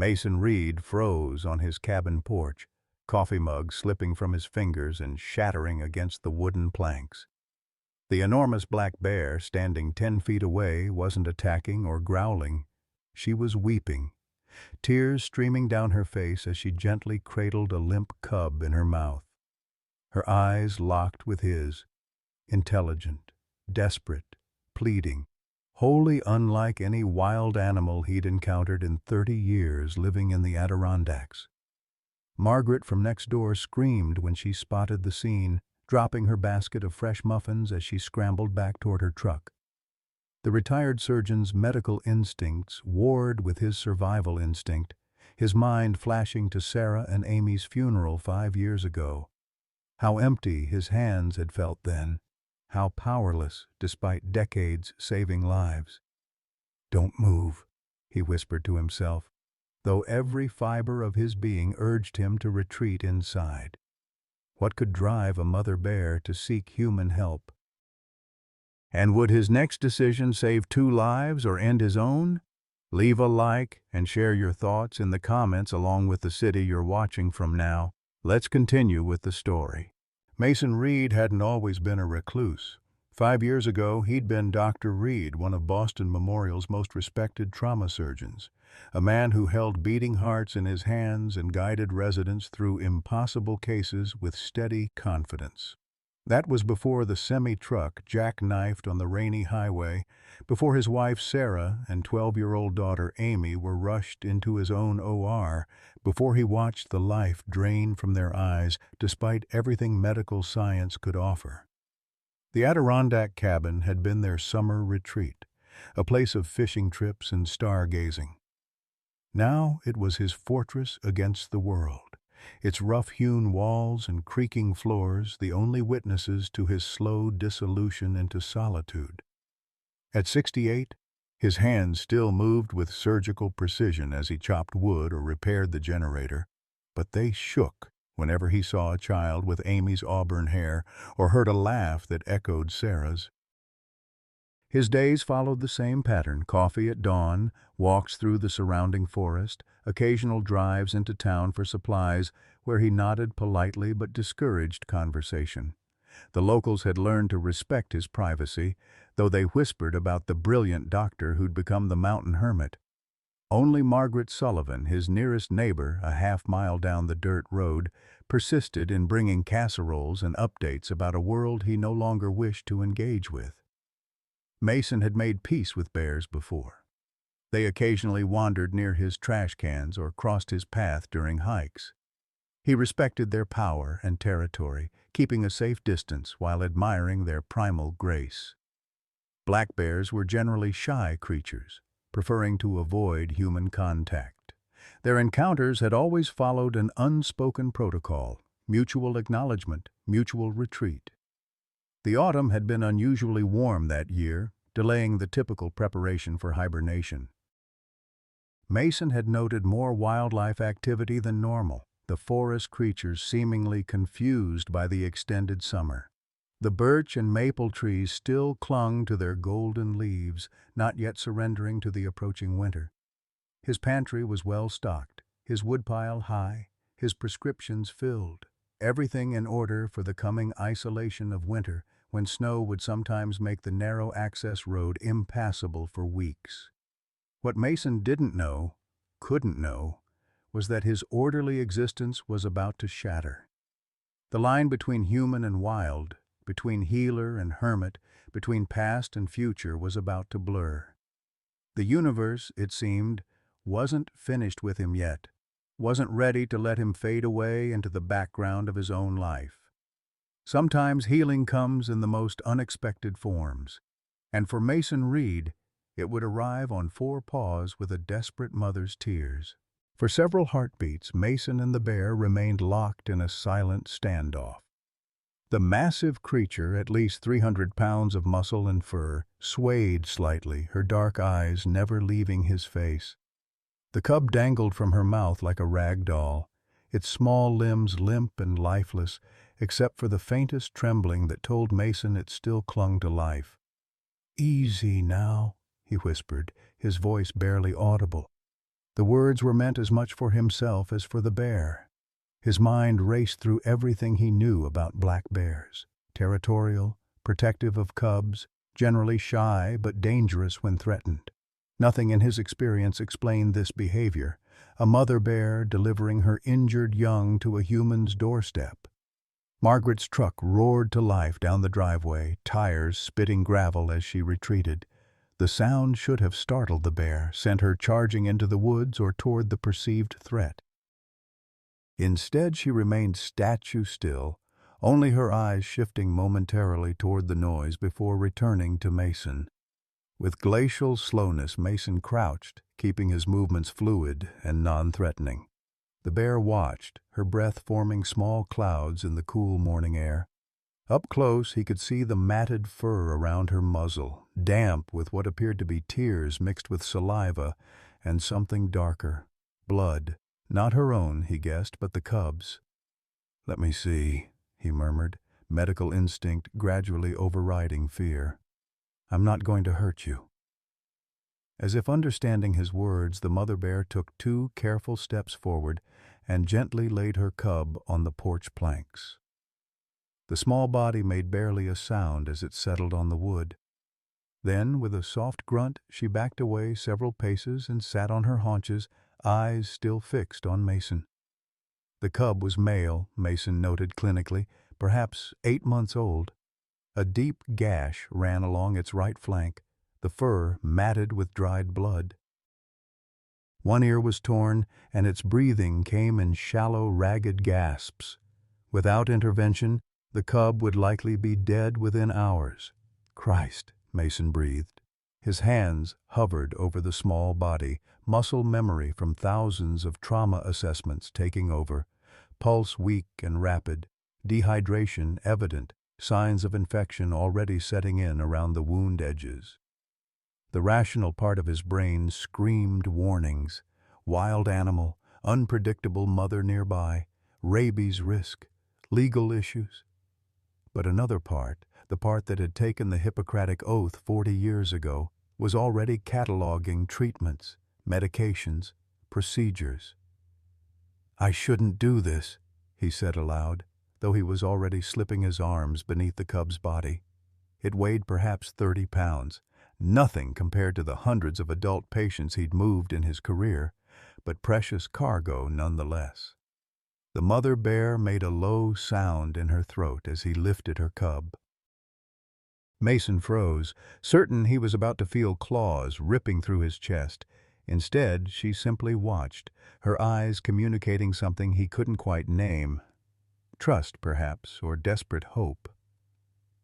Mason Reed froze on his cabin porch, coffee mug slipping from his fingers and shattering against the wooden planks. The enormous black bear, standing 10 feet away, wasn't attacking or growling. She was weeping, tears streaming down her face as she gently cradled a limp cub in her mouth. Her eyes locked with his, intelligent, desperate, pleading, wholly unlike any wild animal he'd encountered in 30 years living in the Adirondacks. Margaret from next door screamed when she spotted the scene, dropping her basket of fresh muffins as she scrambled back toward her truck. The retired surgeon's medical instincts warred with his survival instinct, his mind flashing to Sarah and Amy's funeral 5 years ago. How empty his hands had felt then, how powerless despite decades saving lives. "Don't move," he whispered to himself, though every fiber of his being urged him to retreat inside. What could drive a mother bear to seek human help? And would his next decision save 2 lives or end his own? Leave a like and share your thoughts in the comments along with the city you're watching from now. Let's continue with the story. Mason Reed hadn't always been a recluse. 5 years ago, he'd been Dr. Reed, one of Boston Memorial's most respected trauma surgeons, a man who held beating hearts in his hands and guided residents through impossible cases with steady confidence. That was before the semi-truck jackknifed on the rainy highway, before his wife Sarah and 12-year-old daughter Amy were rushed into his own OR, before he watched the life drain from their eyes despite everything medical science could offer. The Adirondack cabin had been their summer retreat, a place of fishing trips and stargazing. Now it was his fortress against the world, its rough-hewn walls and creaking floors the only witnesses to his slow dissolution into solitude. At 68, his hands still moved with surgical precision as he chopped wood or repaired the generator, but they shook whenever he saw a child with Amy's auburn hair or heard a laugh that echoed Sarah's. His days followed the same pattern: coffee at dawn, walks through the surrounding forest, occasional drives into town for supplies, where he nodded politely but discouraged conversation. The locals had learned to respect his privacy, though they whispered about the brilliant doctor who'd become the mountain hermit. Only Margaret Sullivan, his nearest neighbor a half-mile down the dirt road, persisted in bringing casseroles and updates about a world he no longer wished to engage with. Mason had made peace with bears before. They occasionally wandered near his trash cans or crossed his path during hikes. He respected their power and territory, keeping a safe distance while admiring their primal grace. Black bears were generally shy creatures, preferring to avoid human contact. Their encounters had always followed an unspoken protocol: mutual acknowledgement, mutual retreat. The autumn had been unusually warm that year, delaying the typical preparation for hibernation. Mason had noted more wildlife activity than normal, the forest creatures seemingly confused by the extended summer. The birch and maple trees still clung to their golden leaves, not yet surrendering to the approaching winter. His pantry was well stocked, his woodpile high, his prescriptions filled, everything in order for the coming isolation of winter, when snow would sometimes make the narrow access road impassable for weeks. What Mason didn't know, couldn't know, was that his orderly existence was about to shatter. The line between human and wild, between healer and hermit, between past and future was about to blur. The universe, it seemed, wasn't finished with him yet, wasn't ready to let him fade away into the background of his own life. Sometimes healing comes in the most unexpected forms, and for Mason Reed, it would arrive on 4 paws with a desperate mother's tears. For several heartbeats, Mason and the bear remained locked in a silent standoff. The massive creature, at least 300 pounds of muscle and fur, swayed slightly, her dark eyes never leaving his face. The cub dangled from her mouth like a rag doll, its small limbs limp and lifeless, except for the faintest trembling that told Mason it still clung to life. "Easy now," he whispered, his voice barely audible. The words were meant as much for himself as for the bear. His mind raced through everything he knew about black bears. Territorial, protective of cubs, generally shy but dangerous when threatened. Nothing in his experience explained this behavior, a mother bear delivering her injured young to a human's doorstep. Margaret's truck roared to life down the driveway, tires spitting gravel as she retreated. The sound should have startled the bear, sent her charging into the woods or toward the perceived threat. Instead, she remained statue still, only her eyes shifting momentarily toward the noise before returning to Mason. With glacial slowness, Mason crouched, keeping his movements fluid and non-threatening. The bear watched, her breath forming small clouds in the cool morning air. Up close, he could see the matted fur around her muzzle, damp with what appeared to be tears mixed with saliva and something darker. Blood. Not her own, he guessed, but the cub's. "Let me see," he murmured, medical instinct gradually overriding fear. "I'm not going to hurt you." As if understanding his words, the mother bear took 2 careful steps forward and gently laid her cub on the porch planks. The small body made barely a sound as it settled on the wood. Then, with a soft grunt, she backed away several paces and sat on her haunches, eyes still fixed on Mason. The cub was male, Mason noted clinically, perhaps 8 months old. A deep gash ran along its right flank, the fur matted with dried blood. One ear was torn, and its breathing came in shallow, ragged gasps. Without intervention, the cub would likely be dead within hours. "Christ," Mason breathed. His hands hovered over the small body, muscle memory from thousands of trauma assessments taking over, pulse weak and rapid, dehydration evident, signs of infection already setting in around the wound edges. The rational part of his brain screamed warnings. Wild animal, unpredictable mother nearby, rabies risk, legal issues. But another part, the part that had taken the Hippocratic Oath 40 years ago, was already cataloging treatments, medications, procedures. "I shouldn't do this," he said aloud, though he was already slipping his arms beneath the cub's body. It weighed perhaps 30 pounds, nothing compared to the hundreds of adult patients he'd moved in his career, but precious cargo nonetheless. The mother bear made a low sound in her throat as he lifted her cub. Mason froze, certain he was about to feel claws ripping through his chest. Instead, she simply watched, her eyes communicating something he couldn't quite name. Trust, perhaps, or desperate hope.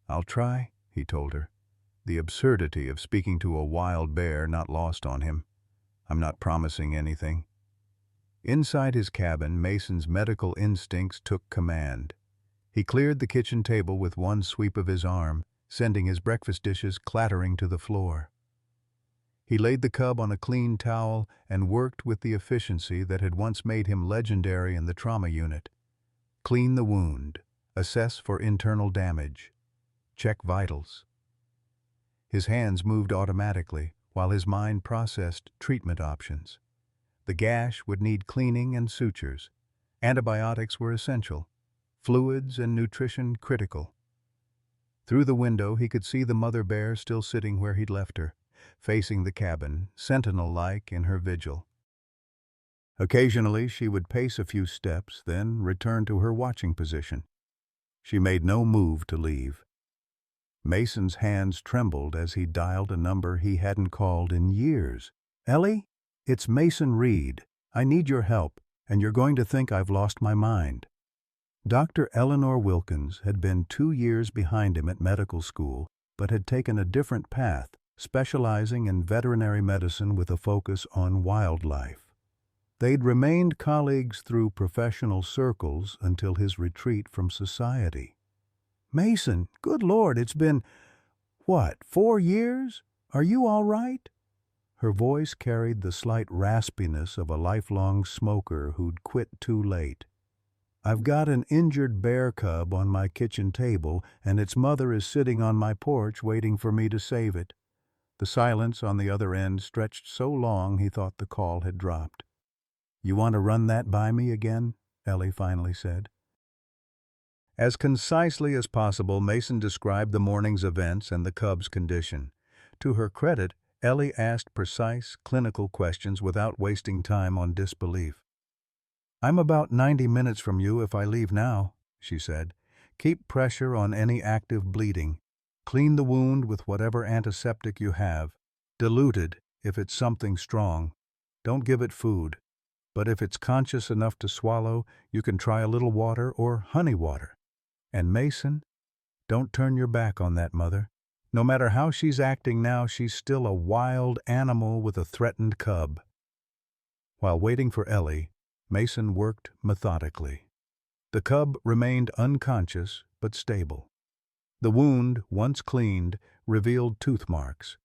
"I'll try," he told her. The absurdity of speaking to a wild bear not lost on him. "I'm not promising anything." Inside his cabin, Mason's medical instincts took command. He cleared the kitchen table with one sweep of his arm, sending his breakfast dishes clattering to the floor. He laid the cub on a clean towel and worked with the efficiency that had once made him legendary in the trauma unit. Clean the wound, assess for internal damage, check vitals. His hands moved automatically, while his mind processed treatment options. The gash would need cleaning and sutures. Antibiotics were essential. Fluids and nutrition critical. Through the window, he could see the mother bear still sitting where he'd left her, facing the cabin, sentinel-like in her vigil. Occasionally, she would pace a few steps, then return to her watching position. She made no move to leave. Mason's hands trembled as he dialed a number he hadn't called in years. "Ellie? It's Mason Reed. I need your help, and you're going to think I've lost my mind." Dr. Eleanor Wilkins had been 2 years behind him at medical school, but had taken a different path, specializing in veterinary medicine with a focus on wildlife. They'd remained colleagues through professional circles until his retreat from society. "Mason, good Lord, it's been, 4 years? Are you all right?" Her voice carried the slight raspiness of a lifelong smoker who'd quit too late. "I've got an injured bear cub on my kitchen table, and its mother is sitting on my porch waiting for me to save it." The silence on the other end stretched so long he thought the call had dropped. "You want to run that by me again?" Ellie finally said. As concisely as possible, Mason described the morning's events and the cub's condition. To her credit, Ellie asked precise, clinical questions without wasting time on disbelief. "I'm about 90 minutes from you if I leave now," she said. "Keep pressure on any active bleeding. Clean the wound with whatever antiseptic you have. Dilute it if it's something strong. Don't give it food. But if it's conscious enough to swallow, you can try a little water or honey water. And Mason, don't turn your back on that mother. No matter how she's acting now, she's still a wild animal with a threatened cub." While waiting for Ellie, Mason worked methodically. The cub remained unconscious but stable. The wound, once cleaned, revealed tooth marks.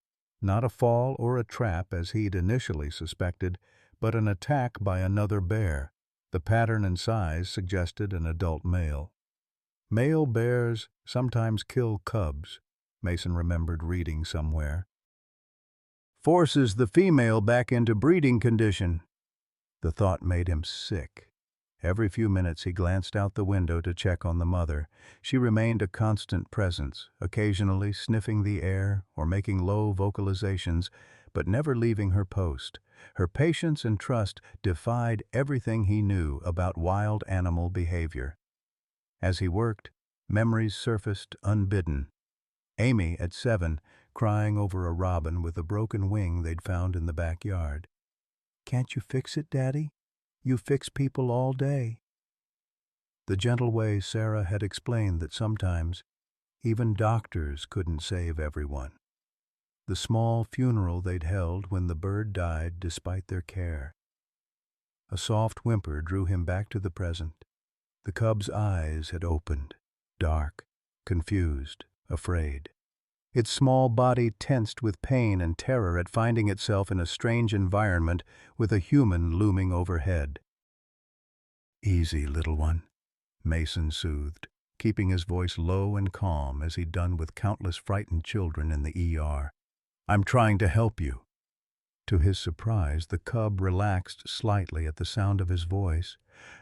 Not a fall or a trap as he'd initially suspected, but an attack by another bear. The pattern and size suggested an adult male. Male bears sometimes kill cubs, Mason remembered reading somewhere. "Forces the female back into breeding condition." The thought made him sick. Every few minutes he glanced out the window to check on the mother. She remained a constant presence, occasionally sniffing the air or making low vocalizations, but never leaving her post. Her patience and trust defied everything he knew about wild animal behavior. As he worked, memories surfaced unbidden. Amy, at 7, crying over a robin with a broken wing they'd found in the backyard. "Can't you fix it, Daddy? You fix people all day." The gentle way Sarah had explained that sometimes even doctors couldn't save everyone. The small funeral they'd held when the bird died despite their care. A soft whimper drew him back to the present. The cub's eyes had opened, dark, confused, afraid. Its small body tensed with pain and terror at finding itself in a strange environment with a human looming overhead. "Easy, little one," Mason soothed, keeping his voice low and calm as he'd done with countless frightened children in the ER. "I'm trying to help you." To his surprise, the cub relaxed slightly at the sound of his voice.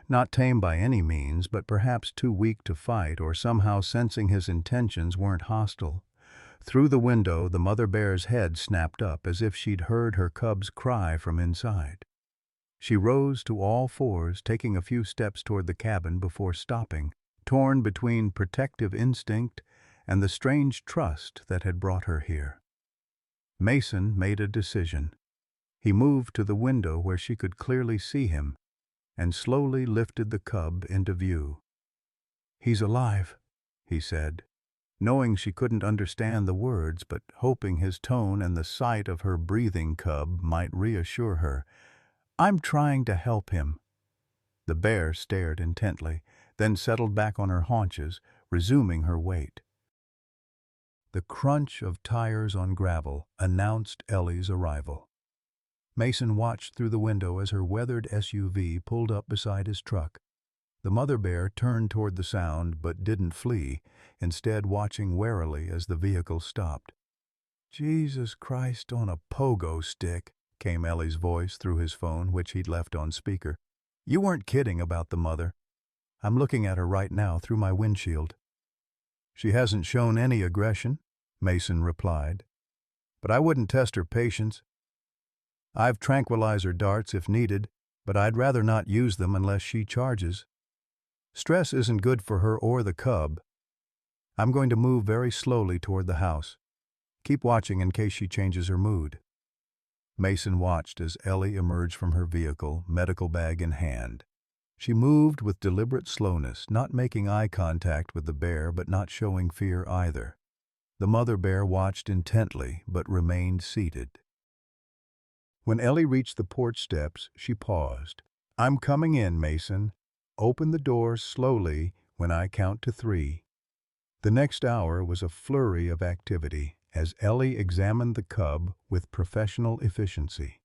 Not tame by any means, but perhaps too weak to fight, or somehow sensing his intentions weren't hostile. Through the window, the mother bear's head snapped up as if she'd heard her cub's cry from inside. She rose to all fours, taking a few steps toward the cabin before stopping, torn between protective instinct and the strange trust that had brought her here. Mason made a decision. He moved to the window where she could clearly see him and slowly lifted the cub into view. "He's alive," he said, knowing she couldn't understand the words, but hoping his tone and the sight of her breathing cub might reassure her. "I'm trying to help him." The bear stared intently, then settled back on her haunches, resuming her wait. The crunch of tires on gravel announced Ellie's arrival. Mason watched through the window as her weathered SUV pulled up beside his truck. The mother bear turned toward the sound but didn't flee, instead watching warily as the vehicle stopped. "Jesus Christ on a pogo stick," came Ellie's voice through his phone, which he'd left on speaker. "You weren't kidding about the mother. I'm looking at her right now through my windshield." "She hasn't shown any aggression," Mason replied. "But I wouldn't test her patience. I've tranquilizer darts if needed, but I'd rather not use them unless she charges. Stress isn't good for her or the cub. I'm going to move very slowly toward the house. Keep watching in case she changes her mood." Mason watched as Ellie emerged from her vehicle, medical bag in hand. She moved with deliberate slowness, not making eye contact with the bear but not showing fear either. The mother bear watched intently but remained seated. When Ellie reached the porch steps, she paused. "I'm coming in, Mason. Open the door slowly when I count to 3. The next hour was a flurry of activity as Ellie examined the cub with professional efficiency.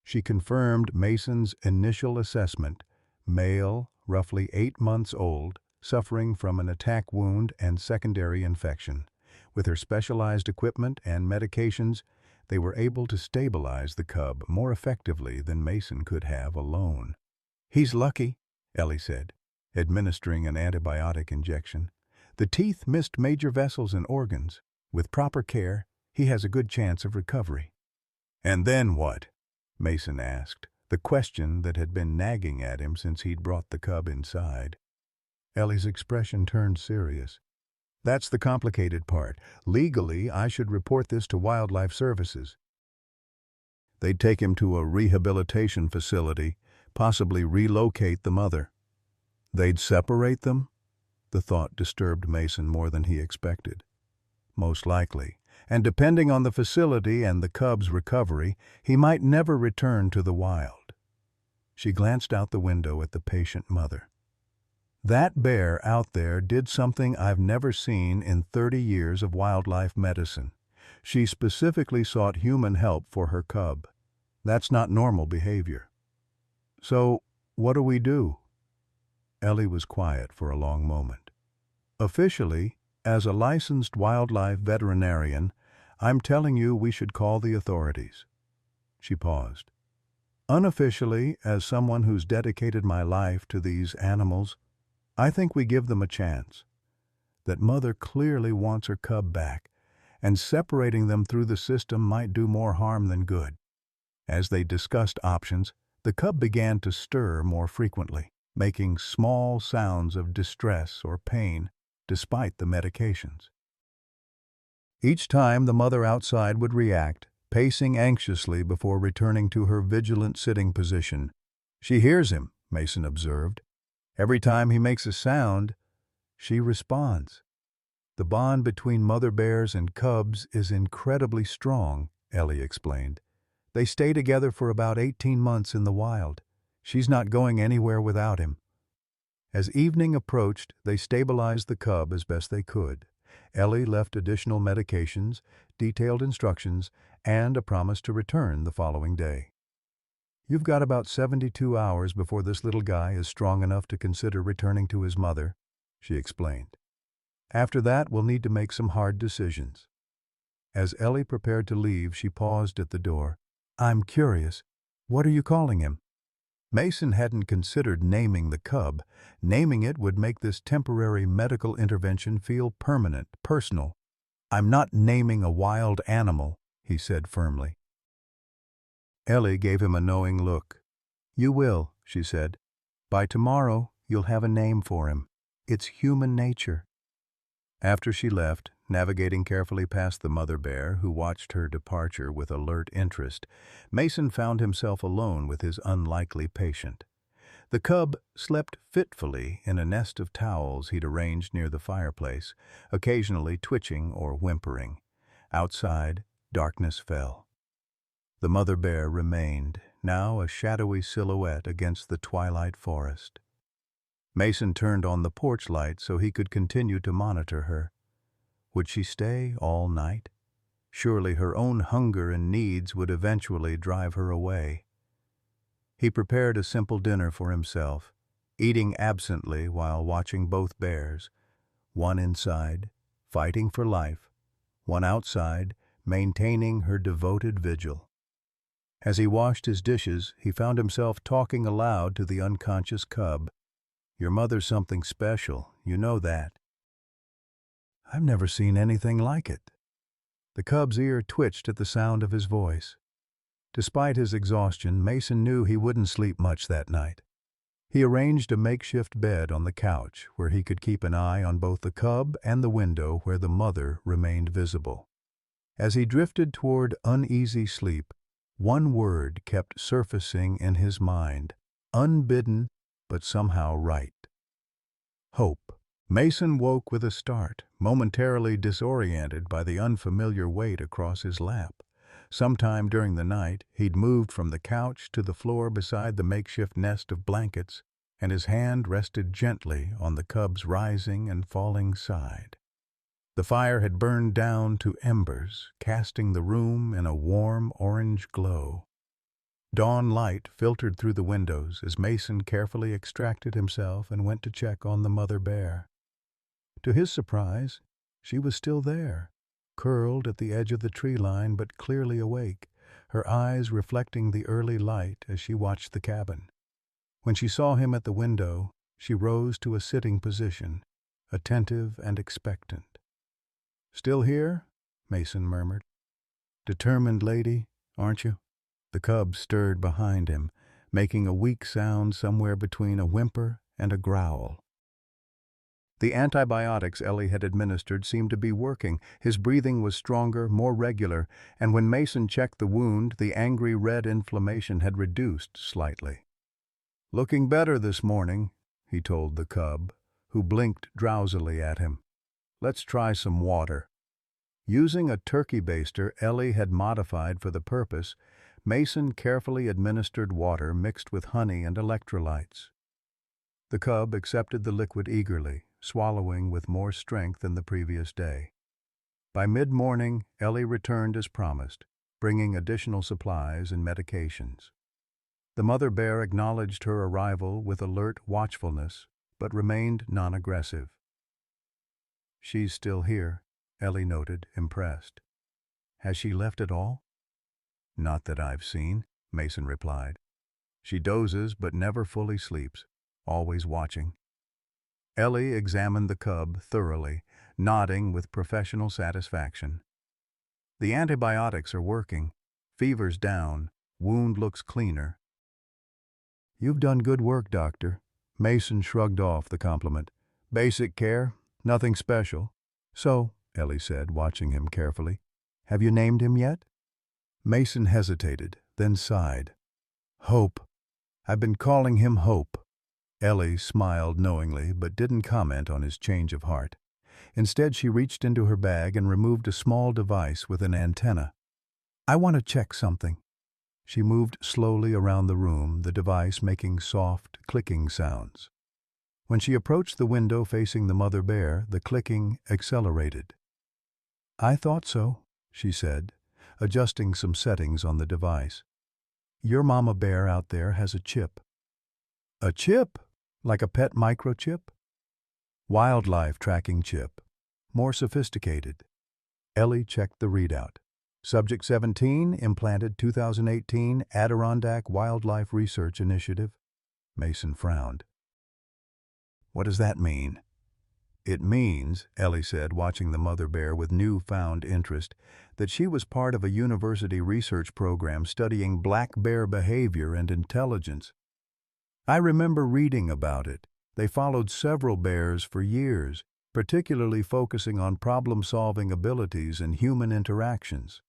She confirmed Mason's initial assessment: male, roughly 8 months old, suffering from an attack wound and secondary infection. With her specialized equipment and medications, They were able to stabilize the cub more effectively than Mason could have alone. "He's lucky," Ellie said, administering an antibiotic injection. "The teeth missed major vessels and organs. With proper care, he has a good chance of recovery." "And then what?" Mason asked, the question that had been nagging at him since he'd brought the cub inside. Ellie's expression turned serious. "That's the complicated part. Legally, I should report this to Wildlife Services. They'd take him to a rehabilitation facility, possibly relocate the mother." "They'd separate them?" The thought disturbed Mason more than he expected. "Most likely. And depending on the facility and the cub's recovery, he might never return to the wild." She glanced out the window at the patient mother. "That bear out there did something I've never seen in 30 years of wildlife medicine. She specifically sought human help for her cub. That's not normal behavior." "So, what do we do?" Ellie was quiet for a long moment. "Officially, as a licensed wildlife veterinarian, I'm telling you we should call the authorities." She paused. "Unofficially, as someone who's dedicated my life to these animals, I think we give them a chance. That mother clearly wants her cub back, and separating them through the system might do more harm than good." As they discussed options, the cub began to stir more frequently, making small sounds of distress or pain, despite the medications. Each time the mother outside would react, pacing anxiously before returning to her vigilant sitting position. "She hears him," Mason observed. "Every time he makes a sound, she responds." "The bond between mother bears and cubs is incredibly strong," Ellie explained. "They stay together for about 18 months in the wild. She's not going anywhere without him." As evening approached, they stabilized the cub as best they could. Ellie left additional medications, detailed instructions, and a promise to return the following day. "You've got about 72 hours before this little guy is strong enough to consider returning to his mother," she explained. "After that, we'll need to make some hard decisions." As Ellie prepared to leave, she paused at the door. "I'm curious. What are you calling him?" Mason hadn't considered naming the cub. Naming it would make this temporary medical intervention feel permanent, personal. "I'm not naming a wild animal," he said firmly. Ellie gave him a knowing look. "You will," she said. "By tomorrow, you'll have a name for him. It's human nature." After she left, navigating carefully past the mother bear, who watched her departure with alert interest, Mason found himself alone with his unlikely patient. The cub slept fitfully in a nest of towels he'd arranged near the fireplace, occasionally twitching or whimpering. Outside, darkness fell. The mother bear remained, now a shadowy silhouette against the twilight forest. Mason turned on the porch light so he could continue to monitor her. Would she stay all night? Surely her own hunger and needs would eventually drive her away. He prepared a simple dinner for himself, eating absently while watching both bears, one inside, fighting for life, one outside, maintaining her devoted vigil. As he washed his dishes, he found himself talking aloud to the unconscious cub. "Your mother's something special, you know that." "I've never seen anything like it." The cub's ear twitched at the sound of his voice. Despite his exhaustion, Mason knew he wouldn't sleep much that night. He arranged a makeshift bed on the couch where he could keep an eye on both the cub and the window where the mother remained visible. As he drifted toward uneasy sleep, one word kept surfacing in his mind, unbidden but somehow right. Hope. Mason woke with a start, momentarily disoriented by the unfamiliar weight across his lap. Sometime during the night, he'd moved from the couch to the floor beside the makeshift nest of blankets, and his hand rested gently on the cub's rising and falling side. The fire had burned down to embers, casting the room in a warm orange glow. Dawn light filtered through the windows as Mason carefully extracted himself and went to check on the mother bear. To his surprise, she was still there, curled at the edge of the tree line but clearly awake, her eyes reflecting the early light as she watched the cabin. When she saw him at the window, she rose to a sitting position, attentive and expectant. "Still here?" Mason murmured. "Determined lady, aren't you?" The cub stirred behind him, making a weak sound somewhere between a whimper and a growl. The antibiotics Ellie had administered seemed to be working. His breathing was stronger, more regular, and when Mason checked the wound, the angry red inflammation had reduced slightly. "Looking better this morning," he told the cub, who blinked drowsily at him. "Let's try some water." Using a turkey baster Ellie had modified for the purpose, Mason carefully administered water mixed with honey and electrolytes. The cub accepted the liquid eagerly, swallowing with more strength than the previous day. By mid-morning, Ellie returned as promised, bringing additional supplies and medications. The mother bear acknowledged her arrival with alert watchfulness, but remained non-aggressive. "She's still here," Ellie noted, impressed. "Has she left at all?" "Not that I've seen," Mason replied. "She dozes but never fully sleeps, always watching." Ellie examined the cub thoroughly, nodding with professional satisfaction. "The antibiotics are working. Fever's down. Wound looks cleaner." "You've done good work, doctor." Mason shrugged off the compliment. "Basic care, nothing special." "So," Ellie said, watching him carefully, "have you named him yet?" Mason hesitated, then sighed. "Hope. I've been calling him Hope." Ellie smiled knowingly, but didn't comment on his change of heart. Instead, she reached into her bag and removed a small device with an antenna. "I want to check something." She moved slowly around the room, the device making soft, clicking sounds. When she approached the window facing the mother bear, the clicking accelerated. "I thought so," she said, adjusting some settings on the device. "Your mama bear out there has a chip." "A chip? Like a pet microchip?" "Wildlife tracking chip. More sophisticated." Ellie checked the readout. Subject 17, implanted 2018, Adirondack Wildlife Research Initiative. Mason frowned. "What does that mean?" "It means," Ellie said, watching the mother bear with newfound interest, "that she was part of a university research program studying black bear behavior and intelligence. I remember reading about it. They followed several bears for years, particularly focusing on problem-solving abilities and human interactions."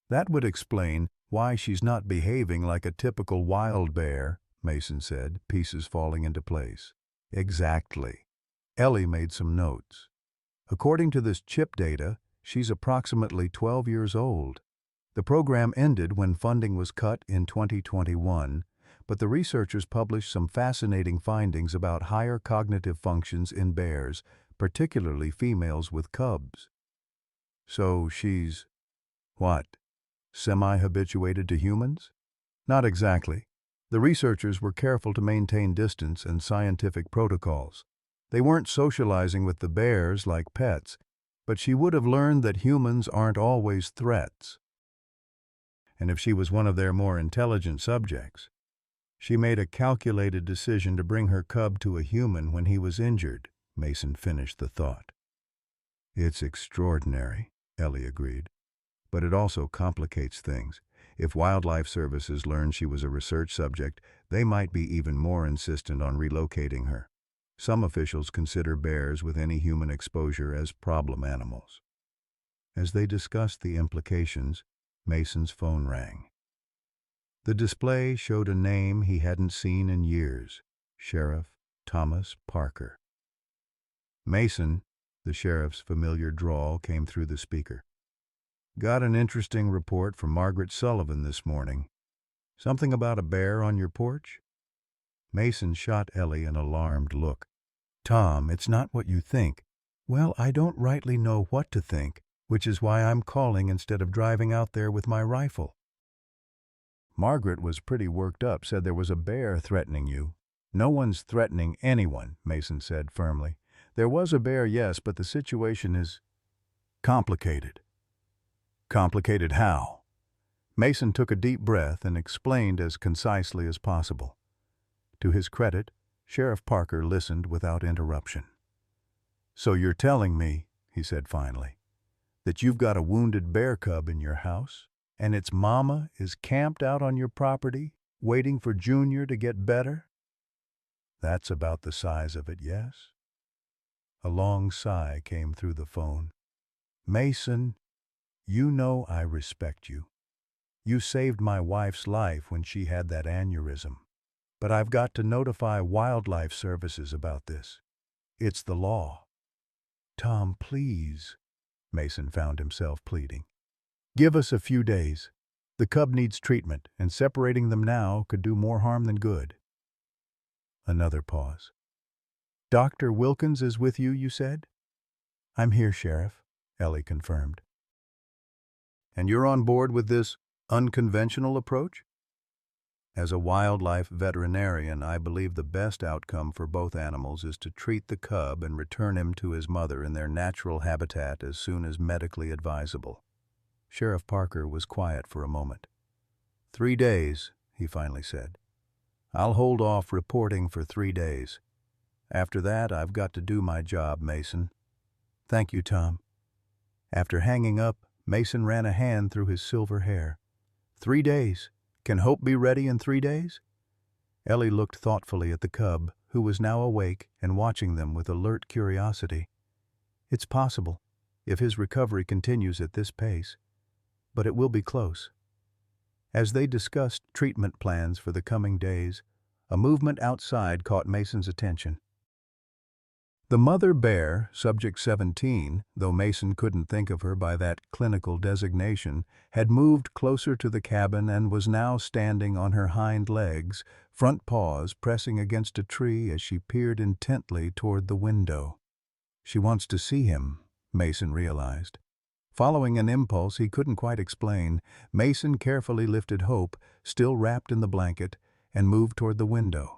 "That would explain why she's not behaving like a typical wild bear," Mason said, pieces falling into place. "Exactly." Ellie made some notes. "According to this chip data, she's approximately 12 years old. The program ended when funding was cut in 2021, but the researchers published some fascinating findings about higher cognitive functions in bears, particularly females with cubs." "So she's, what, semi-habituated to humans?" "Not exactly. The researchers were careful to maintain distance and scientific protocols. They weren't socializing with the bears like pets, but she would have learned that humans aren't always threats. And if she was one of their more intelligent subjects, she made a calculated decision to bring her cub to a human when he was injured," Mason finished the thought. "It's extraordinary," Ellie agreed. "But it also complicates things. If Wildlife Services learned she was a research subject, they might be even more insistent on relocating her. Some officials consider bears with any human exposure as problem animals." As they discussed the implications, Mason's phone rang. The display showed a name he hadn't seen in years: Sheriff Thomas Parker. "Mason," the sheriff's familiar drawl came through the speaker. "Got an interesting report from Margaret Sullivan this morning. Something about a bear on your porch?" Mason shot Ellie an alarmed look. "Tom, it's not what you think." "Well, I don't rightly know what to think, which is why I'm calling instead of driving out there with my rifle." "Margaret was pretty worked up, said there was a bear threatening you." "No one's threatening anyone," Mason said firmly. "There was a bear, yes, but the situation is complicated." "Complicated how?" Mason took a deep breath and explained as concisely as possible. To his credit, Sheriff Parker listened without interruption. "So you're telling me," he said finally, "that you've got a wounded bear cub in your house, and its mama is camped out on your property, waiting for Junior to get better?" "That's about the size of it, yes." A long sigh came through the phone. "Mason, you know I respect you. You saved my wife's life when she had that aneurysm. But I've got to notify Wildlife Services about this. It's the law." "Tom, please," Mason found himself pleading. "Give us a few days. The cub needs treatment, and separating them now could do more harm than good." Another pause. "Dr. Wilkins is with you, you said?" "I'm here, Sheriff," Ellie confirmed. "And you're on board with this unconventional approach?" "As a wildlife veterinarian, I believe the best outcome for both animals is to treat the cub and return him to his mother in their natural habitat as soon as medically advisable." Sheriff Parker was quiet for a moment. 3 days, he finally said. "I'll hold off reporting for 3 days. After that, I've got to do my job, Mason." "Thank you, Tom." After hanging up, Mason ran a hand through his silver hair. 3 days. Can Hope be ready in 3 days? Ellie looked thoughtfully at the cub, who was now awake and watching them with alert curiosity. "It's possible, if his recovery continues at this pace. But it will be close." As they discussed treatment plans for the coming days, a movement outside caught Mason's attention. The mother bear, Subject 17, though Mason couldn't think of her by that clinical designation, had moved closer to the cabin and was now standing on her hind legs, front paws pressing against a tree as she peered intently toward the window. "She wants to see him," Mason realized. Following an impulse he couldn't quite explain, Mason carefully lifted Hope, still wrapped in the blanket, and moved toward the window.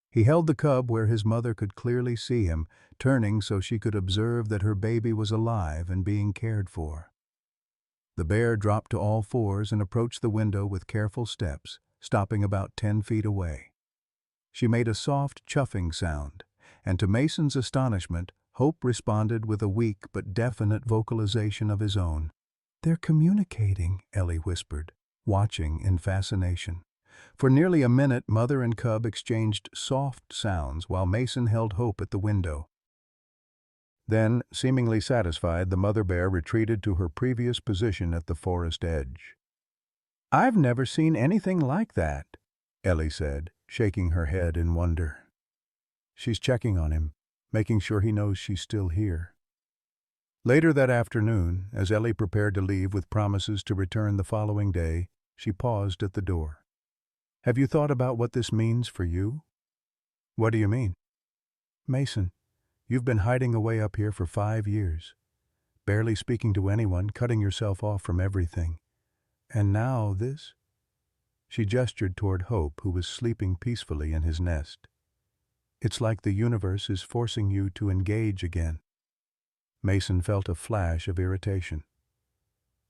He held the cub where his mother could clearly see him, turning so she could observe that her baby was alive and being cared for. The bear dropped to all fours and approached the window with careful steps, stopping about 10 feet away. She made a soft chuffing sound, and to Mason's astonishment, Hope responded with a weak but definite vocalization of his own. "They're communicating," Ellie whispered, watching in fascination. For nearly a minute, mother and cub exchanged soft sounds while Mason held Hope at the window. Then, seemingly satisfied, the mother bear retreated to her previous position at the forest edge. "I've never seen anything like that," Ellie said, shaking her head in wonder. "She's checking on him, making sure he knows she's still here." Later that afternoon, as Ellie prepared to leave with promises to return the following day, she paused at the door. "Have you thought about what this means for you?" "What do you mean?" "Mason, you've been hiding away up here for 5 years, barely speaking to anyone, cutting yourself off from everything. And now this?" She gestured toward Hope, who was sleeping peacefully in his nest. "It's like the universe is forcing you to engage again." Mason felt a flash of irritation.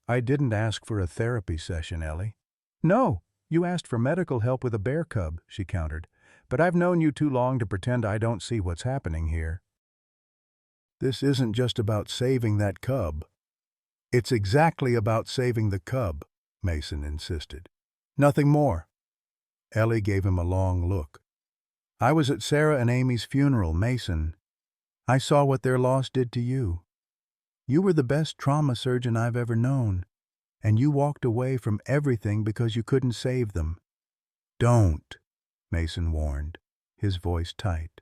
"I didn't ask for a therapy session, Ellie." "No, you asked for medical help with a bear cub," she countered. "But I've known you too long to pretend I don't see what's happening here." "This isn't just about saving that cub. It's exactly about saving the cub," Mason insisted. "Nothing more." Ellie gave him a long look. "I was at Sarah and Amy's funeral, Mason. I saw what their loss did to you. You were the best trauma surgeon I've ever known, and you walked away from everything because you couldn't save them." "Don't," Mason warned, his voice tight.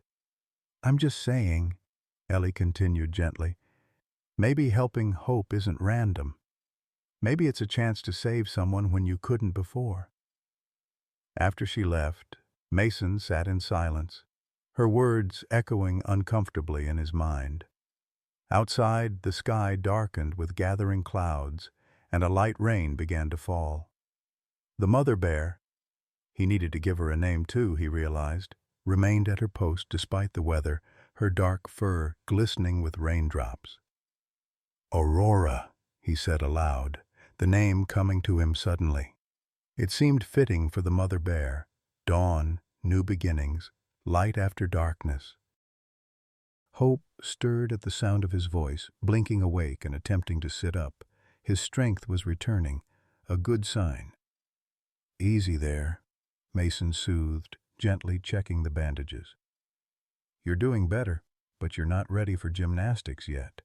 "I'm just saying," Ellie continued gently, "maybe helping Hope isn't random. Maybe it's a chance to save someone when you couldn't before." After she left, Mason sat in silence, her words echoing uncomfortably in his mind. Outside, the sky darkened with gathering clouds, and a light rain began to fall. The mother bear, he needed to give her a name too, he realized, remained at her post despite the weather, her dark fur glistening with raindrops. Aurora, he said aloud, the name coming to him suddenly. It seemed fitting for the mother bear. Dawn, new beginnings, light after darkness. Hope stirred at the sound of his voice, blinking awake and attempting to sit up. His strength was returning, a good sign. Easy there, Mason soothed, gently checking the bandages. You're doing better, but you're not ready for gymnastics yet.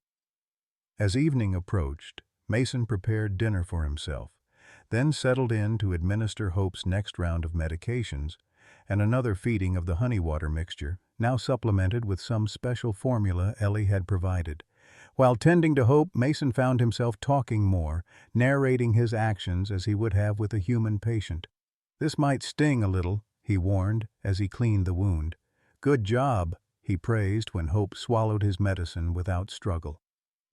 As evening approached, Mason prepared dinner for himself, then settled in to administer Hope's next round of medications and another feeding of the honey water mixture, now supplemented with some special formula Ellie had provided. While tending to Hope, Mason found himself talking more, narrating his actions as he would have with a human patient. This might sting a little, he warned, as he cleaned the wound. Good job, he praised when Hope swallowed his medicine without struggle.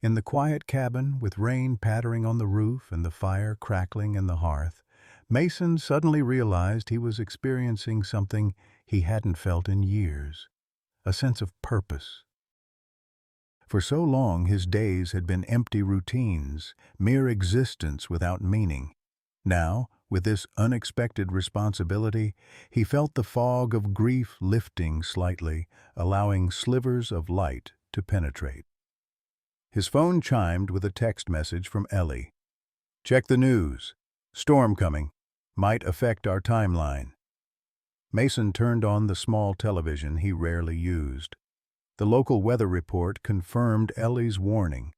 In the quiet cabin, with rain pattering on the roof and the fire crackling in the hearth, Mason suddenly realized he was experiencing something he hadn't felt in years, a sense of purpose. For so long his days had been empty routines, mere existence without meaning. Now, with this unexpected responsibility, he felt the fog of grief lifting slightly, allowing slivers of light to penetrate. His phone chimed with a text message from Ellie. Check the news. Storm coming. Might affect our timeline. Mason turned on the small television he rarely used. The local weather report confirmed Ellie's warning.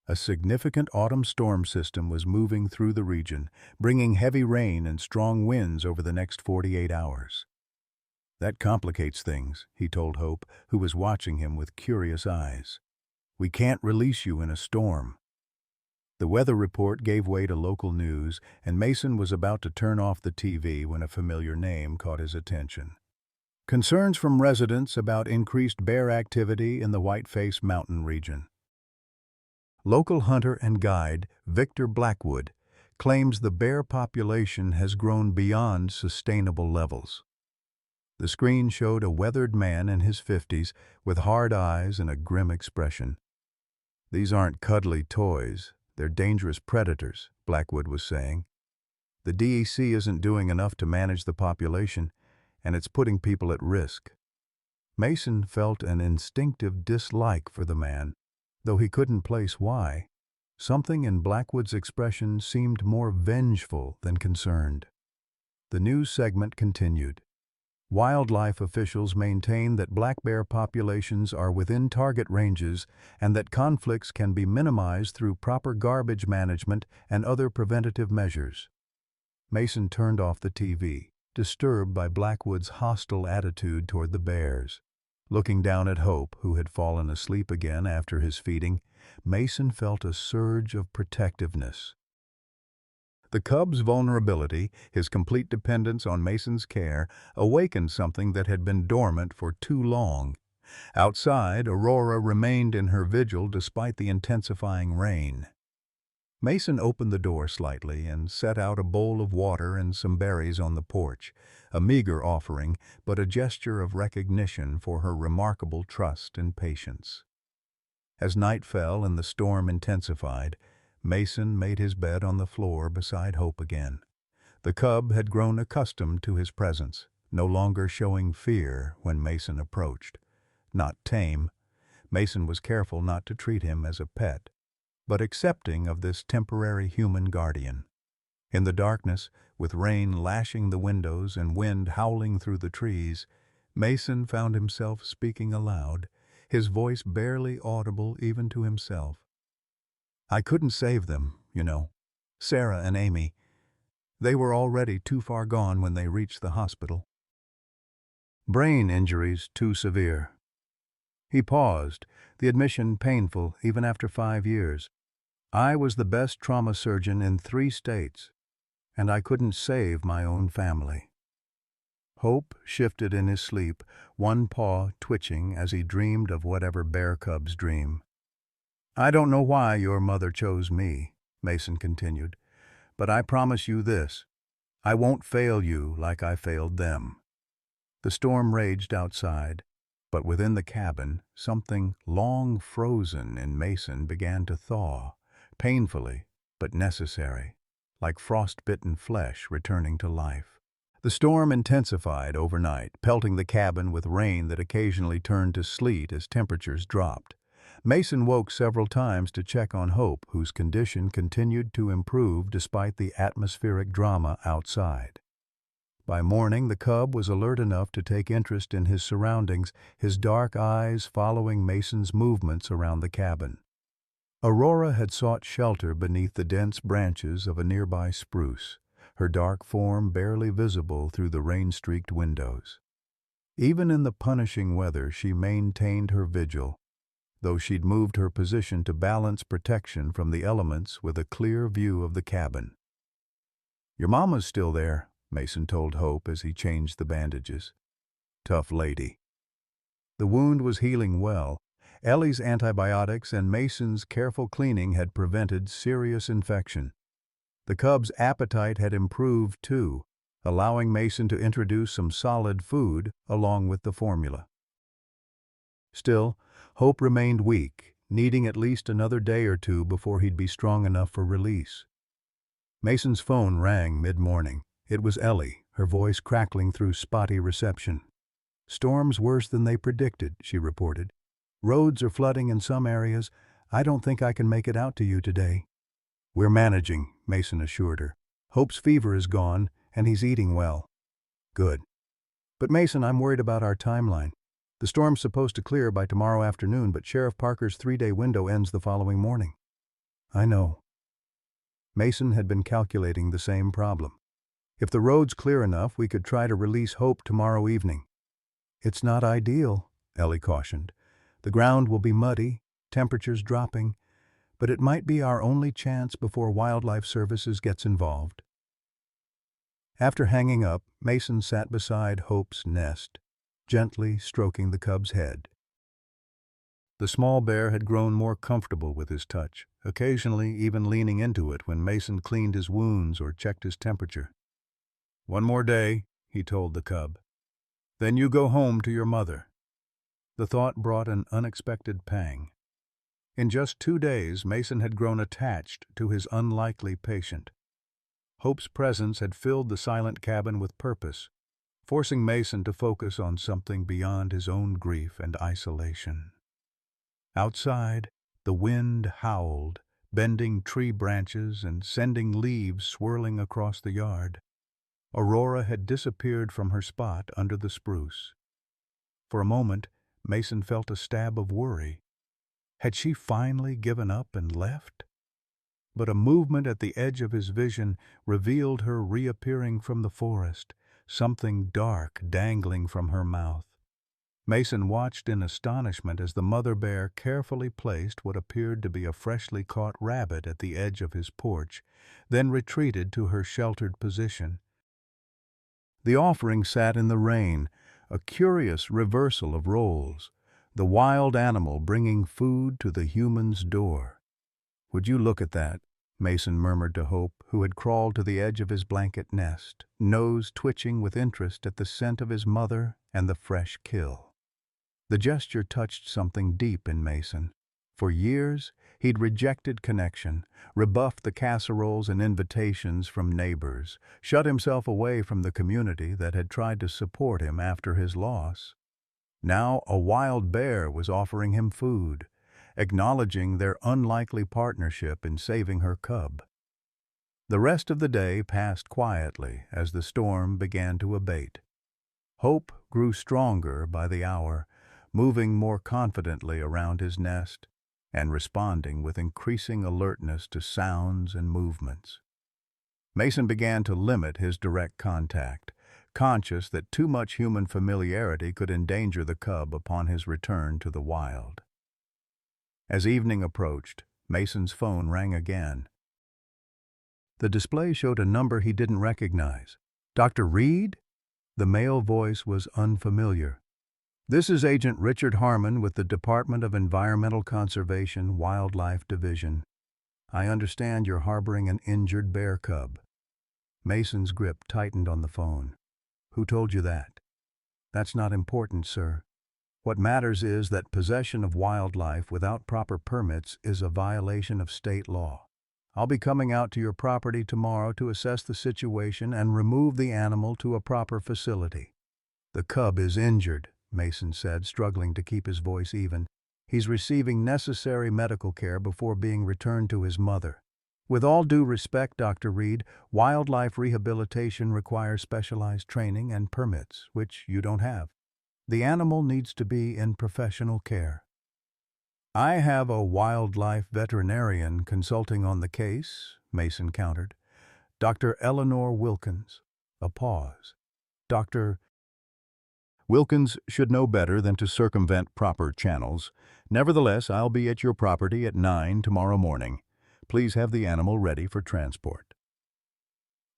A significant autumn storm system was moving through the region, bringing heavy rain and strong winds over the next 48 hours. That complicates things, he told Hope, who was watching him with curious eyes. We can't release you in a storm. The weather report gave way to local news, and Mason was about to turn off the TV when a familiar name caught his attention. Concerns from residents about increased bear activity in the Whiteface Mountain region. Local hunter and guide Victor Blackwood claims the bear population has grown beyond sustainable levels. The screen showed a weathered man in his 50s with hard eyes and a grim expression. These aren't cuddly toys, they're dangerous predators, Blackwood was saying. The DEC isn't doing enough to manage the population, and it's putting people at risk. Mason felt an instinctive dislike for the man, though he couldn't place why. Something in Blackwood's expression seemed more vengeful than concerned. The news segment continued. Wildlife officials maintain that black bear populations are within target ranges and that conflicts can be minimized through proper garbage management and other preventative measures. Mason turned off the TV, disturbed by Blackwood's hostile attitude toward the bears. Looking down at Hope, who had fallen asleep again after his feeding, Mason felt a surge of protectiveness. The cub's vulnerability, his complete dependence on Mason's care, awakened something that had been dormant for too long. Outside, Aurora remained in her vigil despite the intensifying rain. Mason opened the door slightly and set out a bowl of water and some berries on the porch, a meager offering, but a gesture of recognition for her remarkable trust and patience. As night fell and the storm intensified, Mason made his bed on the floor beside Hope again. The cub had grown accustomed to his presence, no longer showing fear when Mason approached. Not tame, Mason was careful not to treat him as a pet, but accepting of this temporary human guardian. In the darkness, with rain lashing the windows and wind howling through the trees, Mason found himself speaking aloud, his voice barely audible even to himself. I couldn't save them, you know. Sarah and Amy. They were already too far gone when they reached the hospital. Brain injuries too severe. He paused, the admission painful even after 5 years. I was the best trauma surgeon in 3 states, and I couldn't save my own family. Hope shifted in his sleep, one paw twitching as he dreamed of whatever bear cubs dream. I don't know why your mother chose me, Mason continued, but I promise you this. I won't fail you like I failed them. The storm raged outside, but within the cabin, something long frozen in Mason began to thaw, painfully, but necessary, like frost-bitten flesh returning to life. The storm intensified overnight, pelting the cabin with rain that occasionally turned to sleet as temperatures dropped. Mason woke several times to check on Hope, whose condition continued to improve despite the atmospheric drama outside. By morning, the cub was alert enough to take interest in his surroundings, his dark eyes following Mason's movements around the cabin. Aurora had sought shelter beneath the dense branches of a nearby spruce, her dark form barely visible through the rain-streaked windows. Even in the punishing weather, she maintained her vigil, though she'd moved her position to balance protection from the elements with a clear view of the cabin. "Your mama's still there," Mason told Hope as he changed the bandages. "Tough lady." The wound was healing well. Ellie's antibiotics and Mason's careful cleaning had prevented serious infection. The cub's appetite had improved too, allowing Mason to introduce some solid food along with the formula. Still, Hope remained weak, needing at least another day or two before he'd be strong enough for release. Mason's phone rang mid-morning. It was Ellie, her voice crackling through spotty reception. "Storm's worse than they predicted," she reported. "Roads are flooding in some areas. I don't think I can make it out to you today." "We're managing," Mason assured her. "Hope's fever is gone, and he's eating well." "Good. But Mason, I'm worried about our timeline. The storm's supposed to clear by tomorrow afternoon, but Sheriff Parker's 3-day window ends the following morning." "I know." Mason had been calculating the same problem. "If the road's clear enough, we could try to release Hope tomorrow evening." "It's not ideal," Ellie cautioned. "The ground will be muddy, temperatures dropping, but it might be our only chance before Wildlife Services gets involved." After hanging up, Mason sat beside Hope's nest, gently stroking the cub's head. The small bear had grown more comfortable with his touch, occasionally even leaning into it when Mason cleaned his wounds or checked his temperature. "One more day," he told the cub. "Then you go home to your mother." The thought brought an unexpected pang. In just 2 days, Mason had grown attached to his unlikely patient. Hope's presence had filled the silent cabin with purpose, forcing Mason to focus on something beyond his own grief and isolation. Outside, the wind howled, bending tree branches and sending leaves swirling across the yard. Aurora had disappeared from her spot under the spruce. For a moment, Mason felt a stab of worry. Had she finally given up and left? But a movement at the edge of his vision revealed her reappearing from the forest, something dark dangling from her mouth. Mason watched in astonishment as the mother bear carefully placed what appeared to be a freshly caught rabbit at the edge of his porch, then retreated to her sheltered position. The offering sat in the rain, a curious reversal of roles, the wild animal bringing food to the human's door. "Would you look at that?" Mason murmured to Hope, who had crawled to the edge of his blanket nest, nose twitching with interest at the scent of his mother and the fresh kill. The gesture touched something deep in Mason. For years, he'd rejected connection, rebuffed the casseroles and invitations from neighbors, shut himself away from the community that had tried to support him after his loss. Now a wild bear was offering him food, acknowledging their unlikely partnership in saving her cub. The rest of the day passed quietly as the storm began to abate. Hope grew stronger by the hour, moving more confidently around his nest and responding with increasing alertness to sounds and movements. Mason began to limit his direct contact, conscious that too much human familiarity could endanger the cub upon his return to the wild. As evening approached, Mason's phone rang again. The display showed a number he didn't recognize. "Dr. Reed?" The male voice was unfamiliar. "This is Agent Richard Harmon with the Department of Environmental Conservation, Wildlife Division. I understand you're harboring an injured bear cub." Mason's grip tightened on the phone. "Who told you that?" "That's not important, sir. What matters is that possession of wildlife without proper permits is a violation of state law. I'll be coming out to your property tomorrow to assess the situation and remove the animal to a proper facility." "The cub is injured," Mason said, struggling to keep his voice even. "He's receiving necessary medical care before being returned to his mother. With all due respect, Dr. Reed, wildlife rehabilitation requires specialized training and permits, which you don't have. The animal needs to be in professional care." "I have a wildlife veterinarian consulting on the case," Mason countered. "Dr. Eleanor Wilkins." A pause. "Dr. Wilkins should know better than to circumvent proper channels. Nevertheless, I'll be at your property at 9 tomorrow morning. Please have the animal ready for transport."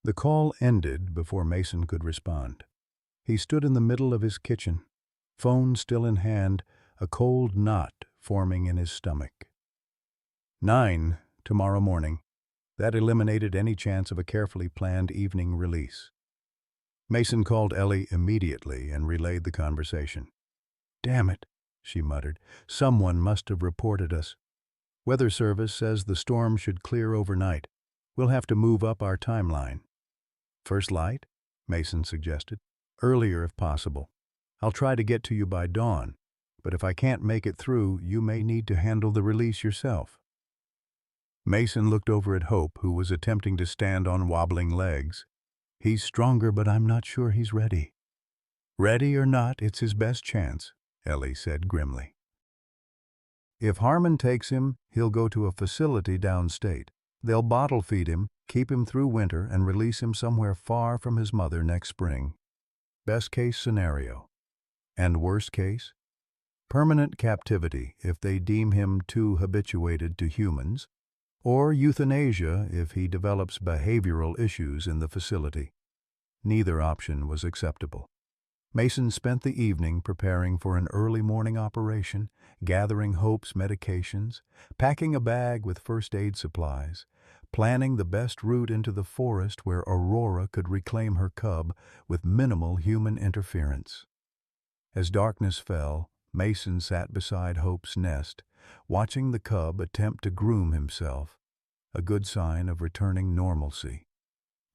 The call ended before Mason could respond. He stood in the middle of his kitchen, phone still in hand, a cold knot forming in his stomach. 9 tomorrow morning. That eliminated any chance of a carefully planned evening release. Mason called Ellie immediately and relayed the conversation. "Damn it," she muttered. "Someone must have reported us. Weather Service says the storm should clear overnight. We'll have to move up our timeline." "First light?" Mason suggested. "Earlier if possible. I'll try to get to you by dawn, but if I can't make it through, you may need to handle the release yourself." Mason looked over at Hope, who was attempting to stand on wobbling legs. "He's stronger, but I'm not sure he's ready." "Ready or not, it's his best chance," Ellie said grimly. "If Harmon takes him, he'll go to a facility downstate. They'll bottle feed him, keep him through winter, and release him somewhere far from his mother next spring. Best case scenario. And worst case? Permanent captivity if they deem him too habituated to humans, or euthanasia if he develops behavioral issues in the facility. Neither option was acceptable. Mason spent the evening preparing for an early morning operation, gathering Hope's medications, packing a bag with first aid supplies, planning the best route into the forest where Aurora could reclaim her cub with minimal human interference. As darkness fell, Mason sat beside Hope's nest, watching the cub attempt to groom himself, a good sign of returning normalcy.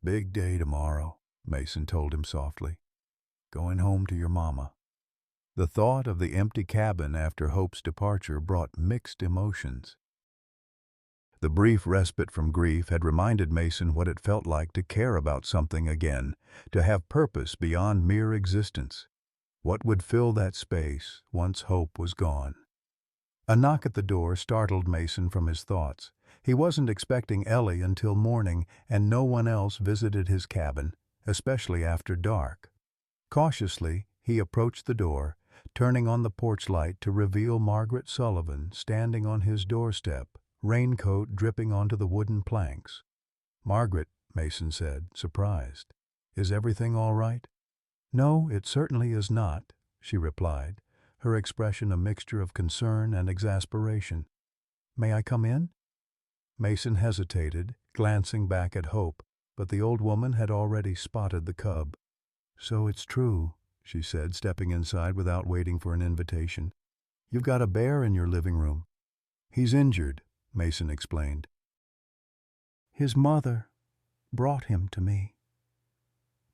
"Big day tomorrow," Mason told him softly. "Going home to your mama." The thought of the empty cabin after Hope's departure brought mixed emotions. The brief respite from grief had reminded Mason what it felt like to care about something again, to have purpose beyond mere existence. What would fill that space once Hope was gone? A knock at the door startled Mason from his thoughts. He wasn't expecting Ellie until morning, and no one else visited his cabin, especially after dark. Cautiously, he approached the door, turning on the porch light to reveal Margaret Sullivan standing on his doorstep, raincoat dripping onto the wooden planks. "Margaret," Mason said, surprised. "Is everything all right?" "No, it certainly is not," she replied, her expression a mixture of concern and exasperation. "May I come in?" Mason hesitated, glancing back at Hope, but the old woman had already spotted the cub. "So it's true," she said, stepping inside without waiting for an invitation. "You've got a bear in your living room." "He's injured," Mason explained. "His mother brought him to me."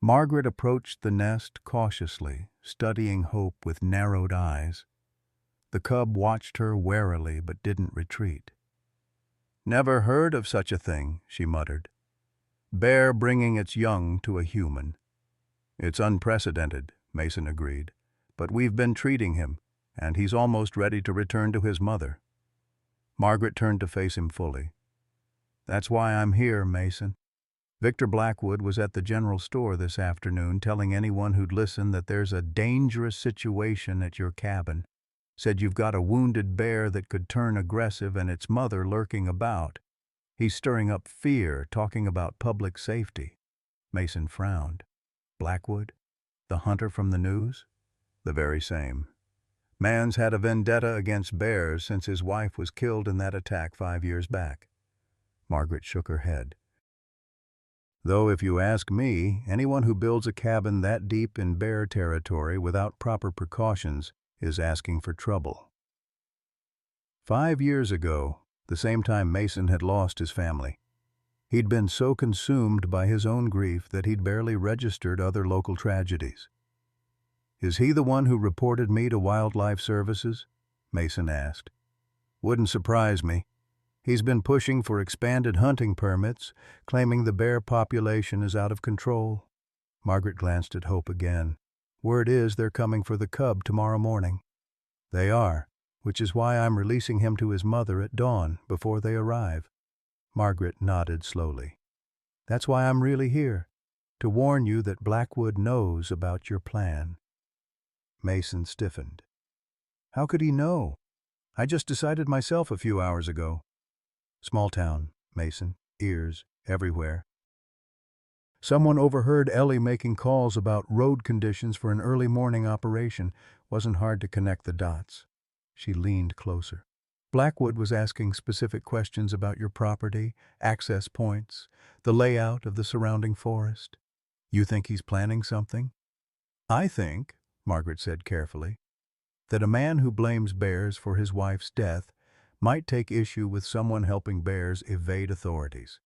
Margaret approached the nest cautiously, studying Hope with narrowed eyes. The cub watched her warily but didn't retreat. "Never heard of such a thing," she muttered. "Bear bringing its young to a human." "It's unprecedented," Mason agreed, "but we've been treating him, and he's almost ready to return to his mother." Margaret turned to face him fully. "That's why I'm here, Mason. Victor Blackwood was at the general store this afternoon telling anyone who'd listen that there's a dangerous situation at your cabin. Said you've got a wounded bear that could turn aggressive and its mother lurking about. He's stirring up fear, talking about public safety." Mason frowned. "Blackwood? The hunter from the news?" "The very same. Man's had a vendetta against bears since his wife was killed in that attack 5 years back." Margaret shook her head. "Though if you ask me, anyone who builds a cabin that deep in bear territory without proper precautions is asking for trouble." 5 years ago, the same time Mason had lost his family, He'd been so consumed by his own grief that he'd barely registered other local tragedies. "Is he the one who reported me to Wildlife Services?" Mason asked. "Wouldn't surprise me. He's been pushing for expanded hunting permits, claiming the bear population is out of control." Margaret glanced at Hope again. "Word is they're coming for the cub tomorrow morning." "They are, which is why I'm releasing him to his mother at dawn before they arrive." Margaret nodded slowly. "That's why I'm really here, to warn you that Blackwood knows about your plan." Mason stiffened. "How could he know? I just decided myself a few hours ago." Small town, Mason, ears everywhere. Someone overheard Ellie making calls about road conditions for an early morning operation. Wasn't hard to connect the dots. She leaned closer. "Blackwood was asking specific questions about your property, access points, the layout of the surrounding forest. You think he's planning something?" "I think," Margaret said carefully, "that a man who blames bears for his wife's death might take issue with someone helping bears evade authorities."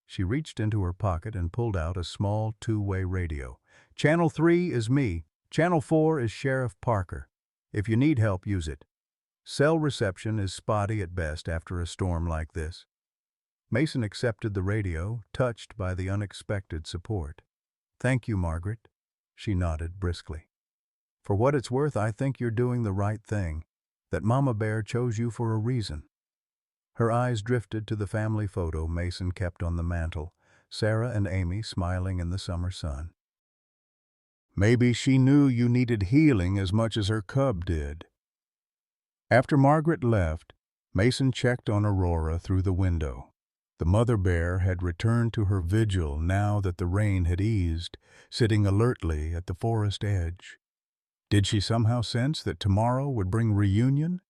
She reached into her pocket and pulled out a small two-way radio. "Channel 3 is me. Channel 4 is Sheriff Parker. If you need help, use it. Cell reception is spotty at best after a storm like this." Mason accepted the radio, touched by the unexpected support. "Thank you, Margaret." She nodded briskly. "For what it's worth, I think you're doing the right thing, that Mama Bear chose you for a reason." Her eyes drifted to the family photo Mason kept on the mantel, Sarah and Amy smiling in the summer sun. "Maybe she knew you needed healing as much as her cub did." After Margaret left, Mason checked on Aurora through the window. The mother bear had returned to her vigil now that the rain had eased, sitting alertly at the forest edge. Did she somehow sense that tomorrow would bring reunion?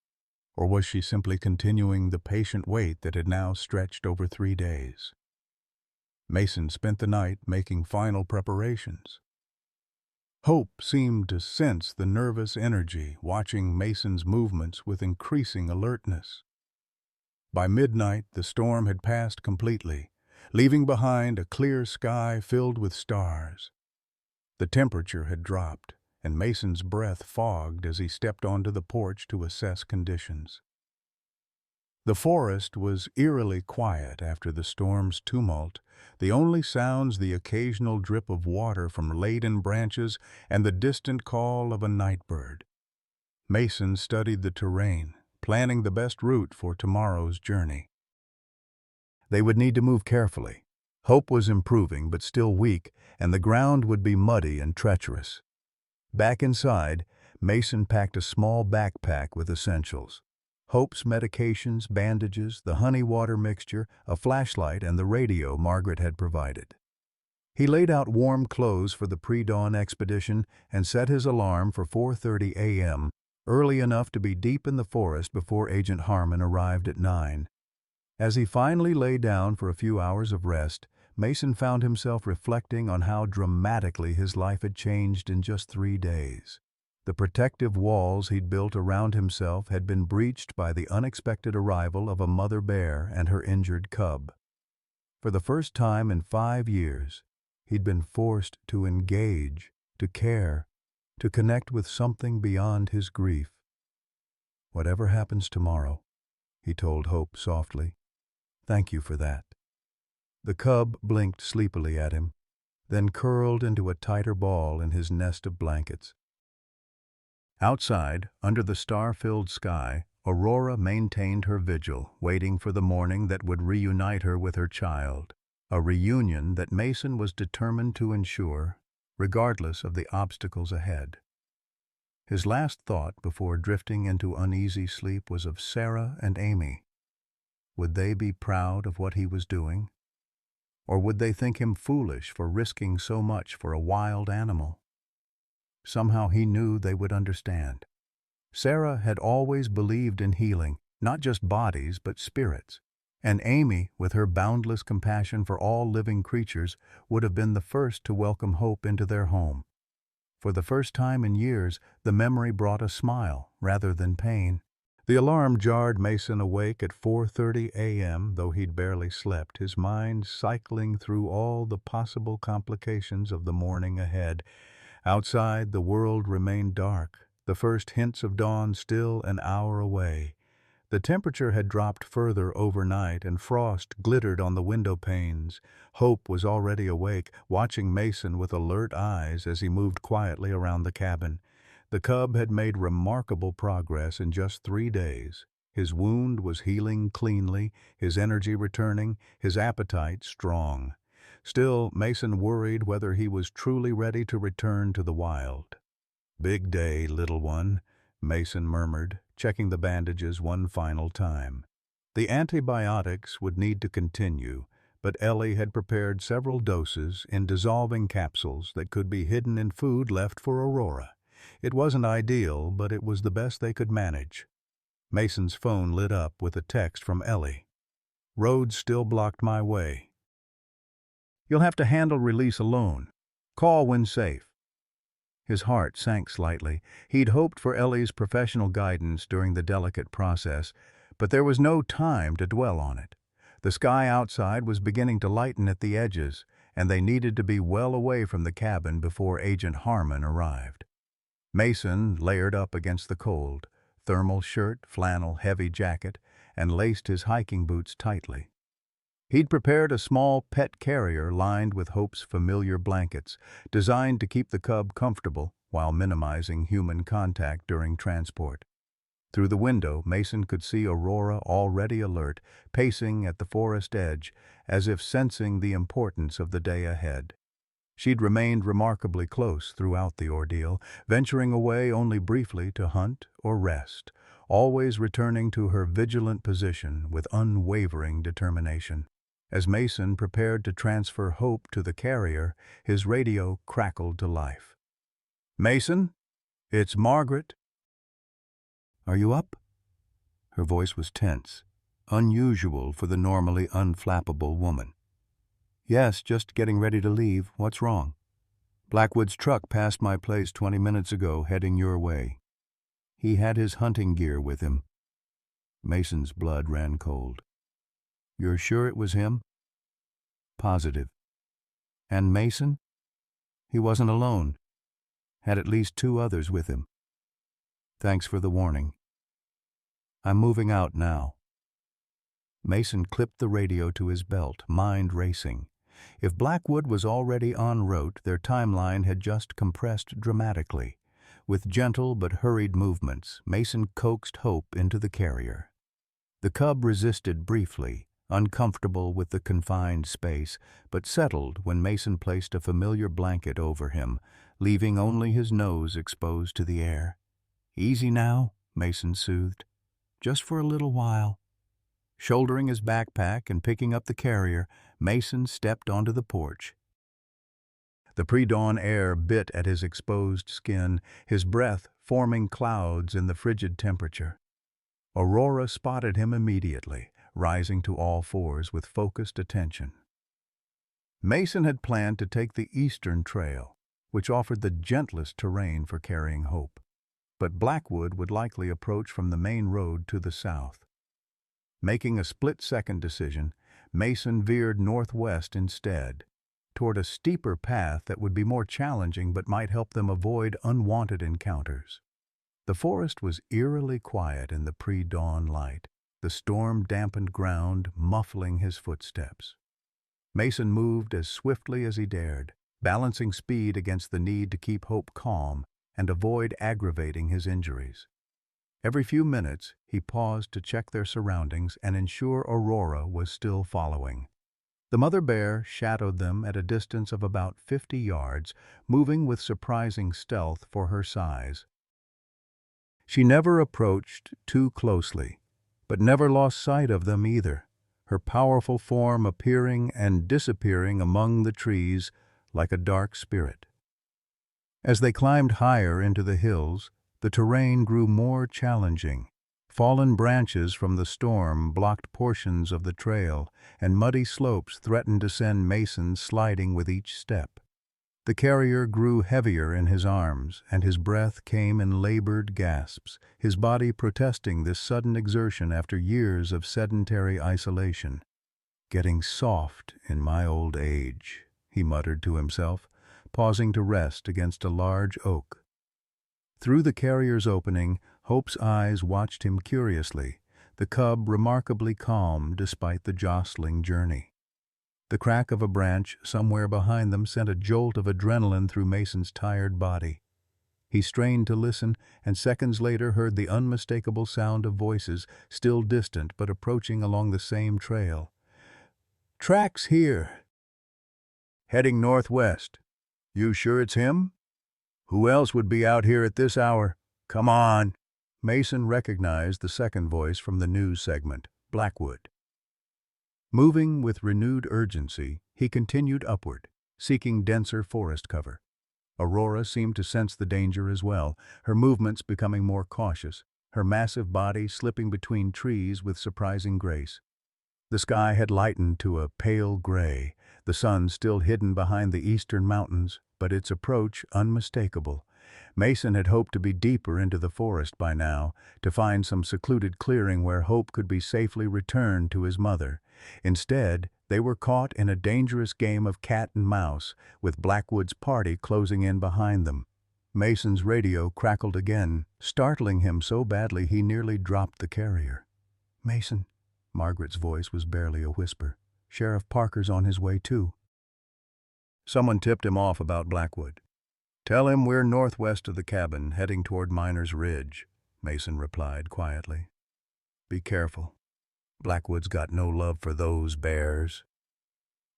Or was she simply continuing the patient wait that had now stretched over 3 days? Mason spent the night making final preparations. Hope seemed to sense the nervous energy, watching Mason's movements with increasing alertness. By midnight, the storm had passed completely, leaving behind a clear sky filled with stars. The temperature had dropped, and Mason's breath fogged as he stepped onto the porch to assess conditions. The forest was eerily quiet after the storm's tumult, the only sounds the occasional drip of water from laden branches and the distant call of a nightbird. Mason studied the terrain, planning the best route for tomorrow's journey. They would need to move carefully. Hope was improving but still weak, and the ground would be muddy and treacherous. Back inside, Mason packed a small backpack with essentials. Hope's medications, bandages, the honey water mixture, a flashlight, and the radio Margaret had provided. He laid out warm clothes for the pre-dawn expedition and set his alarm for 4:30 a.m., early enough to be deep in the forest before Agent Harmon arrived at 9. As he finally lay down for a few hours of rest, Mason found himself reflecting on how dramatically his life had changed in just 3 days. The protective walls he'd built around himself had been breached by the unexpected arrival of a mother bear and her injured cub. For the first time in 5 years, he'd been forced to engage, to care, to connect with something beyond his grief. "Whatever happens tomorrow," he told Hope softly, "thank you for that." The cub blinked sleepily at him, then curled into a tighter ball in his nest of blankets. Outside, under the star-filled sky, Aurora maintained her vigil, waiting for the morning that would reunite her with her child, a reunion that Mason was determined to ensure, regardless of the obstacles ahead. His last thought before drifting into uneasy sleep was of Sarah and Amy. Would they be proud of what he was doing? Or would they think him foolish for risking so much for a wild animal? Somehow he knew they would understand. Sarah had always believed in healing, not just bodies but spirits, and Amy, with her boundless compassion for all living creatures, would have been the first to welcome hope into their home. For the first time in years, the memory brought a smile rather than pain. The alarm jarred Mason awake at 4:30 a.m., though he'd barely slept, his mind cycling through all the possible complications of the morning ahead. Outside, the world remained dark, the first hints of dawn still an hour away. The temperature had dropped further overnight, and frost glittered on the window panes. Hope was already awake, watching Mason with alert eyes as he moved quietly around the cabin. The cub had made remarkable progress in just 3 days. His wound was healing cleanly, his energy returning, his appetite strong. Still, Mason worried whether he was truly ready to return to the wild. "Big day, little one," Mason murmured, checking the bandages one final time. The antibiotics would need to continue, but Ellie had prepared several doses in dissolving capsules that could be hidden in food left for Aurora. It wasn't ideal, but it was the best they could manage. Mason's phone lit up with a text from Ellie. "Roads still blocked my way. You'll have to handle release alone. Call when safe." His heart sank slightly. He'd hoped for Ellie's professional guidance during the delicate process, but there was no time to dwell on it. The sky outside was beginning to lighten at the edges, and they needed to be well away from the cabin before Agent Harmon arrived. Mason layered up against the cold, thermal shirt, flannel, heavy jacket, and laced his hiking boots tightly. He'd prepared a small pet carrier lined with Hope's familiar blankets, designed to keep the cub comfortable while minimizing human contact during transport. Through the window, Mason could see Aurora already alert, pacing at the forest edge, as if sensing the importance of the day ahead. She'd remained remarkably close throughout the ordeal, venturing away only briefly to hunt or rest, always returning to her vigilant position with unwavering determination. As Mason prepared to transfer Hope to the carrier, his radio crackled to life. "Mason, it's Margaret." "Are you up?" Her voice was tense, unusual for the normally unflappable woman. "Yes, just getting ready to leave. What's wrong?" "Blackwood's truck passed my place 20 minutes ago, heading your way. He had his hunting gear with him." Mason's blood ran cold. "You're sure it was him?" "Positive." "And Mason?" "He wasn't alone. Had at least 2 others with him." "Thanks for the warning. I'm moving out now." Mason clipped the radio to his belt, mind racing. If Blackwood was already en route, their timeline had just compressed dramatically. With gentle but hurried movements, Mason coaxed Hope into the carrier. The cub resisted briefly, uncomfortable with the confined space, but settled when Mason placed a familiar blanket over him, leaving only his nose exposed to the air. "Easy now," Mason soothed. "Just for a little while." Shouldering his backpack and picking up the carrier, Mason stepped onto the porch. The pre-dawn air bit at his exposed skin, his breath forming clouds in the frigid temperature. Aurora spotted him immediately, rising to all fours with focused attention. Mason had planned to take the eastern trail, which offered the gentlest terrain for carrying Hope, but Blackwood would likely approach from the main road to the south. Making a split-second decision, Mason veered northwest instead, toward a steeper path that would be more challenging but might help them avoid unwanted encounters. The forest was eerily quiet in the pre-dawn light, the storm-dampened ground muffling his footsteps. Mason moved as swiftly as he dared, balancing speed against the need to keep Hope calm and avoid aggravating his injuries. Every few minutes, he paused to check their surroundings and ensure Aurora was still following. The mother bear shadowed them at a distance of about 50 yards, moving with surprising stealth for her size. She never approached too closely, but never lost sight of them either, her powerful form appearing and disappearing among the trees like a dark spirit. As they climbed higher into the hills, the terrain grew more challenging. Fallen branches from the storm blocked portions of the trail, and muddy slopes threatened to send Mason sliding with each step. The carrier grew heavier in his arms, and his breath came in labored gasps, his body protesting this sudden exertion after years of sedentary isolation. "Getting soft in my old age," he muttered to himself, pausing to rest against a large oak. Through the carrier's opening, Hope's eyes watched him curiously, the cub remarkably calm despite the jostling journey. The crack of a branch somewhere behind them sent a jolt of adrenaline through Mason's tired body. He strained to listen, and seconds later heard the unmistakable sound of voices, still distant but approaching along the same trail. "Tracks here. Heading northwest. You sure it's him? Who else would be out here at this hour? Come on!" Mason recognized the second voice from the news segment, Blackwood. Moving with renewed urgency, he continued upward, seeking denser forest cover. Aurora seemed to sense the danger as well, her movements becoming more cautious, her massive body slipping between trees with surprising grace. The sky had lightened to a pale gray, the sun still hidden behind the eastern mountains, but its approach unmistakable. Mason had hoped to be deeper into the forest by now, to find some secluded clearing where Hope could be safely returned to his mother. Instead, they were caught in a dangerous game of cat and mouse, with Blackwood's party closing in behind them. Mason's radio crackled again, startling him so badly he nearly dropped the carrier. "Mason," Margaret's voice was barely a whisper. "Sheriff Parker's on his way too." Someone tipped him off about Blackwood. "Tell him we're northwest of the cabin, heading toward Miner's Ridge," Mason replied quietly. "Be careful. Blackwood's got no love for those bears."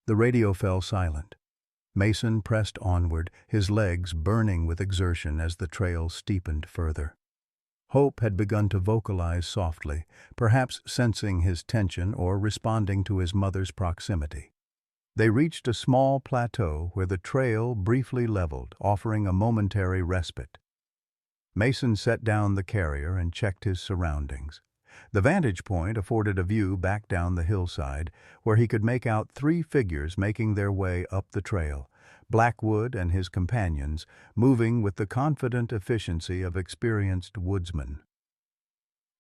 The radio fell silent. Mason pressed onward, his legs burning with exertion as the trail steepened further. Hope had begun to vocalize softly, perhaps sensing his tension or responding to his mother's proximity. They reached a small plateau where the trail briefly leveled, offering a momentary respite. Mason set down the carrier and checked his surroundings. The vantage point afforded a view back down the hillside, where he could make out 3 figures making their way up the trail, Blackwood and his companions, moving with the confident efficiency of experienced woodsmen.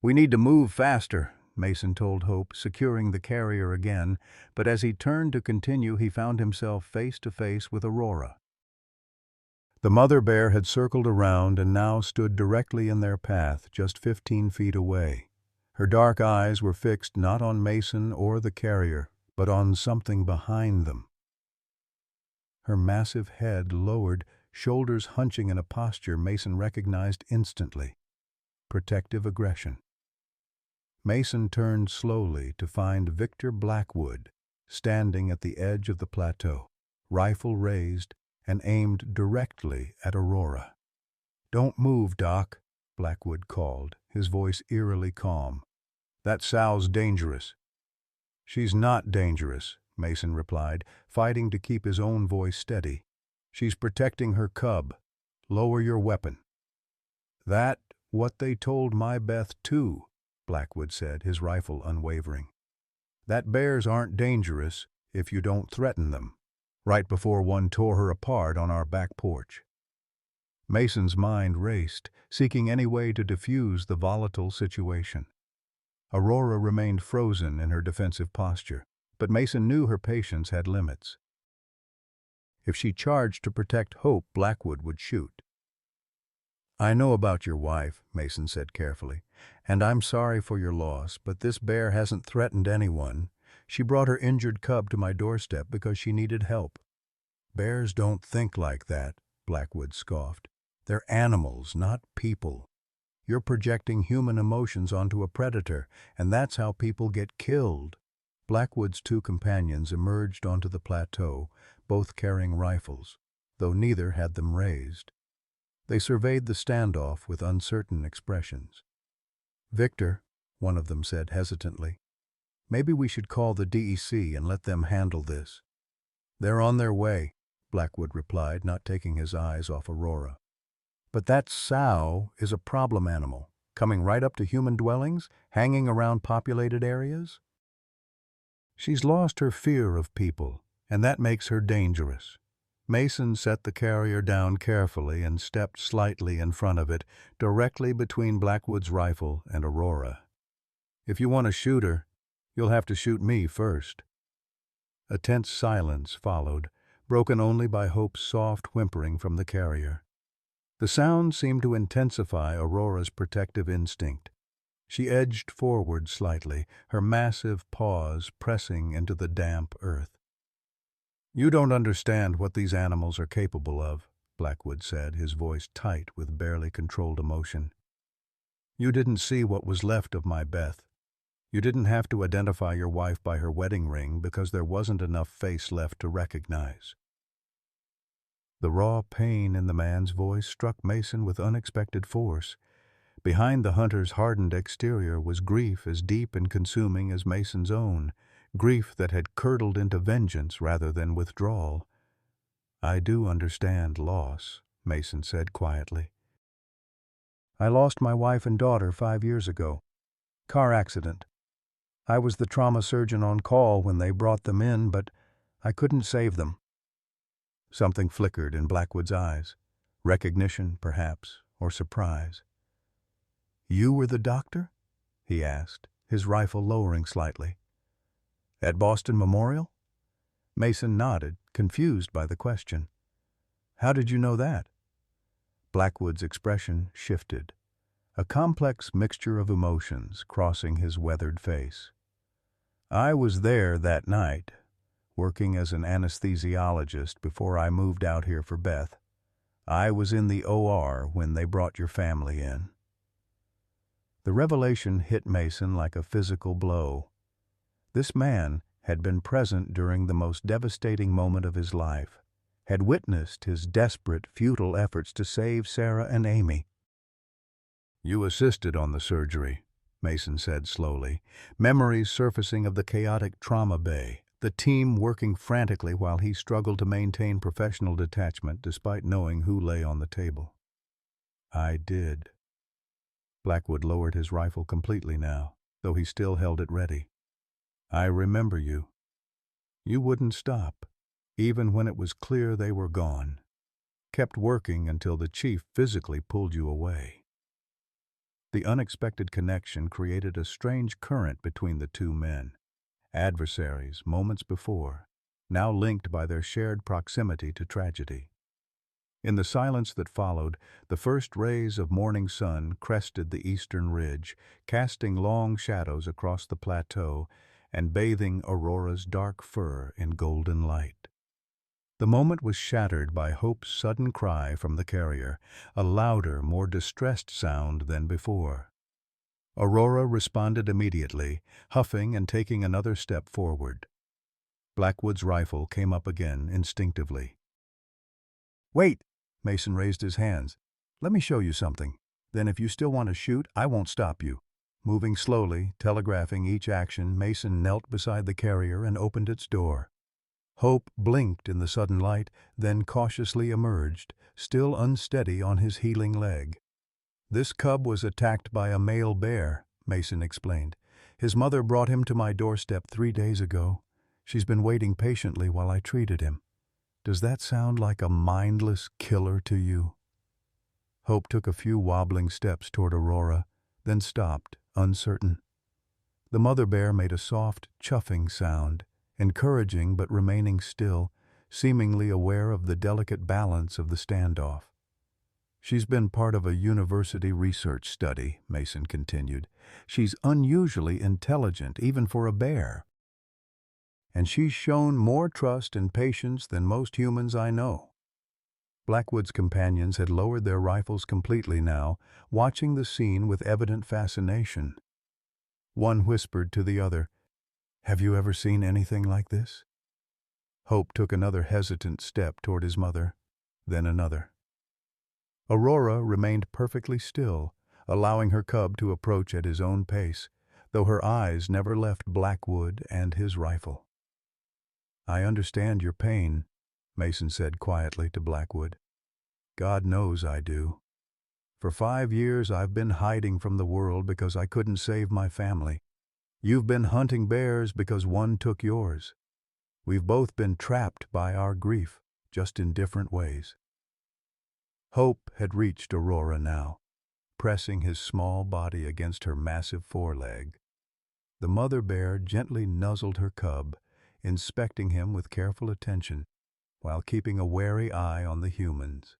"We need to move faster," Mason told Hope, securing the carrier again, but as he turned to continue he found himself face to face with Aurora. The mother bear had circled around and now stood directly in their path, just 15 feet away. Her dark eyes were fixed not on Mason or the carrier, but on something behind them. Her massive head lowered, shoulders hunching in a posture Mason recognized instantly. Protective aggression. Mason turned slowly to find Victor Blackwood standing at the edge of the plateau, rifle raised and aimed directly at Aurora. "Don't move, Doc," Blackwood called, his voice eerily calm. "That sow's dangerous." "She's not dangerous," Mason replied, fighting to keep his own voice steady. "She's protecting her cub. Lower your weapon." "That what they told my Beth too," Blackwood said, his rifle unwavering. "That bears aren't dangerous if you don't threaten them," right before one tore her apart on our back porch. Mason's mind raced, seeking any way to diffuse the volatile situation. Aurora remained frozen in her defensive posture, but Mason knew her patience had limits. If she charged to protect Hope, Blackwood would shoot. "I know about your wife," Mason said carefully, "and I'm sorry for your loss, but this bear hasn't threatened anyone. She brought her injured cub to my doorstep because she needed help." "Bears don't think like that," Blackwood scoffed. "They're animals, not people. You're projecting human emotions onto a predator, and that's how people get killed." Blackwood's 2 companions emerged onto the plateau, both carrying rifles, though neither had them raised. They surveyed the standoff with uncertain expressions. "Victor," one of them said hesitantly, "maybe we should call the DEC and let them handle this." "They're on their way," Blackwood replied, not taking his eyes off Aurora. "But that sow is a problem animal, coming right up to human dwellings, hanging around populated areas. She's lost her fear of people, and that makes her dangerous." Mason set the carrier down carefully and stepped slightly in front of it, directly between Blackwood's rifle and Aurora. "If you want to shoot her, you'll have to shoot me first." A tense silence followed, broken only by Hope's soft whimpering from the carrier. The sound seemed to intensify Aurora's protective instinct. She edged forward slightly, her massive paws pressing into the damp earth. "You don't understand what these animals are capable of," Blackwood said, his voice tight with barely controlled emotion. "You didn't see what was left of my Beth. You didn't have to identify your wife by her wedding ring because there wasn't enough face left to recognize." The raw pain in the man's voice struck Mason with unexpected force. Behind the hunter's hardened exterior was grief as deep and consuming as Mason's own, grief that had curdled into vengeance rather than withdrawal. "I do understand loss," Mason said quietly. "I lost my wife and daughter 5 years ago. Car accident. I was the trauma surgeon on call when they brought them in, but I couldn't save them." Something flickered in Blackwood's eyes. Recognition, perhaps, or surprise. "You were the doctor?" he asked, his rifle lowering slightly. "At Boston Memorial?" Mason nodded, confused by the question. "How did you know that?" Blackwood's expression shifted, a complex mixture of emotions crossing his weathered face. "I was there that night, working as an anesthesiologist before I moved out here for Beth. I was in the OR when they brought your family in." The revelation hit Mason like a physical blow. This man had been present during the most devastating moment of his life, had witnessed his desperate, futile efforts to save Sarah and Amy. "You assisted on the surgery," Mason said slowly, memories surfacing of the chaotic trauma bay, the team working frantically while he struggled to maintain professional detachment despite knowing who lay on the table. "I did." Blackwood lowered his rifle completely now, though he still held it ready. "I remember you. You wouldn't stop, even when it was clear they were gone. Kept working until the chief physically pulled you away." The unexpected connection created a strange current between the two men. Adversaries moments before, now linked by their shared proximity to tragedy. In the silence that followed, the first rays of morning sun crested the eastern ridge, casting long shadows across the plateau and bathing Aurora's dark fur in golden light. The moment was shattered by Hope's sudden cry from the carrier, a louder, more distressed sound than before. Aurora responded immediately, huffing and taking another step forward. Blackwood's rifle came up again instinctively. "Wait!" Mason raised his hands. "Let me show you something. Then if you still want to shoot, I won't stop you." Moving slowly, telegraphing each action, Mason knelt beside the carrier and opened its door. Hope blinked in the sudden light, then cautiously emerged, still unsteady on his healing leg. "This cub was attacked by a male bear," Mason explained. "His mother brought him to my doorstep 3 days ago. She's been waiting patiently while I treated him. Does that sound like a mindless killer to you?" Hope took a few wobbling steps toward Aurora, then stopped, uncertain. The mother bear made a soft, chuffing sound, encouraging but remaining still, seemingly aware of the delicate balance of the standoff. "She's been part of a university research study," Mason continued. "She's unusually intelligent, even for a bear. And she's shown more trust and patience than most humans I know." Blackwood's companions had lowered their rifles completely now, watching the scene with evident fascination. One whispered to the other, "Have you ever seen anything like this?" Hope took another hesitant step toward his mother, then another. Aurora remained perfectly still, allowing her cub to approach at his own pace, though her eyes never left Blackwood and his rifle. "I understand your pain," Mason said quietly to Blackwood. "God knows I do. For 5 years I've been hiding from the world because I couldn't save my family. You've been hunting bears because one took yours. We've both been trapped by our grief, just in different ways. Hope had reached Aurora now, pressing his small body against her massive foreleg. The mother bear gently nuzzled her cub, inspecting him with careful attention, while keeping a wary eye on the humans.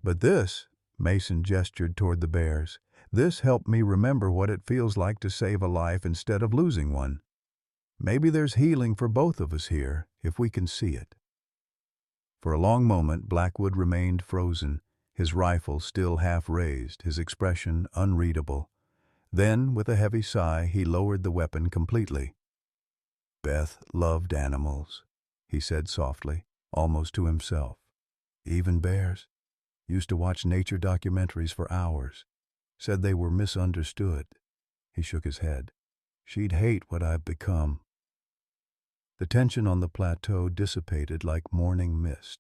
But this, Mason gestured toward the bears, this helped me remember what it feels like to save a life instead of losing one. Maybe there's healing for both of us here, if we can see it. For a long moment, Blackwood remained frozen, his rifle still half raised, his expression unreadable. Then, with a heavy sigh, he lowered the weapon completely. "Beth loved animals," he said softly, almost to himself. "Even bears. Used to watch nature documentaries for hours. Said they were misunderstood." He shook his head. "She'd hate what I've become." The tension on the plateau dissipated like morning mist.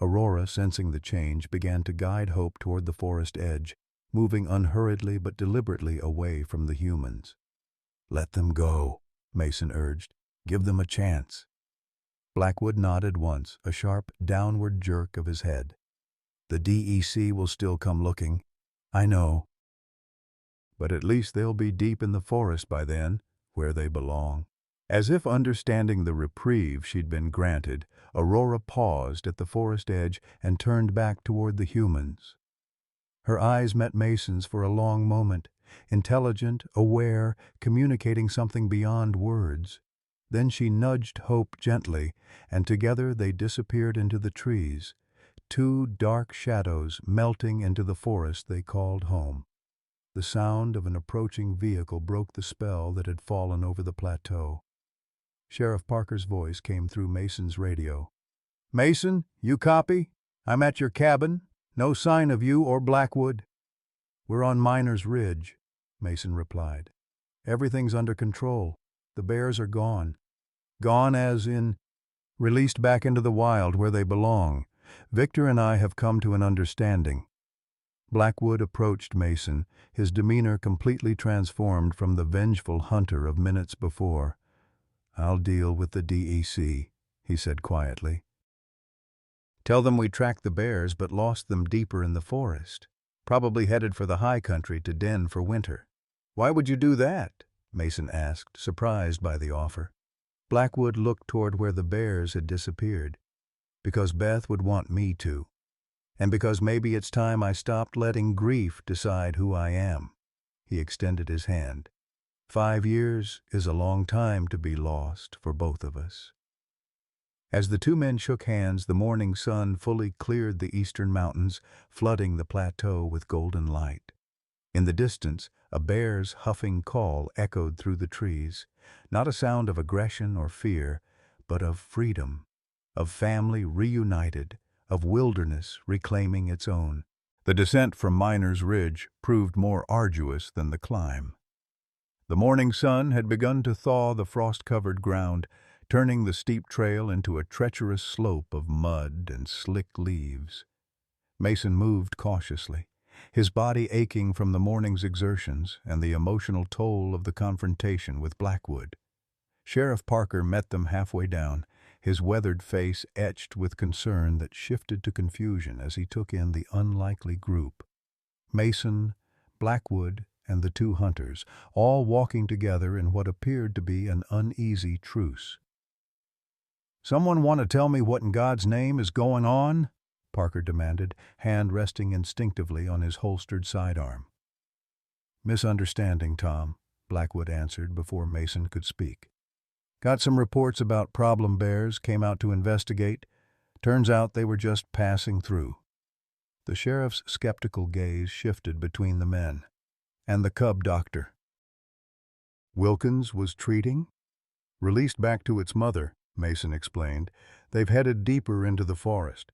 Aurora, sensing the change, began to guide Hope toward the forest edge, moving unhurriedly but deliberately away from the humans. "Let them go," Mason urged. "Give them a chance." Blackwood nodded once, a sharp downward jerk of his head. "The DEC will still come looking. I know. But at least they'll be deep in the forest by then, where they belong." As if understanding the reprieve she'd been granted, Aurora paused at the forest edge and turned back toward the humans. Her eyes met Mason's for a long moment, intelligent, aware, communicating something beyond words. Then she nudged Hope gently, and together they disappeared into the trees, two dark shadows melting into the forest they called home. The sound of an approaching vehicle broke the spell that had fallen over the plateau. Sheriff Parker's voice came through Mason's radio. "Mason, you copy? I'm at your cabin. No sign of you or Blackwood." "We're on Miners Ridge," Mason replied. "Everything's under control. The bears are gone. Gone as in released back into the wild where they belong. Victor and I have come to an understanding." Blackwood approached Mason, his demeanor completely transformed from the vengeful hunter of minutes before. "I'll deal with the DEC," he said quietly. "Tell them we tracked the bears but lost them deeper in the forest. Probably headed for the high country to den for winter." "Why would you do that?" Mason asked, surprised by the offer. Blackwood looked toward where the bears had disappeared. "Because Beth would want me to. And because maybe it's time I stopped letting grief decide who I am." He extended his hand. 5 years is a long time to be lost for both of us. As the two men shook hands, the morning sun fully cleared the eastern mountains, flooding the plateau with golden light. In the distance, a bear's huffing call echoed through the trees, not a sound of aggression or fear, but of freedom, of family reunited, of wilderness reclaiming its own. The descent from Miners Ridge proved more arduous than the climb. The morning sun had begun to thaw the frost-covered ground, turning the steep trail into a treacherous slope of mud and slick leaves. Mason moved cautiously, his body aching from the morning's exertions and the emotional toll of the confrontation with Blackwood. Sheriff Parker met them halfway down, his weathered face etched with concern that shifted to confusion as he took in the unlikely group. Mason, Blackwood, and the two hunters, all walking together in what appeared to be an uneasy truce. "Someone want to tell me what in God's name is going on?" Parker demanded, hand resting instinctively on his holstered sidearm. "Misunderstanding, Tom," Blackwood answered before Mason could speak. "Got some reports about problem bears, came out to investigate. Turns out they were just passing through." The sheriff's skeptical gaze shifted between the men. "And the cub doctor?" "Wilkins was treating? Released back to its mother," Mason explained. "They've headed deeper into the forest."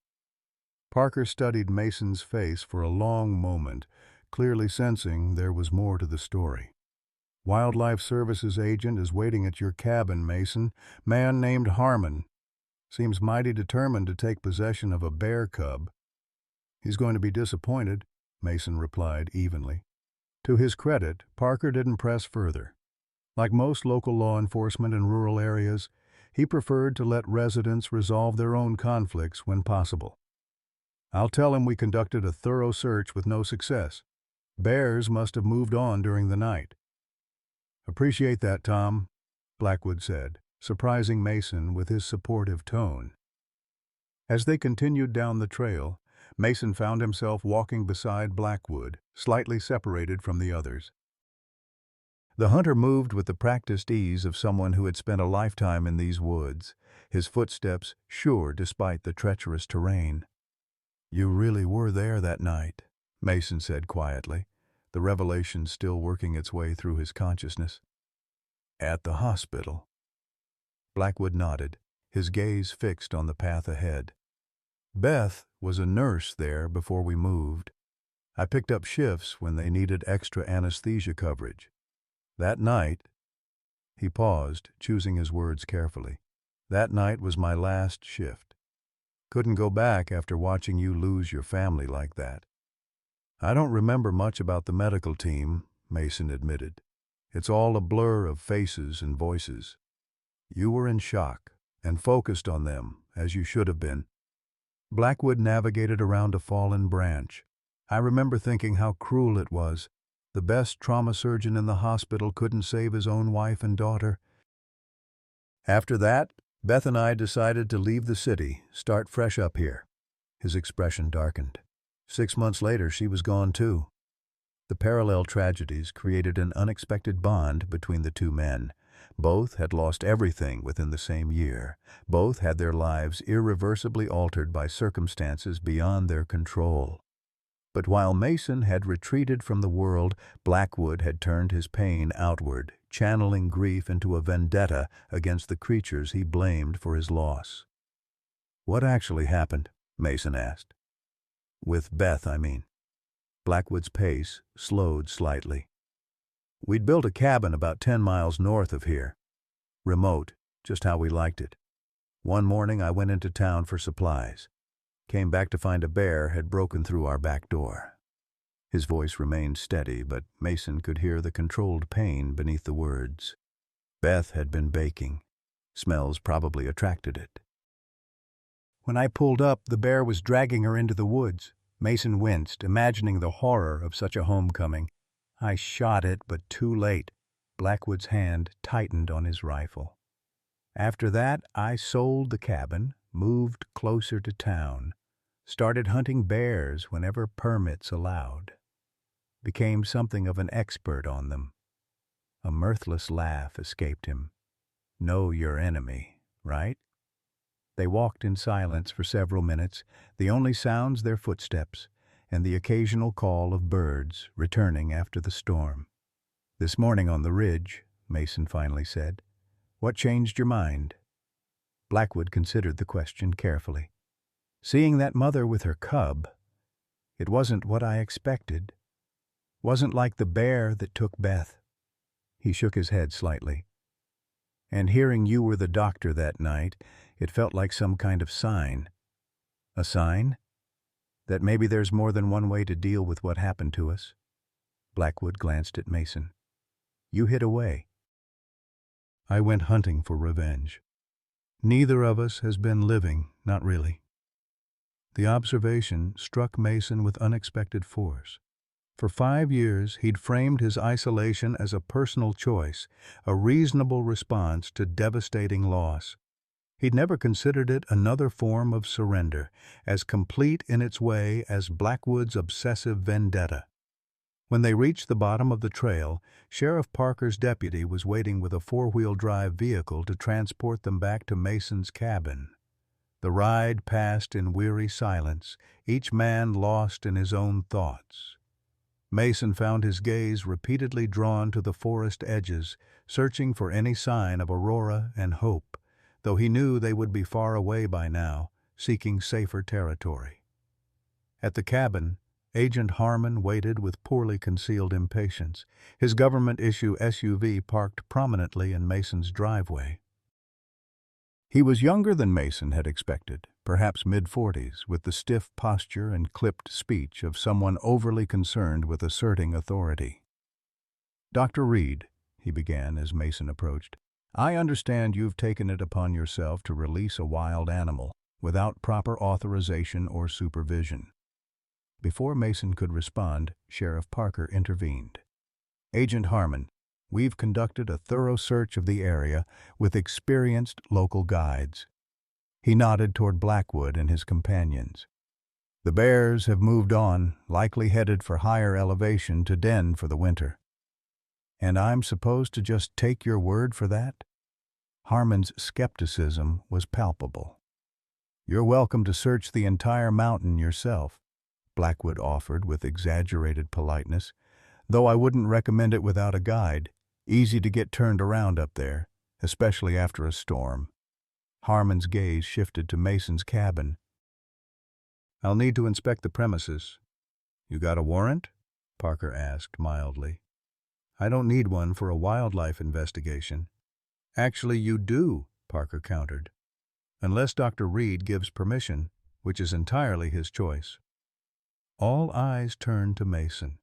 Parker studied Mason's face for a long moment, clearly sensing there was more to the story. "Wildlife Services agent is waiting at your cabin, Mason. Man named Harmon. Seems mighty determined to take possession of a bear cub." "He's going to be disappointed," Mason replied evenly. To his credit, Parker didn't press further. Like most local law enforcement in rural areas, He preferred to let residents resolve their own conflicts when possible. I'll tell him we conducted a thorough search with no success. Bears must have moved on during the night. Appreciate that, Tom, Blackwood said, surprising Mason with his supportive tone. As they continued down the trail, Mason found himself walking beside Blackwood, slightly separated from the others. The hunter moved with the practiced ease of someone who had spent a lifetime in these woods, his footsteps sure despite the treacherous terrain. "You really were there that night," Mason said quietly, the revelation still working its way through his consciousness. "At the hospital." Blackwood nodded, his gaze fixed on the path ahead. "Beth was a nurse there before we moved. I picked up shifts when they needed extra anesthesia coverage. That night—" He paused, choosing his words carefully. "That night was my last shift. Couldn't go back after watching you lose your family like that." "I don't remember much about the medical team," Mason admitted. "It's all a blur of faces and voices. You were in shock and focused on them, as you should have been." Blackwood navigated around a fallen branch. "I remember thinking how cruel it was. The best trauma surgeon in the hospital couldn't save his own wife and daughter. After that, Beth and I decided to leave the city, start fresh up here." His expression darkened. 6 months later, she was gone too. The parallel tragedies created an unexpected bond between the two men. Both had lost everything within the same year. Both had their lives irreversibly altered by circumstances beyond their control. But while Mason had retreated from the world, Blackwood had turned his pain outward, channeling grief into a vendetta against the creatures he blamed for his loss. "What actually happened?" Mason asked. "With Beth, I mean." Blackwood's pace slowed slightly. "We'd built a cabin about 10 miles north of here. Remote, just how we liked it. One morning I went into town for supplies. Came back to find a bear had broken through our back door." His voice remained steady, but Mason could hear the controlled pain beneath the words. Beth had been baking. Smells probably attracted it. "When I pulled up, the bear was dragging her into the woods." Mason winced, imagining the horror of such a homecoming. "I shot it, but too late." Blackwood's hand tightened on his rifle. "After that, I sold the cabin, moved closer to town, started hunting bears whenever permits allowed. Became something of an expert on them." A mirthless laugh escaped him. "Know your enemy, right?" They walked in silence for several minutes, the only sounds their footsteps, and the occasional call of birds returning after the storm. "This morning on the ridge," Mason finally said, "what changed your mind?" Blackwood considered the question carefully. "Seeing that mother with her cub, it wasn't what I expected. Wasn't like the bear that took Beth." He shook his head slightly. "And hearing you were the doctor that night, it felt like some kind of sign." "A sign? That maybe there's more than one way to deal with what happened to us?" Blackwood glanced at Mason. "You hid away." "I went hunting for revenge. Neither of us has been living, not really." The observation struck Mason with unexpected force. For 5 years, he'd framed his isolation as a personal choice, a reasonable response to devastating loss. He'd never considered it another form of surrender, as complete in its way as Blackwood's obsessive vendetta. When they reached the bottom of the trail, Sheriff Parker's deputy was waiting with a 4-wheel-drive vehicle to transport them back to Mason's cabin. The ride passed in weary silence, each man lost in his own thoughts. Mason found his gaze repeatedly drawn to the forest edges, searching for any sign of Aurora and Hope, though he knew they would be far away by now, seeking safer territory. At the cabin, Agent Harmon waited with poorly concealed impatience, his government-issue SUV parked prominently in Mason's driveway. He was younger than Mason had expected, perhaps mid-40s, with the stiff posture and clipped speech of someone overly concerned with asserting authority. "Dr. Reed," he began as Mason approached, I understand you've taken it upon yourself to release a wild animal without proper authorization or supervision. Before Mason could respond, Sheriff Parker intervened. Agent Harmon, we've conducted a thorough search of the area with experienced local guides. He nodded toward Blackwood and his companions. The bears have moved on, likely headed for higher elevation to den for the winter. And I'm supposed to just take your word for that? Harmon's skepticism was palpable. You're welcome to search the entire mountain yourself, Blackwood offered with exaggerated politeness, though I wouldn't recommend it without a guide. Easy to get turned around up there, especially after a storm. Harmon's gaze shifted to Mason's cabin. I'll need to inspect the premises. You got a warrant? Parker asked mildly. I don't need one for a wildlife investigation. Actually, you do, Parker countered. Unless Dr. Reed gives permission, which is entirely his choice. All eyes turned to Mason.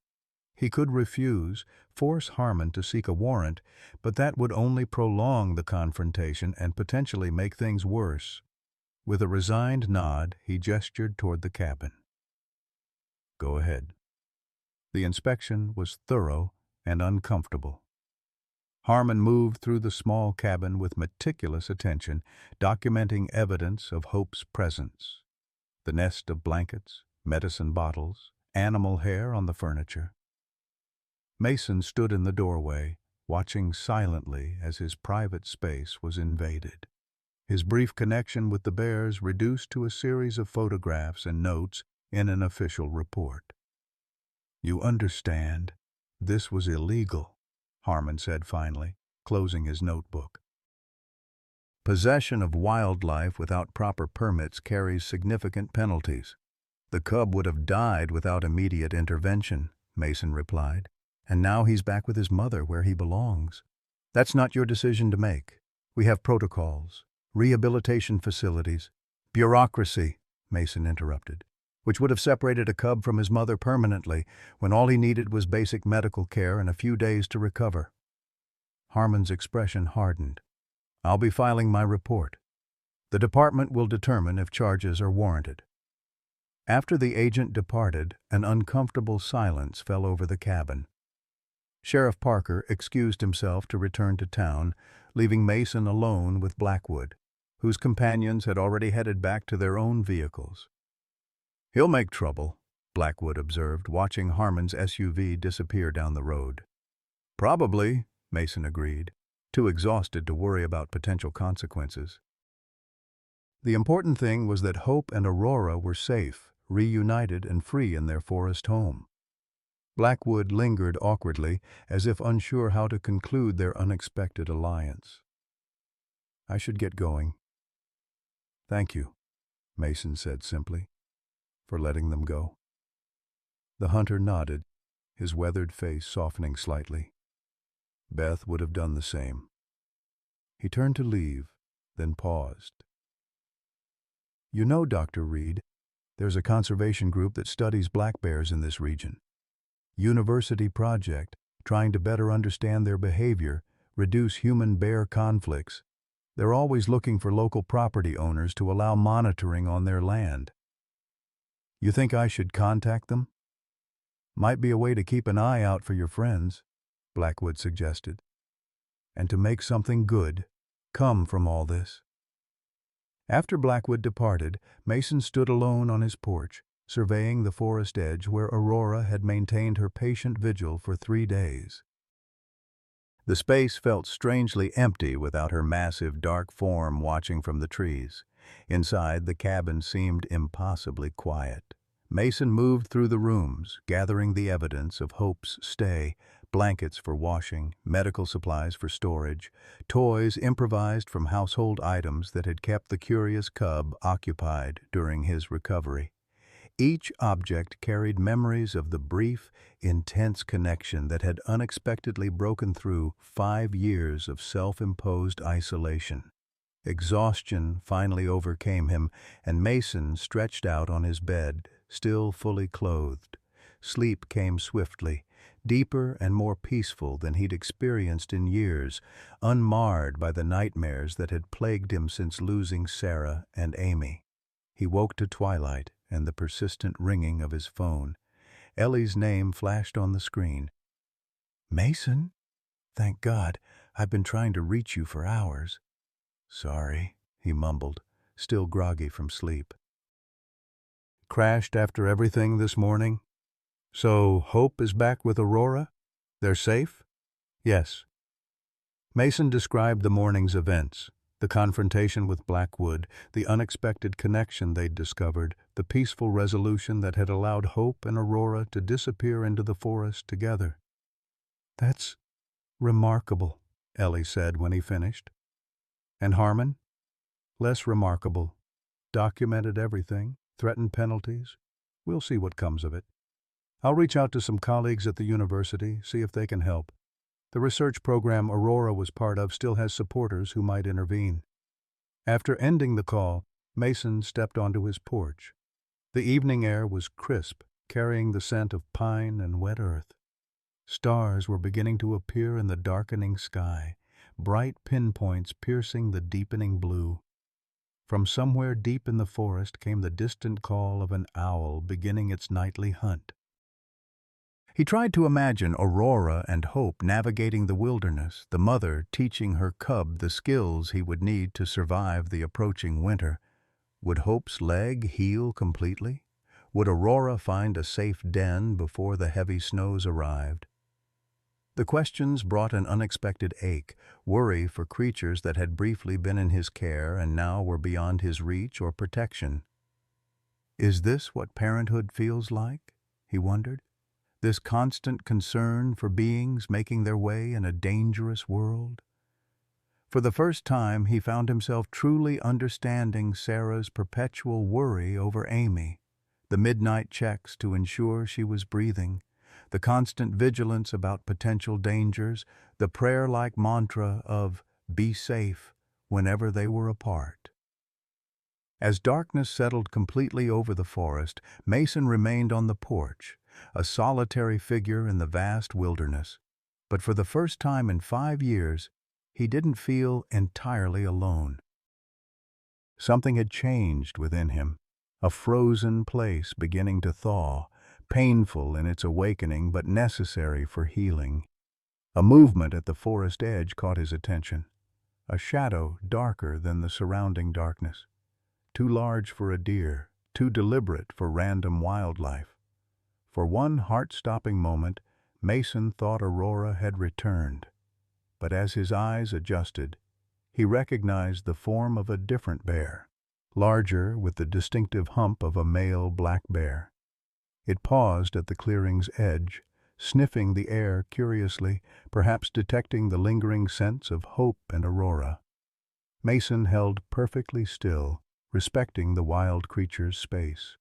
He could refuse, force Harmon to seek a warrant, but that would only prolong the confrontation and potentially make things worse. With a resigned nod, he gestured toward the cabin. Go ahead. The inspection was thorough and uncomfortable. Harmon moved through the small cabin with meticulous attention, documenting evidence of Hope's presence. The nest of blankets, medicine bottles, animal hair on the furniture. Mason stood in the doorway, watching silently as his private space was invaded. His brief connection with the bears reduced to a series of photographs and notes in an official report. You understand, this was illegal, Harmon said finally, closing his notebook. Possession of wildlife without proper permits carries significant penalties. The cub would have died without immediate intervention, Mason replied, and now he's back with his mother where he belongs. That's not your decision to make. We have protocols, rehabilitation facilities, bureaucracy, Mason interrupted, which would have separated a cub from his mother permanently when all he needed was basic medical care and a few days to recover. Harmon's expression hardened. I'll be filing my report. The department will determine if charges are warranted. After the agent departed, an uncomfortable silence fell over the cabin. Sheriff Parker excused himself to return to town, leaving Mason alone with Blackwood, whose companions had already headed back to their own vehicles. He'll make trouble, Blackwood observed, watching Harmon's SUV disappear down the road. Probably, Mason agreed, too exhausted to worry about potential consequences. The important thing was that Hope and Aurora were safe, reunited and free in their forest home. Blackwood lingered awkwardly, as if unsure how to conclude their unexpected alliance. I should get going. Thank you, Mason said simply, for letting them go. The hunter nodded, his weathered face softening slightly. Beth would have done the same. He turned to leave, then paused. You know, Dr. Reed, there's a conservation group that studies black bears in this region. University project, trying to better understand their behavior, reduce human-bear conflicts. They're always looking for local property owners to allow monitoring on their land. You think I should contact them? Might be a way to keep an eye out for your friends, Blackwood suggested. And to make something good come from all this. After Blackwood departed, Mason stood alone on his porch, surveying the forest edge where Aurora had maintained her patient vigil for 3 days. The space felt strangely empty without her massive dark form watching from the trees. Inside, the cabin seemed impossibly quiet. Mason moved through the rooms, gathering the evidence of Hope's stay, blankets for washing, medical supplies for storage, toys improvised from household items that had kept the curious cub occupied during his recovery. Each object carried memories of the brief, intense connection that had unexpectedly broken through 5 years of self-imposed isolation. Exhaustion finally overcame him, and Mason stretched out on his bed, still fully clothed. Sleep came swiftly, deeper and more peaceful than he'd experienced in years, unmarred by the nightmares that had plagued him since losing Sarah and Amy. He woke to twilight and the persistent ringing of his phone. Ellie's name flashed on the screen. "Mason? Thank God. I've been trying to reach you for hours." "Sorry," he mumbled, still groggy from sleep. "Crashed after everything this morning? So Hope is back with Aurora? They're safe?" "Yes." Mason described the morning's events, the confrontation with Blackwood, the unexpected connection they'd discovered, the peaceful resolution that had allowed Hope and Aurora to disappear into the forest together. "That's remarkable," Ellie said when he finished. "And Harmon?" "Less remarkable. Documented everything, threatened penalties. We'll see what comes of it. I'll reach out to some colleagues at the university, see if they can help. The research program Aurora was part of still has supporters who might intervene." After ending the call, Mason stepped onto his porch. The evening air was crisp, carrying the scent of pine and wet earth. Stars were beginning to appear in the darkening sky, bright pinpoints piercing the deepening blue. From somewhere deep in the forest came the distant call of an owl beginning its nightly hunt. He tried to imagine Aurora and Hope navigating the wilderness, the mother teaching her cub the skills he would need to survive the approaching winter. Would Hope's leg heal completely? Would Aurora find a safe den before the heavy snows arrived? The questions brought an unexpected ache, worry for creatures that had briefly been in his care and now were beyond his reach or protection. Is this what parenthood feels like? He wondered. This constant concern for beings making their way in a dangerous world? For the first time, he found himself truly understanding Sarah's perpetual worry over Amy, the midnight checks to ensure she was breathing, the constant vigilance about potential dangers, the prayer-like mantra of "be safe" whenever they were apart. As darkness settled completely over the forest, Mason remained on the porch, a solitary figure in the vast wilderness. But for the first time in 5 years, he didn't feel entirely alone. Something had changed within him, a frozen place beginning to thaw, painful in its awakening but necessary for healing. A movement at the forest edge caught his attention, a shadow darker than the surrounding darkness, too large for a deer, too deliberate for random wildlife. For one heart-stopping moment, Mason thought Aurora had returned. But as his eyes adjusted, he recognized the form of a different bear, larger with the distinctive hump of a male black bear. It paused at the clearing's edge, sniffing the air curiously, perhaps detecting the lingering scents of Hope and Aurora. Mason held perfectly still, respecting the wild creature's space.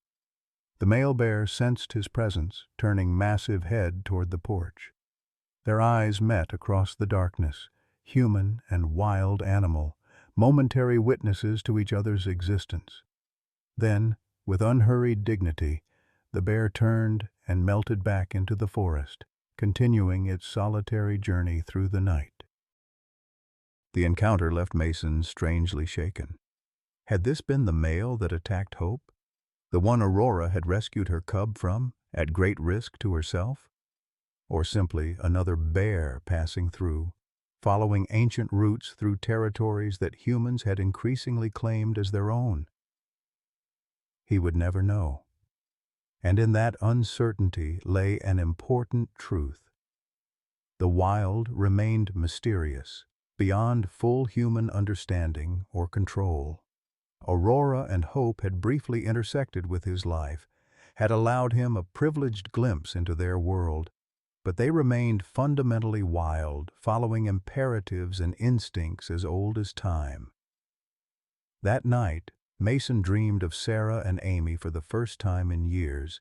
The male bear sensed his presence, turning massive head toward the porch. Their eyes met across the darkness, human and wild animal, momentary witnesses to each other's existence. Then, with unhurried dignity, the bear turned and melted back into the forest, continuing its solitary journey through the night. The encounter left Mason strangely shaken. Had this been the male that attacked Hope? The one Aurora had rescued her cub from, at great risk to herself? Or simply another bear passing through, following ancient routes through territories that humans had increasingly claimed as their own? He would never know. And in that uncertainty lay an important truth. The wild remained mysterious, beyond full human understanding or control. Aurora and Hope had briefly intersected with his life, had allowed him a privileged glimpse into their world, but they remained fundamentally wild, following imperatives and instincts as old as time. That night, Mason dreamed of Sarah and Amy for the first time in years,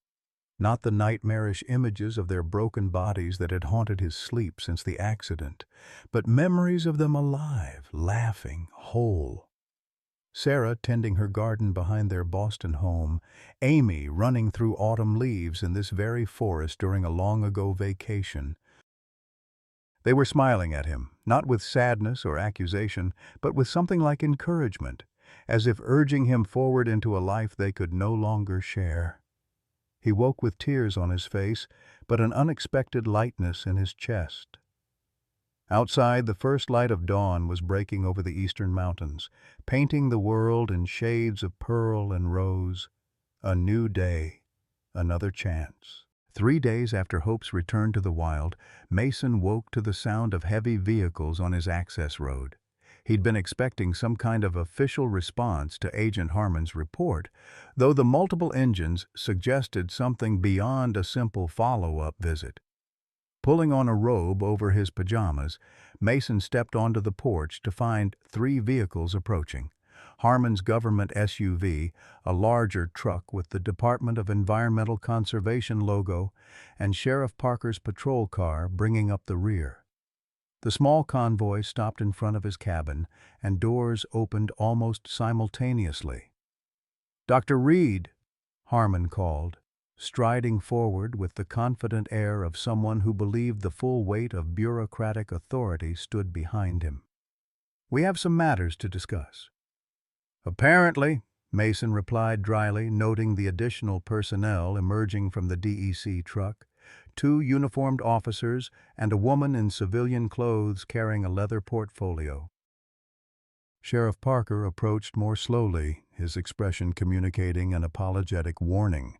not the nightmarish images of their broken bodies that had haunted his sleep since the accident, but memories of them alive, laughing, whole. Sarah tending her garden behind their Boston home, Amy running through autumn leaves in this very forest during a long-ago vacation. They were smiling at him, not with sadness or accusation, but with something like encouragement, as if urging him forward into a life they could no longer share. He woke with tears on his face, but an unexpected lightness in his chest. Outside, the first light of dawn was breaking over the eastern mountains, painting the world in shades of pearl and rose. A new day, another chance. 3 days after Hope's return to the wild, Mason woke to the sound of heavy vehicles on his access road. He'd been expecting some kind of official response to Agent Harmon's report, though the multiple engines suggested something beyond a simple follow-up visit. Pulling on a robe over his pajamas, Mason stepped onto the porch to find 3 vehicles approaching. Harmon's government SUV, a larger truck with the Department of Environmental Conservation logo, and Sheriff Parker's patrol car bringing up the rear. The small convoy stopped in front of his cabin, and doors opened almost simultaneously. "Dr. Reed," Harmon called, striding forward with the confident air of someone who believed the full weight of bureaucratic authority stood behind him. "We have some matters to discuss." "Apparently," Mason replied dryly, noting the additional personnel emerging from the DEC truck. 2 uniformed officers and a woman in civilian clothes carrying a leather portfolio. Sheriff Parker approached more slowly, his expression communicating an apologetic warning.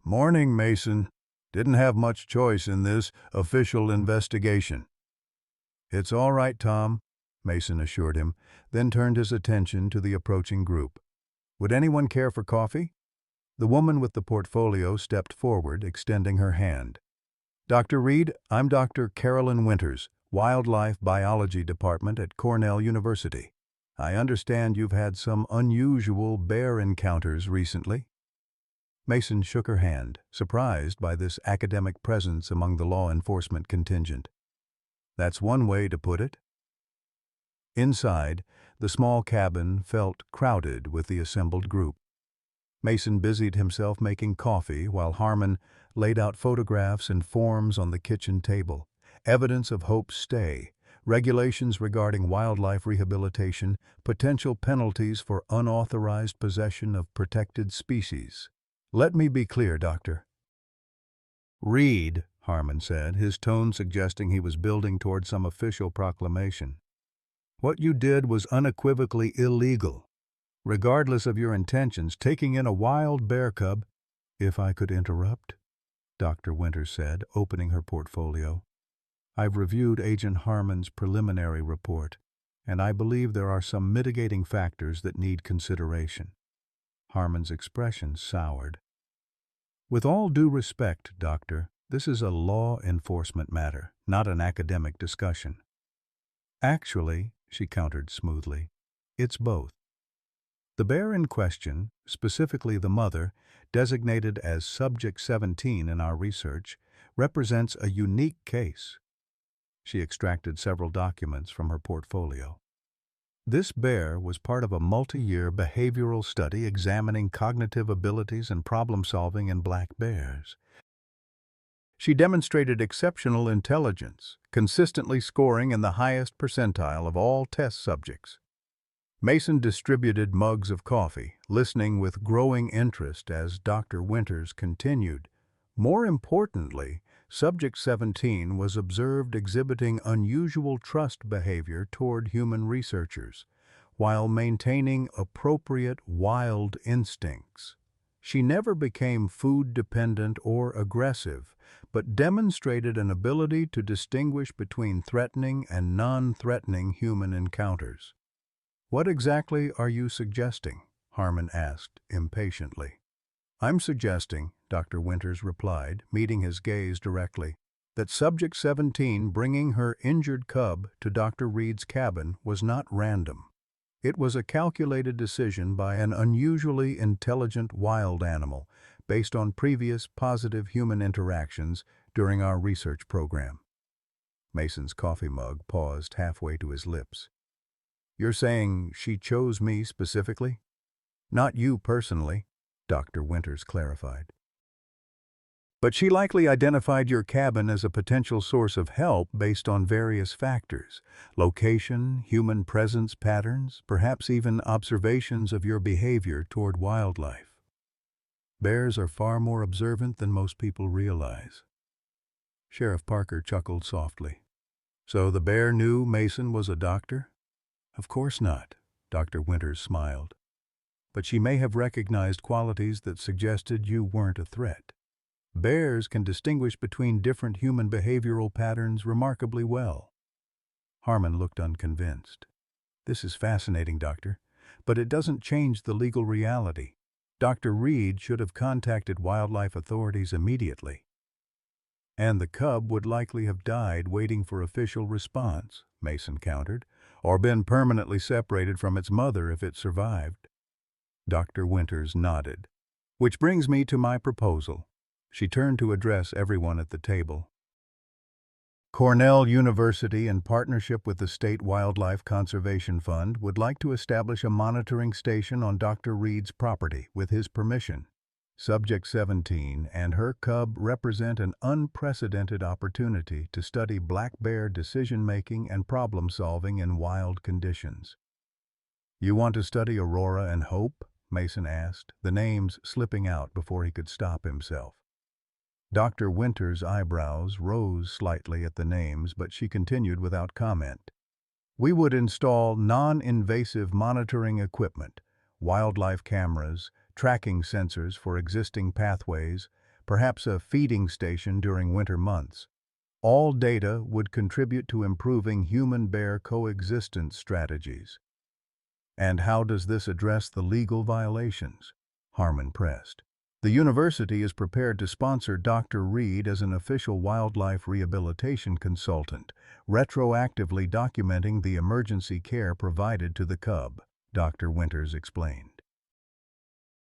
"Morning, Mason. Didn't have much choice in this official investigation." "It's all right, Tom," Mason assured him, then turned his attention to the approaching group. "Would anyone care for coffee?" The woman with the portfolio stepped forward, extending her hand. "Dr. Reed, I'm Dr. Carolyn Winters, Wildlife Biology Department at Cornell University. I understand you've had some unusual bear encounters recently." Mason shook her hand, surprised by this academic presence among the law enforcement contingent. "That's one way to put it." Inside, the small cabin felt crowded with the assembled group. Mason busied himself making coffee while Harmon laid out photographs and forms on the kitchen table, evidence of Hope's stay, regulations regarding wildlife rehabilitation, potential penalties for unauthorized possession of protected species. "Let me be clear, Doctor." "Reed," Harmon said, his tone suggesting he was building toward some official proclamation. "What you did was unequivocally illegal. Regardless of your intentions, taking in a wild bear cub—" "If I could interrupt," Dr. Winters said, opening her portfolio. "I've reviewed Agent Harmon's preliminary report, and I believe there are some mitigating factors that need consideration." Harmon's expression soured. "With all due respect, Doctor, this is a law enforcement matter, not an academic discussion." "Actually," she countered smoothly, "it's both. The bear in question, specifically the mother, designated as Subject 17 in our research, represents a unique case." She extracted several documents from her portfolio. "This bear was part of a multi-year behavioral study examining cognitive abilities and problem-solving in black bears. She demonstrated exceptional intelligence, consistently scoring in the highest percentile of all test subjects." Mason distributed mugs of coffee, listening with growing interest as Dr. Winters continued. More importantly, Subject 17 was observed exhibiting unusual trust behavior toward human researchers, while maintaining appropriate wild instincts. She never became food-dependent or aggressive, but demonstrated an ability to distinguish between threatening and non-threatening human encounters. "What exactly are you suggesting?" Harmon asked impatiently. "I'm suggesting," Dr. Winters replied, meeting his gaze directly, "that Subject 17 bringing her injured cub to Dr. Reed's cabin was not random. It was a calculated decision by an unusually intelligent wild animal based on previous positive human interactions during our research program." Mason's coffee mug paused halfway to his lips. You're saying she chose me specifically? Not you personally, Dr. Winters clarified. But she likely identified your cabin as a potential source of help based on various factors: location, human presence patterns, perhaps even observations of your behavior toward wildlife. Bears are far more observant than most people realize. Sheriff Parker chuckled softly. So the bear knew Mason was a doctor? Of course not, Dr. Winters smiled. But she may have recognized qualities that suggested you weren't a threat. Bears can distinguish between different human behavioral patterns remarkably well. Harmon looked unconvinced. This is fascinating, Doctor, but it doesn't change the legal reality. Dr. Reed should have contacted wildlife authorities immediately. And the cub would likely have died waiting for official response, Mason countered, or been permanently separated from its mother if it survived. Dr. Winters nodded. Which brings me to my proposal. She turned to address everyone at the table. Cornell University, in partnership with the State Wildlife Conservation Fund, would like to establish a monitoring station on Dr. Reed's property with his permission. Subject 17 and her cub represent an unprecedented opportunity to study black bear decision-making and problem-solving in wild conditions. You want to study Aurora and Hope? Mason asked, the names slipping out before he could stop himself. Dr. Winters' eyebrows rose slightly at the names, but she continued without comment. We would install non-invasive monitoring equipment, wildlife cameras, tracking sensors for existing pathways, perhaps a feeding station during winter months. All data would contribute to improving human-bear coexistence strategies. And how does this address the legal violations? Harmon pressed. The university is prepared to sponsor Dr. Reed as an official wildlife rehabilitation consultant, retroactively documenting the emergency care provided to the cub, Dr. Winters explained.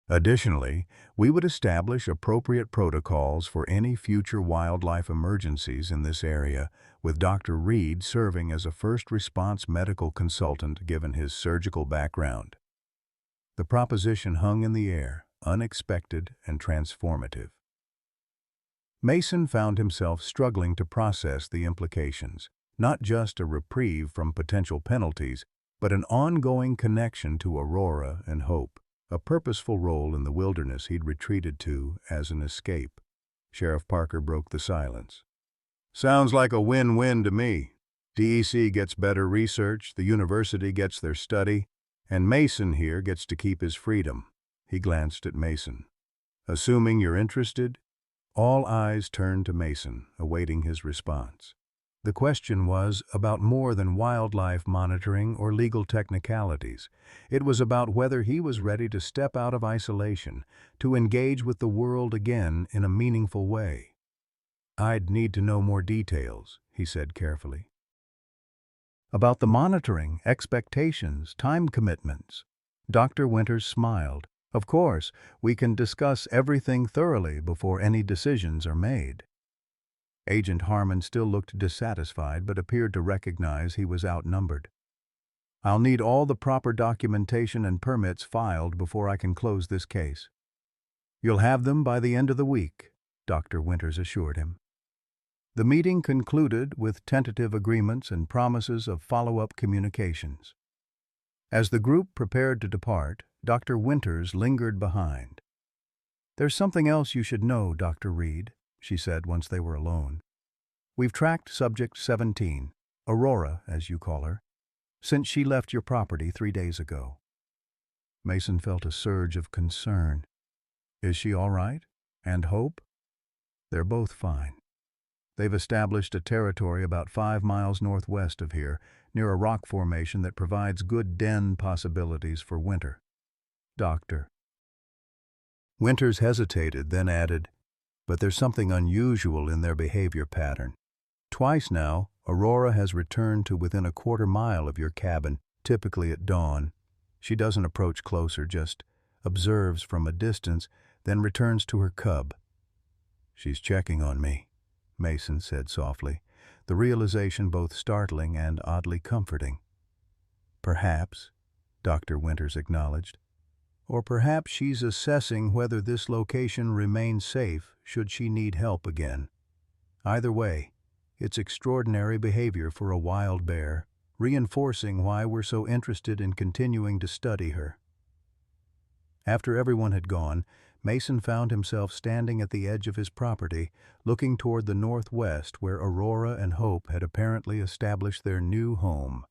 Additionally, we would establish appropriate protocols for any future wildlife emergencies in this area, with Dr. Reed serving as a first response medical consultant given his surgical background. The proposition hung in the air, unexpected and transformative. Mason found himself struggling to process the implications, not just a reprieve from potential penalties, but an ongoing connection to Aurora and Hope, a purposeful role in the wilderness he'd retreated to as an escape. Sheriff Parker broke the silence. Sounds like a win-win to me. DEC gets better research, the university gets their study, and Mason here gets to keep his freedom. He glanced at Mason. Assuming you're interested? All eyes turned to Mason, awaiting his response. The question was about more than wildlife monitoring or legal technicalities. It was about whether he was ready to step out of isolation, to engage with the world again in a meaningful way. I'd need to know more details, he said carefully. About the monitoring, expectations, time commitments. Dr. Winters smiled. Of course, we can discuss everything thoroughly before any decisions are made. Agent Harmon still looked dissatisfied but appeared to recognize he was outnumbered. I'll need all the proper documentation and permits filed before I can close this case. You'll have them by the end of the week, Dr. Winters assured him. The meeting concluded with tentative agreements and promises of follow-up communications. As the group prepared to depart, Dr. Winters lingered behind. There's something else you should know, Dr. Reed, she said once they were alone. We've tracked Subject 17, Aurora, as you call her, since she left your property 3 days ago. Mason felt a surge of concern. Is she all right? And Hope? They're both fine. They've established a territory about 5 miles northwest of here, near a rock formation that provides good den possibilities for winter. Doctor. Winters hesitated, then added, but there's something unusual in their behavior pattern. Twice now, Aurora has returned to within a quarter mile of your cabin, typically at dawn. She doesn't approach closer, just observes from a distance, then returns to her cub. She's checking on me, Mason said softly, the realization both startling and oddly comforting. Perhaps, Dr. Winters acknowledged. Or perhaps she's assessing whether this location remains safe should she need help again. Either way, it's extraordinary behavior for a wild bear, reinforcing why we're so interested in continuing to study her. After everyone had gone, Mason found himself standing at the edge of his property, looking toward the northwest where Aurora and Hope had apparently established their new home.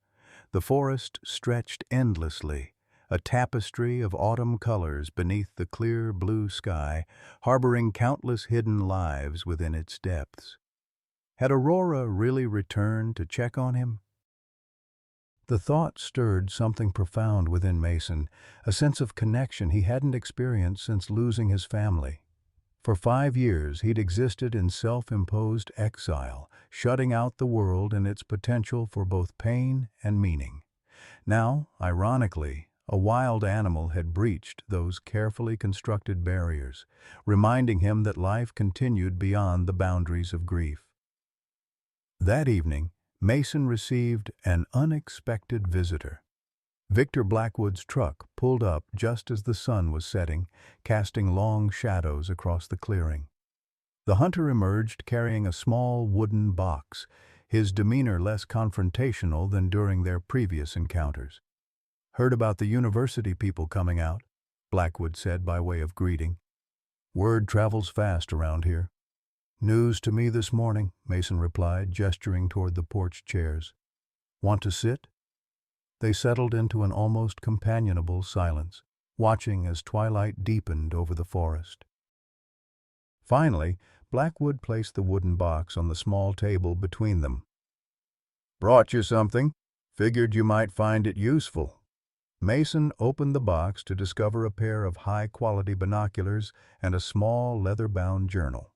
The forest stretched endlessly, a tapestry of autumn colors beneath the clear blue sky, harboring countless hidden lives within its depths. Had Aurora really returned to check on him? The thought stirred something profound within Mason, a sense of connection he hadn't experienced since losing his family. For 5 years he'd existed in self-imposed exile, shutting out the world and its potential for both pain and meaning. Now, ironically, a wild animal had breached those carefully constructed barriers, reminding him that life continued beyond the boundaries of grief. That evening, Mason received an unexpected visitor. Victor Blackwood's truck pulled up just as the sun was setting, casting long shadows across the clearing. The hunter emerged carrying a small wooden box, his demeanor less confrontational than during their previous encounters. "Heard about the university people coming out," Blackwood said by way of greeting. "Word travels fast around here." "News to me this morning," Mason replied, gesturing toward the porch chairs. "Want to sit?" They settled into an almost companionable silence, watching as twilight deepened over the forest. Finally, Blackwood placed the wooden box on the small table between them. "Brought you something. Figured you might find it useful." Mason opened the box to discover a pair of high-quality binoculars and a small leather-bound journal.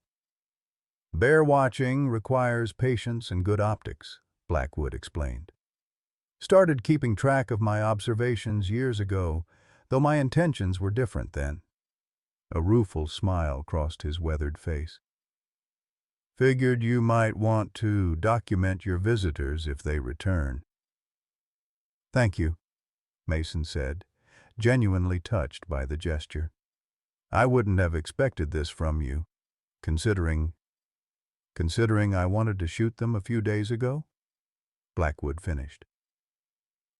"Bear watching requires patience and good optics," Blackwood explained. "Started keeping track of my observations years ago, though my intentions were different then." A rueful smile crossed his weathered face. "Figured you might want to document your visitors if they return." "Thank you," Mason said, genuinely touched by the gesture. "I wouldn't have expected this from you, considering I wanted to shoot them a few days ago?" Blackwood finished.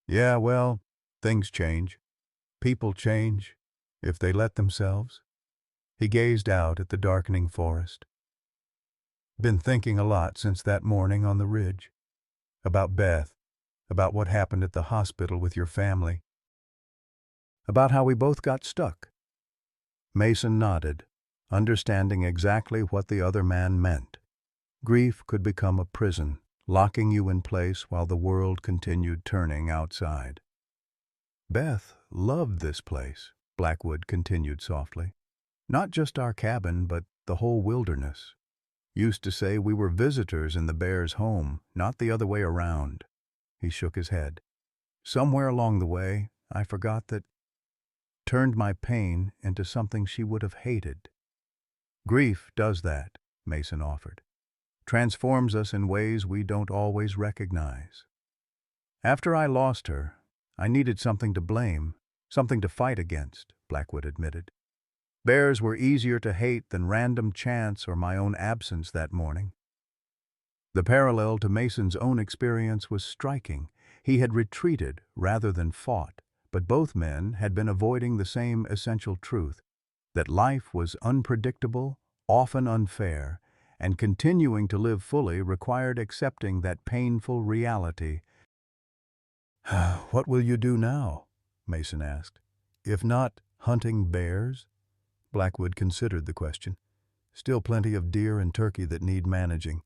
"Yeah, well, things change. People change, if they let themselves." He gazed out at the darkening forest. "Been thinking a lot since that morning on the ridge. About Beth, about what happened at the hospital with your family. About how we both got stuck." Mason nodded, understanding exactly what the other man meant. Grief could become a prison, locking you in place while the world continued turning outside. "Beth loved this place," Blackwood continued softly. "Not just our cabin, but the whole wilderness. Used to say we were visitors in the bear's home, not the other way around." He shook his head. "Somewhere along the way, I forgot that. Turned my pain into something she would have hated." "Grief does that," Mason offered. "Transforms us in ways we don't always recognize. After I lost her, I needed something to blame, something to fight against," Blackwood admitted. "Bears were easier to hate than random chance or my own absence that morning." The parallel to Mason's own experience was striking. He had retreated rather than fought, but both men had been avoiding the same essential truth, that life was unpredictable, often unfair, and continuing to live fully required accepting that painful reality. "What will you do now?" Mason asked. "If not hunting bears?" Blackwood considered the question. "Still plenty of deer and turkey that need managing.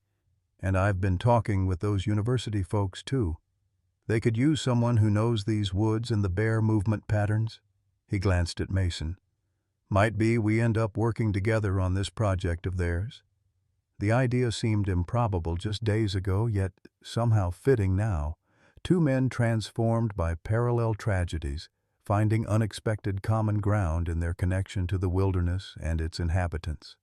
And I've been talking with those university folks, too. They could use someone who knows these woods and the bear movement patterns." He glanced at Mason. "Might be we end up working together on this project of theirs." The idea seemed improbable just days ago, yet somehow fitting now. Two men transformed by parallel tragedies, finding unexpected common ground in their connection to the wilderness and its inhabitants.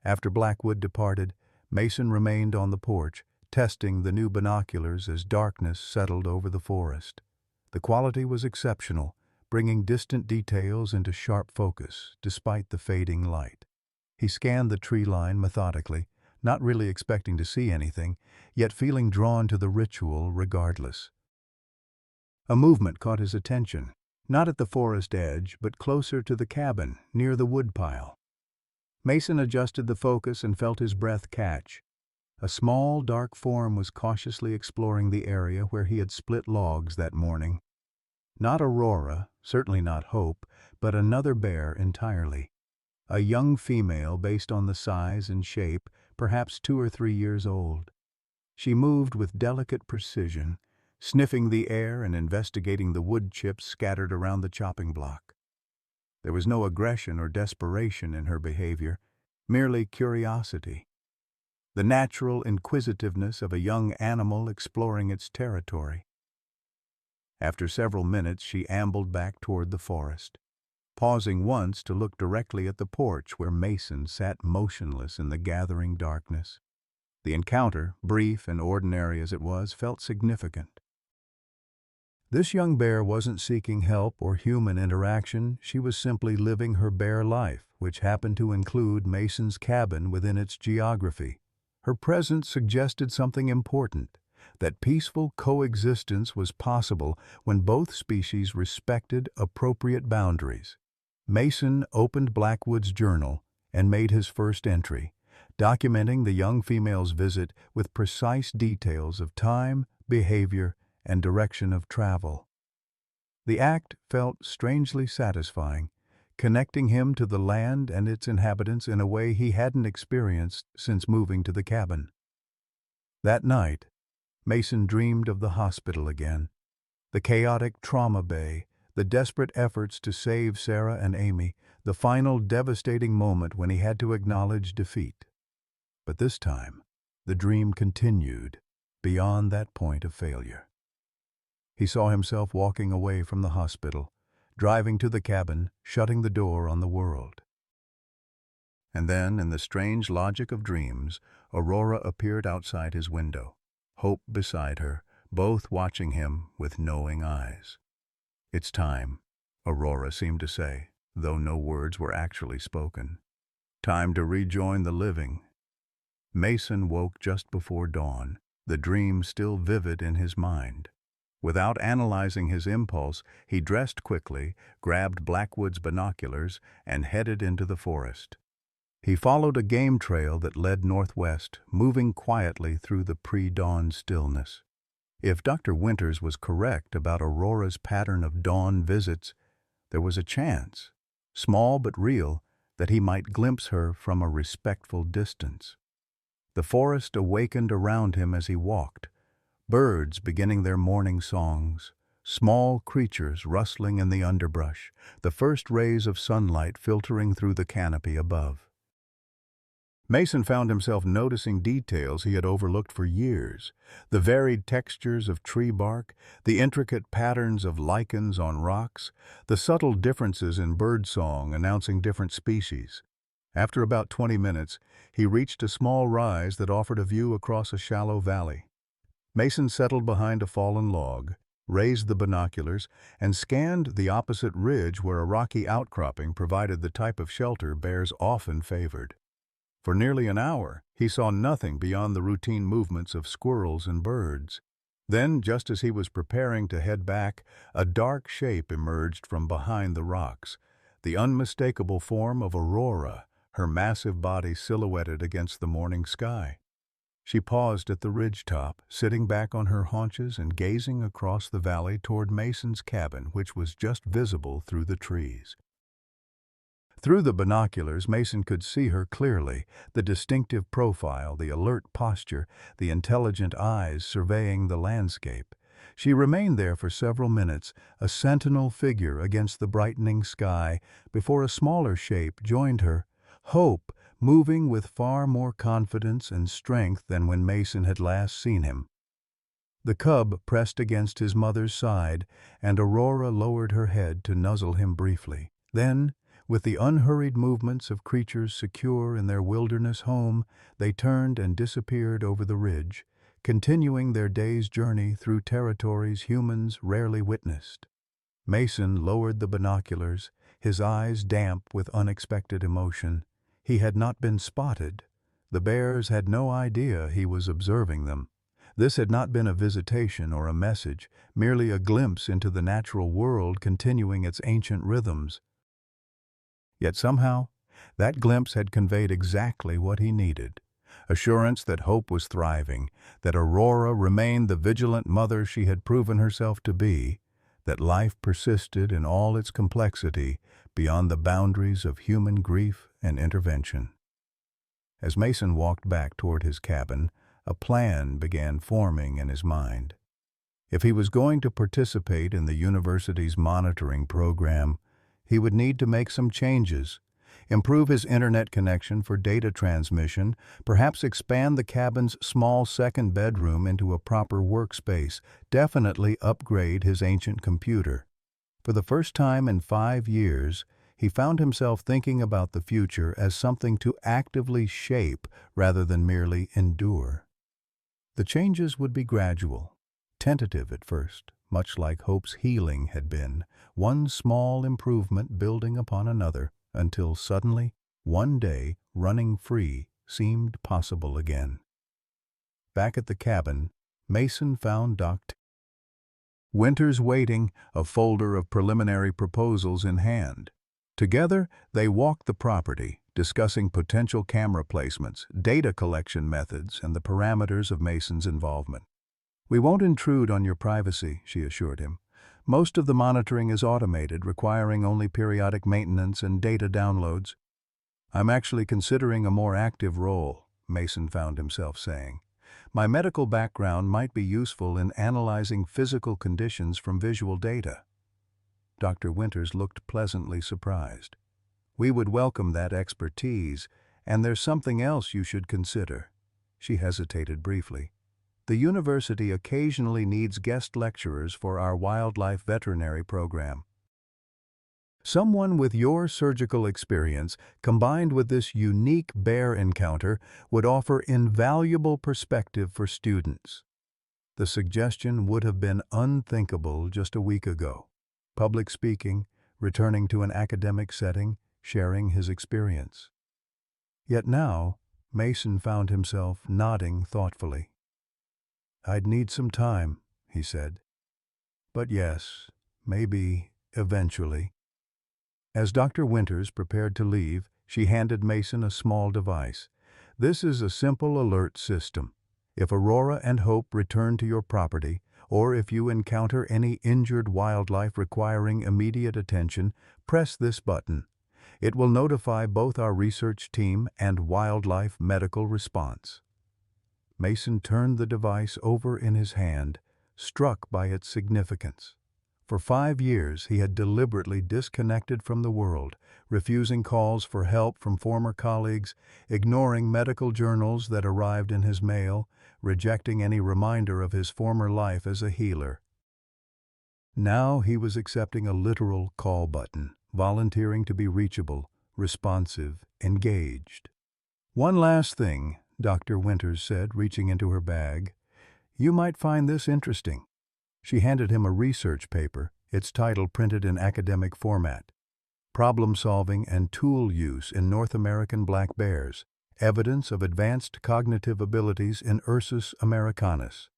After Blackwood departed, Mason remained on the porch, testing the new binoculars as darkness settled over the forest. The quality was exceptional, bringing distant details into sharp focus, despite the fading light. He scanned the tree line methodically, not really expecting to see anything, yet feeling drawn to the ritual regardless. A movement caught his attention, not at the forest edge, but closer to the cabin, near the woodpile. Mason adjusted the focus and felt his breath catch. A small, dark form was cautiously exploring the area where he had split logs that morning. Not Aurora, certainly not Hope, but another bear entirely. A young female based on the size and shape, perhaps 2 or 3 years old. She moved with delicate precision, sniffing the air and investigating the wood chips scattered around the chopping block. There was no aggression or desperation in her behavior, merely curiosity. The natural inquisitiveness of a young animal exploring its territory. After several minutes, she ambled back toward the forest, pausing once to look directly at the porch where Mason sat motionless in the gathering darkness. The encounter, brief and ordinary as it was, felt significant. This young bear wasn't seeking help or human interaction, she was simply living her bear life, which happened to include Mason's cabin within its geography. Her presence suggested something important, that peaceful coexistence was possible when both species respected appropriate boundaries. Mason opened Blackwood's journal and made his first entry, documenting the young female's visit with precise details of time, behavior, and direction of travel. The act felt strangely satisfying, connecting him to the land and its inhabitants in a way he hadn't experienced since moving to the cabin. That night, Mason dreamed of the hospital again, the chaotic trauma bay, the desperate efforts to save Sarah and Amy, the final devastating moment when he had to acknowledge defeat. But this time, the dream continued beyond that point of failure. He saw himself walking away from the hospital, driving to the cabin, shutting the door on the world. And then, in the strange logic of dreams, Aurora appeared outside his window, Hope beside her, both watching him with knowing eyes. "It's time," Aurora seemed to say, though no words were actually spoken. "Time to rejoin the living." Mason woke just before dawn, the dream still vivid in his mind. Without analyzing his impulse, he dressed quickly, grabbed Blackwood's binoculars, and headed into the forest. He followed a game trail that led northwest, moving quietly through the pre-dawn stillness. If Dr. Winters was correct about Aurora's pattern of dawn visits, there was a chance, small but real, that he might glimpse her from a respectful distance. The forest awakened around him as he walked, birds beginning their morning songs, small creatures rustling in the underbrush, the first rays of sunlight filtering through the canopy above. Mason found himself noticing details he had overlooked for years, the varied textures of tree bark, the intricate patterns of lichens on rocks, the subtle differences in birdsong announcing different species. After about 20 minutes, he reached a small rise that offered a view across a shallow valley. Mason settled behind a fallen log, raised the binoculars, and scanned the opposite ridge where a rocky outcropping provided the type of shelter bears often favored. For nearly an hour, he saw nothing beyond the routine movements of squirrels and birds. Then, just as he was preparing to head back, a dark shape emerged from behind the rocks, the unmistakable form of Aurora, her massive body silhouetted against the morning sky. She paused at the ridge top, sitting back on her haunches and gazing across the valley toward Mason's cabin, which was just visible through the trees. Through the binoculars, Mason could see her clearly, the distinctive profile, the alert posture, the intelligent eyes surveying the landscape. She remained there for several minutes, a sentinel figure against the brightening sky, before a smaller shape joined her, Hope, moving with far more confidence and strength than when Mason had last seen him. The cub pressed against his mother's side, and Aurora lowered her head to nuzzle him briefly. Then, with the unhurried movements of creatures secure in their wilderness home, they turned and disappeared over the ridge, continuing their day's journey through territories humans rarely witnessed. Mason lowered the binoculars, his eyes damp with unexpected emotion. He had not been spotted. The bears had no idea he was observing them. This had not been a visitation or a message, merely a glimpse into the natural world continuing its ancient rhythms. Yet somehow, that glimpse had conveyed exactly what he needed. Assurance that hope was thriving, that Aurora remained the vigilant mother she had proven herself to be, that life persisted in all its complexity beyond the boundaries of human grief and intervention. As Mason walked back toward his cabin, a plan began forming in his mind. If he was going to participate in the university's monitoring program, he would need to make some changes, improve his internet connection for data transmission, perhaps expand the cabin's small second bedroom into a proper workspace, definitely upgrade his ancient computer. For the first time in 5 years, he found himself thinking about the future as something to actively shape rather than merely endure. The changes would be gradual, tentative at first, much like Hope's healing had been, one small improvement building upon another, until suddenly, one day, running free seemed possible again. Back at the cabin, Mason found Dr. Winters waiting, a folder of preliminary proposals in hand. Together, they walked the property, discussing potential camera placements, data collection methods, and the parameters of Mason's involvement. "We won't intrude on your privacy," she assured him. "Most of the monitoring is automated, requiring only periodic maintenance and data downloads." "I'm actually considering a more active role," Mason found himself saying. "My medical background might be useful in analyzing physical conditions from visual data." Dr. Winters looked pleasantly surprised. "We would welcome that expertise, and there's something else you should consider." She hesitated briefly. "The university occasionally needs guest lecturers for our wildlife veterinary program. Someone with your surgical experience, combined with this unique bear encounter, would offer invaluable perspective for students." The suggestion would have been unthinkable just a week ago. Public speaking, returning to an academic setting, sharing his experience. Yet now, Mason found himself nodding thoughtfully. "I'd need some time," he said. "But yes, maybe, eventually." As Dr. Winters prepared to leave, she handed Mason a small device. "This is a simple alert system. If Aurora and Hope return to your property, or if you encounter any injured wildlife requiring immediate attention, press this button. It will notify both our research team and wildlife medical response." Mason turned the device over in his hand, struck by its significance. For 5 years, he had deliberately disconnected from the world, refusing calls for help from former colleagues, ignoring medical journals that arrived in his mail, rejecting any reminder of his former life as a healer. Now he was accepting a literal call button, volunteering to be reachable, responsive, engaged. "One last thing," Dr. Winters said, reaching into her bag. "You might find this interesting." She handed him a research paper, its title printed in academic format. "Problem Solving and Tool Use in North American Black Bears. Evidence of Advanced Cognitive Abilities in Ursus americanus."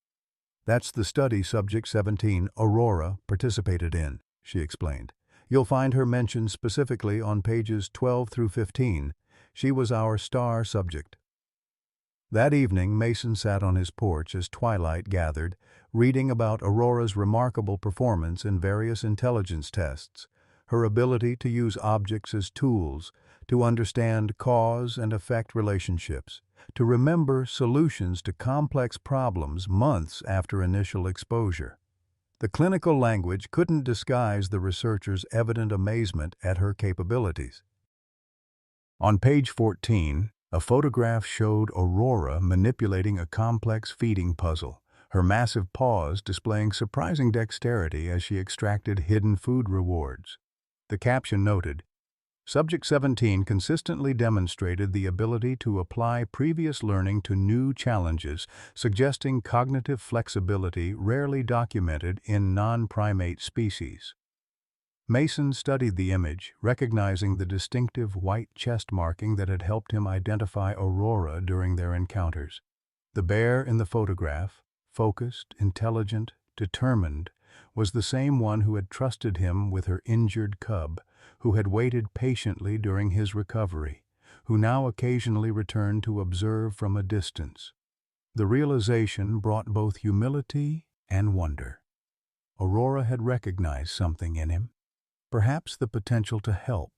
"That's the study subject 17, Aurora, participated in," she explained. "You'll find her mentioned specifically on pages 12 through 15. She was our star subject." That evening, Mason sat on his porch as twilight gathered, reading about Aurora's remarkable performance in various intelligence tests, her ability to use objects as tools, to understand cause and effect relationships, to remember solutions to complex problems months after initial exposure. The clinical language couldn't disguise the researchers' evident amazement at her capabilities. On page 14, a photograph showed Aurora manipulating a complex feeding puzzle, her massive paws displaying surprising dexterity as she extracted hidden food rewards. The caption noted, Subject 17 consistently demonstrated the ability to apply previous learning to new challenges, suggesting cognitive flexibility rarely documented in non-primate species. Mason studied the image, recognizing the distinctive white chest marking that had helped him identify Aurora during their encounters. The bear in the photograph, focused, intelligent, determined, was the same one who had trusted him with her injured cub, who had waited patiently during his recovery, who now occasionally returned to observe from a distance. The realization brought both humility and wonder. Aurora had recognized something in him, perhaps the potential to help,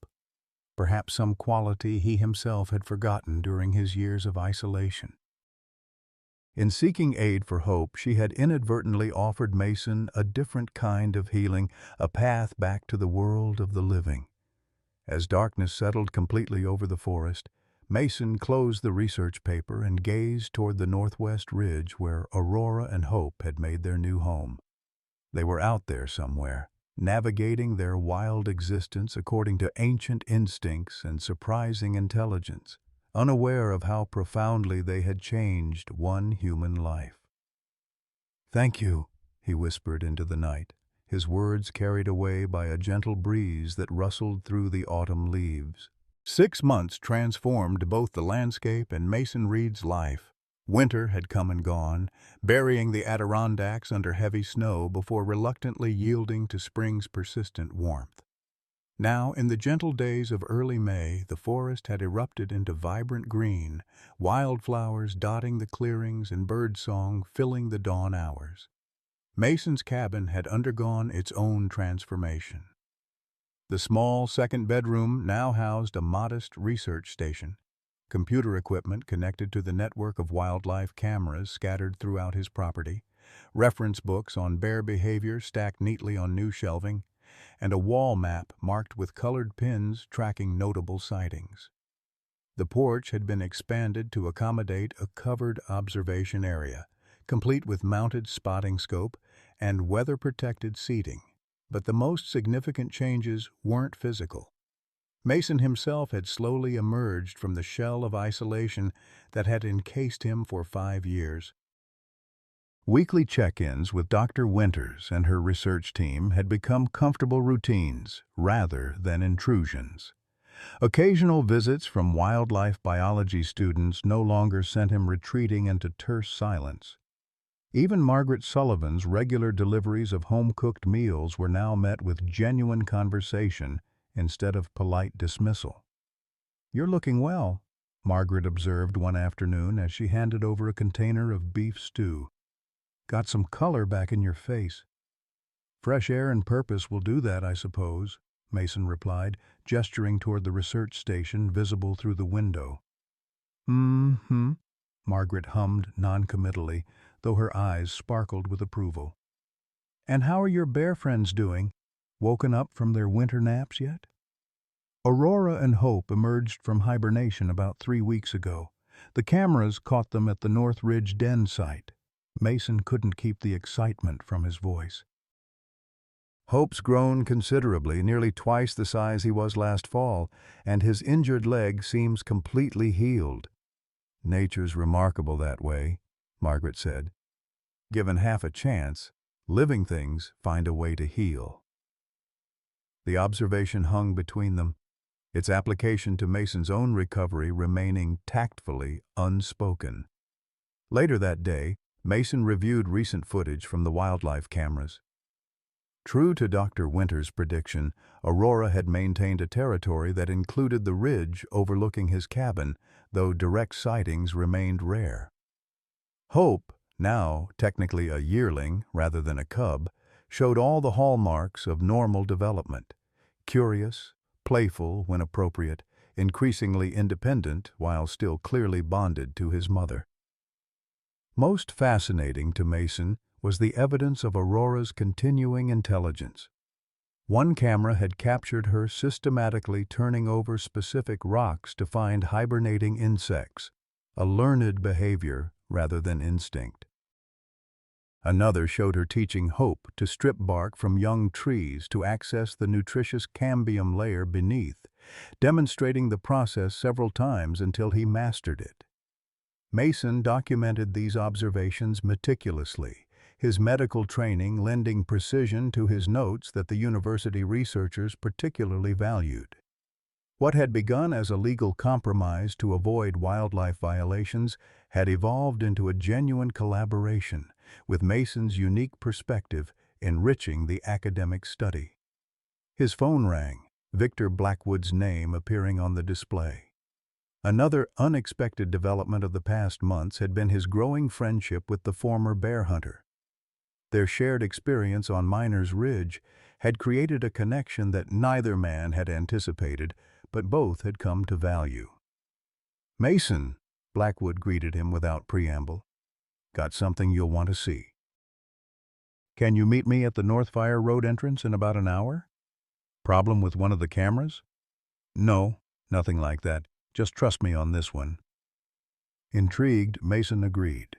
perhaps some quality he himself had forgotten during his years of isolation. In seeking aid for Hope, she had inadvertently offered Mason a different kind of healing, a path back to the world of the living. As darkness settled completely over the forest, Mason closed the research paper and gazed toward the northwest ridge where Aurora and Hope had made their new home. They were out there somewhere, navigating their wild existence according to ancient instincts and surprising intelligence, unaware of how profoundly they had changed one human life. "Thank you," he whispered into the night, his words carried away by a gentle breeze that rustled through the autumn leaves. 6 months transformed both the landscape and Mason Reed's life. Winter had come and gone, burying the Adirondacks under heavy snow before reluctantly yielding to spring's persistent warmth. Now, in the gentle days of early May, the forest had erupted into vibrant green, wildflowers dotting the clearings and birdsong filling the dawn hours. Mason's cabin had undergone its own transformation. The small second bedroom now housed a modest research station, computer equipment connected to the network of wildlife cameras scattered throughout his property, reference books on bear behavior stacked neatly on new shelving, and a wall map marked with colored pins tracking notable sightings. The porch had been expanded to accommodate a covered observation area, complete with mounted spotting scope and weather-protected seating. But the most significant changes weren't physical. Mason himself had slowly emerged from the shell of isolation that had encased him for 5 years. Weekly check-ins with Dr. Winters and her research team had become comfortable routines rather than intrusions. Occasional visits from wildlife biology students no longer sent him retreating into terse silence. Even Margaret Sullivan's regular deliveries of home-cooked meals were now met with genuine conversation instead of polite dismissal. "You're looking well," Margaret observed one afternoon as she handed over a container of beef stew. "Got some color back in your face." "Fresh air and purpose will do that, I suppose," Mason replied, gesturing toward the research station visible through the window. "Mm-hmm," Margaret hummed noncommittally, though her eyes sparkled with approval. "And how are your bear friends doing? Woken up from their winter naps yet?" Aurora and Hope emerged from hibernation about 3 weeks ago. The cameras caught them at the North Ridge Den site. Mason couldn't keep the excitement from his voice. "Hope's grown considerably, nearly twice the size he was last fall, and his injured leg seems completely healed." "Nature's remarkable that way," Margaret said. "Given half a chance, living things find a way to heal." The observation hung between them, its application to Mason's own recovery remaining tactfully unspoken. Later that day, Mason reviewed recent footage from the wildlife cameras. True to Dr. Winters' prediction, Aurora had maintained a territory that included the ridge overlooking his cabin, though direct sightings remained rare. Hope, now technically a yearling rather than a cub, showed all the hallmarks of normal development: curious, playful when appropriate, increasingly independent while still clearly bonded to his mother. Most fascinating to Mason was the evidence of Aurora's continuing intelligence. One camera had captured her systematically turning over specific rocks to find hibernating insects, a learned behavior rather than instinct. Another showed her teaching Hope to strip bark from young trees to access the nutritious cambium layer beneath, demonstrating the process several times until he mastered it. Mason documented these observations meticulously, his medical training lending precision to his notes that the university researchers particularly valued. What had begun as a legal compromise to avoid wildlife violations had evolved into a genuine collaboration, with Mason's unique perspective enriching the academic study. His phone rang, Victor Blackwood's name appearing on the display. Another unexpected development of the past months had been his growing friendship with the former bear hunter. Their shared experience on Miners Ridge had created a connection that neither man had anticipated, but both had come to value. "Mason," Blackwood greeted him without preamble. "Got something you'll want to see. Can you meet me at the North Fire Road entrance in about an hour? Problem with one of the cameras?" "No, nothing like that. Just trust me on this one." Intrigued, Mason agreed.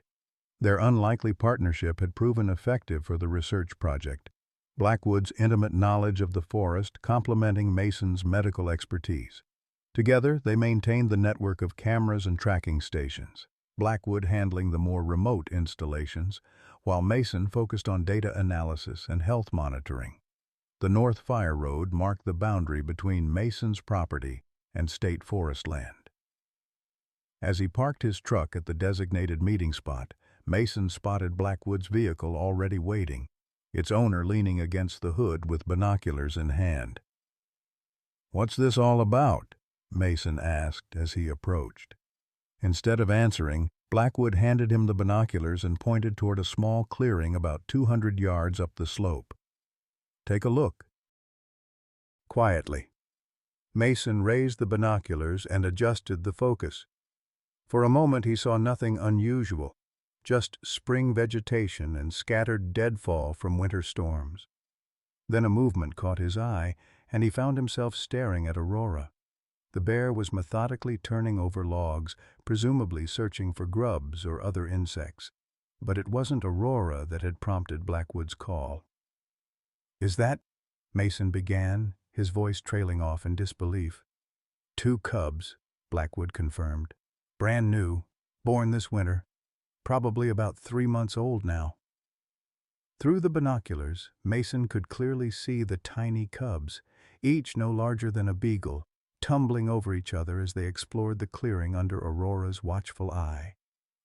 Their unlikely partnership had proven effective for the research project, Blackwood's intimate knowledge of the forest complementing Mason's medical expertise. Together, they maintained the network of cameras and tracking stations, Blackwood handling the more remote installations, while Mason focused on data analysis and health monitoring. The North Fire Road marked the boundary between Mason's property and state forest land. As he parked his truck at the designated meeting spot, Mason spotted Blackwood's vehicle already waiting, its owner leaning against the hood with binoculars in hand. "What's this all about?" Mason asked as he approached. Instead of answering, Blackwood handed him the binoculars and pointed toward a small clearing about 200 yards up the slope. "Take a look." Quietly, Mason raised the binoculars and adjusted the focus. For a moment he saw nothing unusual, just spring vegetation and scattered deadfall from winter storms. Then a movement caught his eye, and he found himself staring at Aurora. The bear was methodically turning over logs, presumably searching for grubs or other insects. But it wasn't Aurora that had prompted Blackwood's call. "Is that—" Mason began, his voice trailing off in disbelief. "2 cubs," Blackwood confirmed. "Brand new, born this winter, probably about 3 months old now." Through the binoculars, Mason could clearly see the tiny cubs, each no larger than a beagle, tumbling over each other as they explored the clearing under Aurora's watchful eye.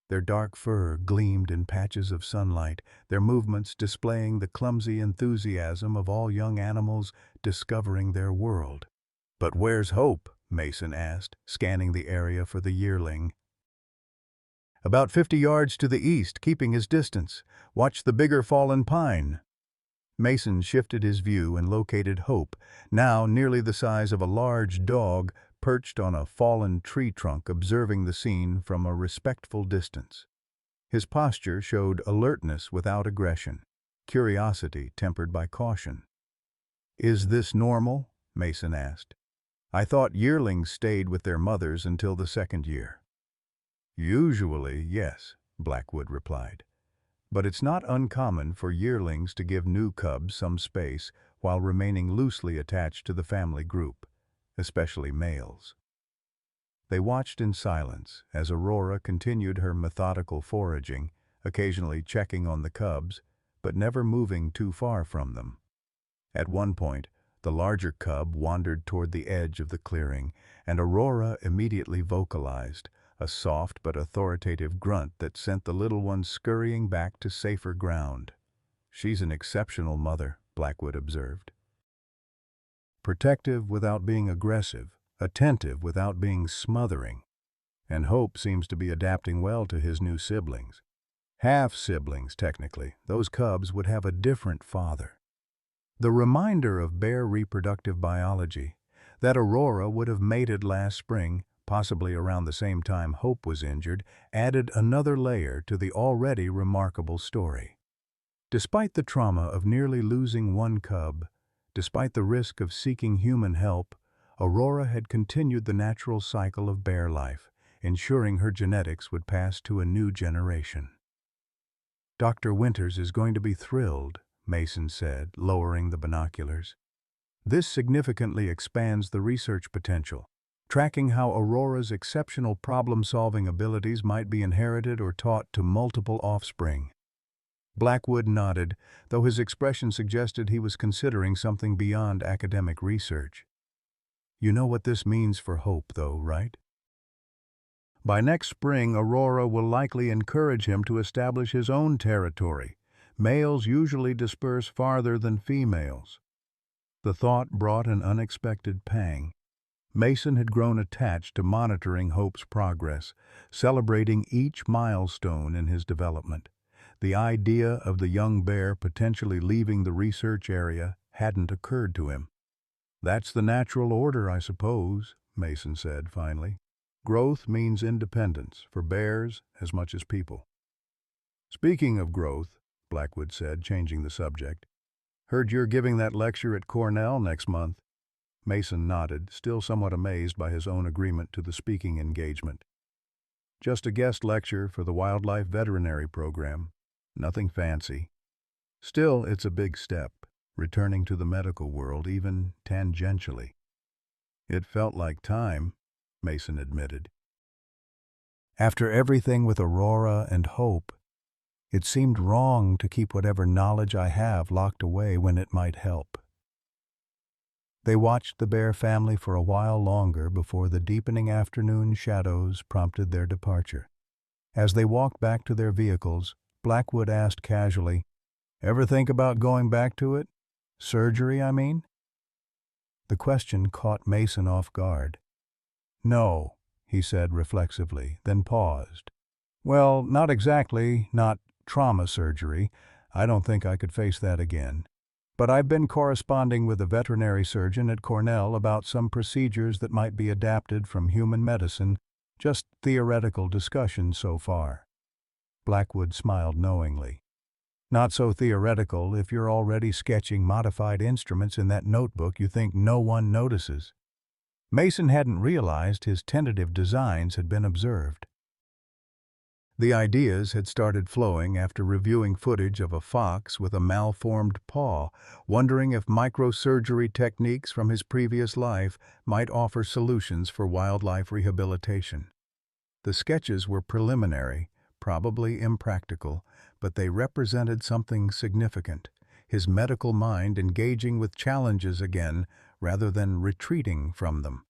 Their dark fur gleamed in patches of sunlight, their movements displaying the clumsy enthusiasm of all young animals discovering their world. "But where's Hope?" Mason asked, scanning the area for the yearling. "About 50 yards to the east, keeping his distance. Watch the bigger fallen pine." Mason shifted his view and located Hope, now nearly the size of a large dog, perched on a fallen tree trunk observing the scene from a respectful distance. His posture showed alertness without aggression, curiosity tempered by caution. "Is this normal?" Mason asked. "I thought yearlings stayed with their mothers until the 2nd year." "Usually, yes," Blackwood replied. "But it's not uncommon for yearlings to give new cubs some space while remaining loosely attached to the family group, especially males." They watched in silence as Aurora continued her methodical foraging, occasionally checking on the cubs, but never moving too far from them. At one point, the larger cub wandered toward the edge of the clearing, and Aurora immediately vocalized, a soft but authoritative grunt that sent the little one scurrying back to safer ground. "She's an exceptional mother," Blackwood observed. "Protective without being aggressive, attentive without being smothering. And Hope seems to be adapting well to his new siblings. Half-siblings, technically. Those cubs would have a different father." The reminder of bear reproductive biology, that Aurora would have mated last spring, possibly around the same time Hope was injured, added another layer to the already remarkable story. Despite the trauma of nearly losing one cub, despite the risk of seeking human help, Aurora had continued the natural cycle of bear life, ensuring her genetics would pass to a new generation. "Dr. Winters is going to be thrilled," Mason said, lowering the binoculars. This significantly expands the research potential, tracking how Aurora's exceptional problem-solving abilities might be inherited or taught to multiple offspring. Blackwood nodded, though his expression suggested he was considering something beyond academic research. You know what this means for Hope, though, right? By next spring, Aurora will likely encourage him to establish his own territory. Males usually disperse farther than females. The thought brought an unexpected pang. Mason had grown attached to monitoring Hope's progress, celebrating each milestone in his development. The idea of the young bear potentially leaving the research area hadn't occurred to him. "That's the natural order, I suppose," Mason said finally. "Growth means independence, for bears as much as people." "Speaking of growth," Blackwood said, changing the subject, "heard you're giving that lecture at Cornell next month." Mason nodded, still somewhat amazed by his own agreement to the speaking engagement. "Just a guest lecture for the Wildlife Veterinary Program. Nothing fancy. Still, it's a big step, returning to the medical world even tangentially." "It felt like time," Mason admitted. "After everything with Aurora and Hope, it seemed wrong to keep whatever knowledge I have locked away when it might help." They watched the bear family for a while longer before the deepening afternoon shadows prompted their departure. As they walked back to their vehicles, Blackwood asked casually, "Ever think about going back to it? Surgery, I mean?" The question caught Mason off guard. "No," he said reflexively, then paused. "Well, not exactly, not trauma surgery. I don't think I could face that again. But I've been corresponding with a veterinary surgeon at Cornell about some procedures that might be adapted from human medicine, just theoretical discussion so far." Blackwood smiled knowingly. "Not so theoretical if you're already sketching modified instruments in that notebook you think no one notices." Mason hadn't realized his tentative designs had been observed. The ideas had started flowing after reviewing footage of a fox with a malformed paw, wondering if microsurgery techniques from his previous life might offer solutions for wildlife rehabilitation. The sketches were preliminary, probably impractical, but they represented something significant, his medical mind engaging with challenges again rather than retreating from them.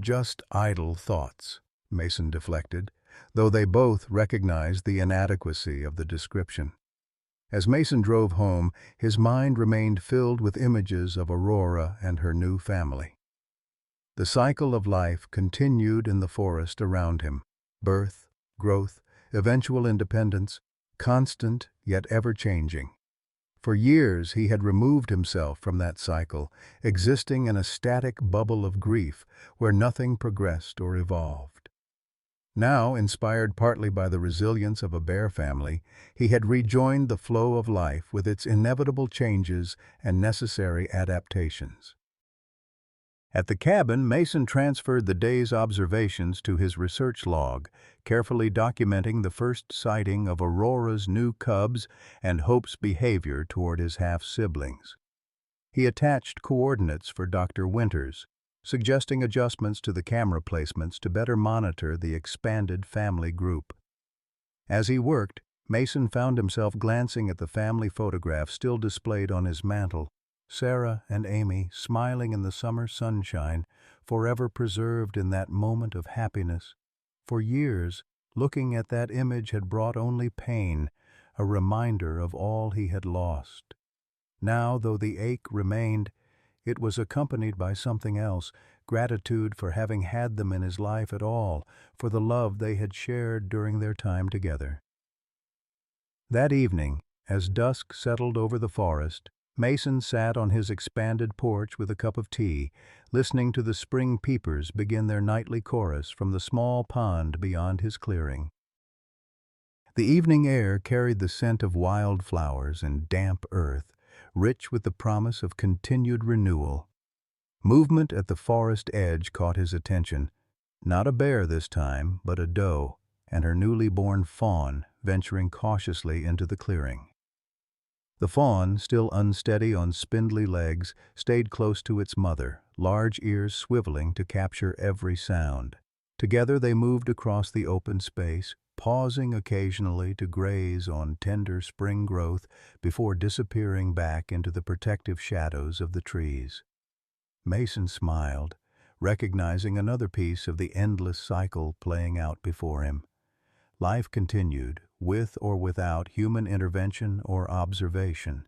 "Just idle thoughts," Mason deflected, though they both recognized the inadequacy of the description. As Mason drove home, his mind remained filled with images of Aurora and her new family. The cycle of life continued in the forest around him: birth, growth, eventual independence, constant yet ever-changing. For years he had removed himself from that cycle, existing in a static bubble of grief where nothing progressed or evolved. Now, inspired partly by the resilience of a bear family, he had rejoined the flow of life with its inevitable changes and necessary adaptations. At the cabin, Mason transferred the day's observations to his research log, carefully documenting the first sighting of Aurora's new cubs and Hope's behavior toward his half-siblings. He attached coordinates for Dr. Winters, suggesting adjustments to the camera placements to better monitor the expanded family group. As he worked, Mason found himself glancing at the family photographs still displayed on his mantel: Sarah and Amy smiling in the summer sunshine, forever preserved in that moment of happiness. For years, looking at that image had brought only pain, a reminder of all he had lost. Now, though the ache remained, it was accompanied by something else: gratitude for having had them in his life at all, for the love they had shared during their time together. That evening, as dusk settled over the forest, Mason sat on his expanded porch with a cup of tea, listening to the spring peepers begin their nightly chorus from the small pond beyond his clearing. The evening air carried the scent of wildflowers and damp earth, rich with the promise of continued renewal. Movement at the forest edge caught his attention. Not a bear this time, but a doe, and her newly born fawn venturing cautiously into the clearing. The fawn, still unsteady on spindly legs, stayed close to its mother, large ears swiveling to capture every sound. Together they moved across the open space, pausing occasionally to graze on tender spring growth before disappearing back into the protective shadows of the trees. Mason smiled, recognizing another piece of the endless cycle playing out before him. Life continued, with or without human intervention or observation.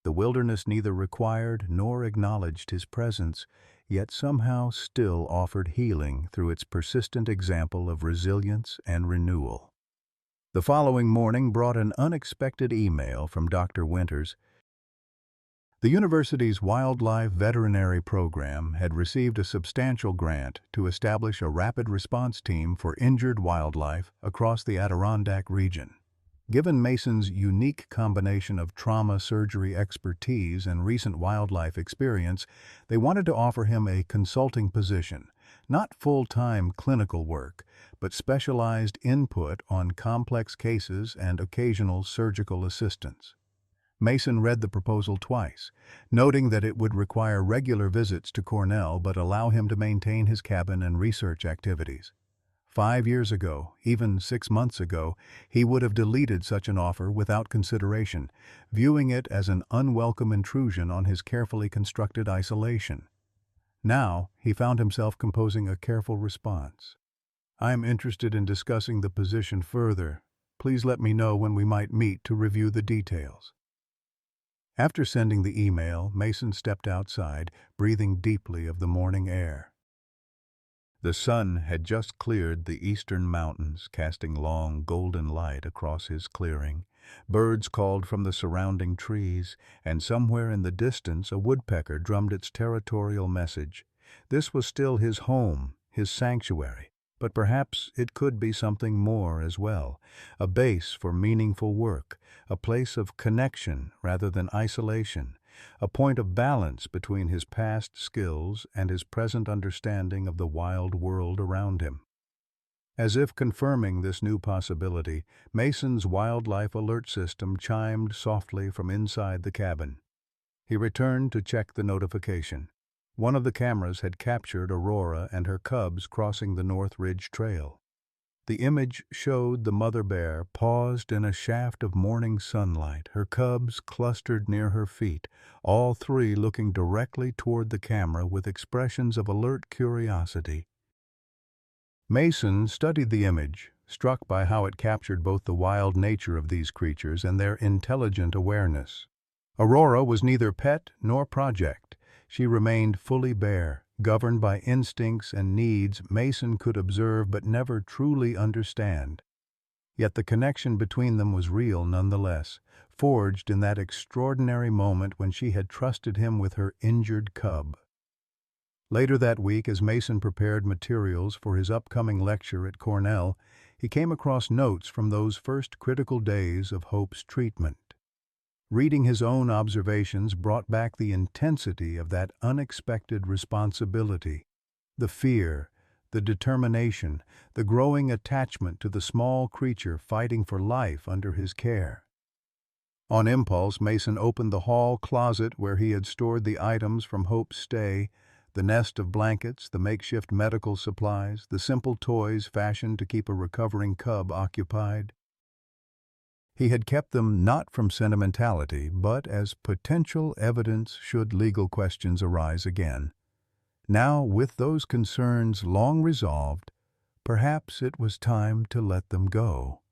The wilderness neither required nor acknowledged his presence, yet somehow still offered healing through its persistent example of resilience and renewal. The following morning brought an unexpected email from Dr. Winters. The university's wildlife veterinary program had received a substantial grant to establish a rapid response team for injured wildlife across the Adirondack region. Given Mason's unique combination of trauma surgery expertise and recent wildlife experience, they wanted to offer him a consulting position, not full-time clinical work, but specialized input on complex cases and occasional surgical assistance. Mason read the proposal twice, noting that it would require regular visits to Cornell but allow him to maintain his cabin and research activities. 5 years ago, even 6 months ago, he would have deleted such an offer without consideration, viewing it as an unwelcome intrusion on his carefully constructed isolation. Now, he found himself composing a careful response. "I am interested in discussing the position further. Please let me know when we might meet to review the details." After sending the email, Mason stepped outside, breathing deeply of the morning air. The sun had just cleared the eastern mountains, casting long, golden light across his clearing. Birds called from the surrounding trees, and somewhere in the distance a woodpecker drummed its territorial message. This was still his home, his sanctuary, but perhaps it could be something more as well, a base for meaningful work, a place of connection rather than isolation, a point of balance between his past skills and his present understanding of the wild world around him. As if confirming this new possibility, Mason's wildlife alert system chimed softly from inside the cabin. He returned to check the notification. One of the cameras had captured Aurora and her cubs crossing the North Ridge Trail. The image showed the mother bear paused in a shaft of morning sunlight, her cubs clustered near her feet, all three looking directly toward the camera with expressions of alert curiosity. Mason studied the image, struck by how it captured both the wild nature of these creatures and their intelligent awareness. Aurora was neither pet nor project. She remained fully bear, governed by instincts and needs Mason could observe but never truly understand. Yet the connection between them was real nonetheless, forged in that extraordinary moment when she had trusted him with her injured cub. Later that week, as Mason prepared materials for his upcoming lecture at Cornell, he came across notes from those first critical days of Hope's treatment. Reading his own observations brought back the intensity of that unexpected responsibility, the fear, the determination, the growing attachment to the small creature fighting for life under his care. On impulse, Mason opened the hall closet where he had stored the items from Hope's stay, the nest of blankets, the makeshift medical supplies, the simple toys fashioned to keep a recovering cub occupied. He had kept them not from sentimentality, but as potential evidence should legal questions arise again. Now, with those concerns long resolved, perhaps it was time to let them go.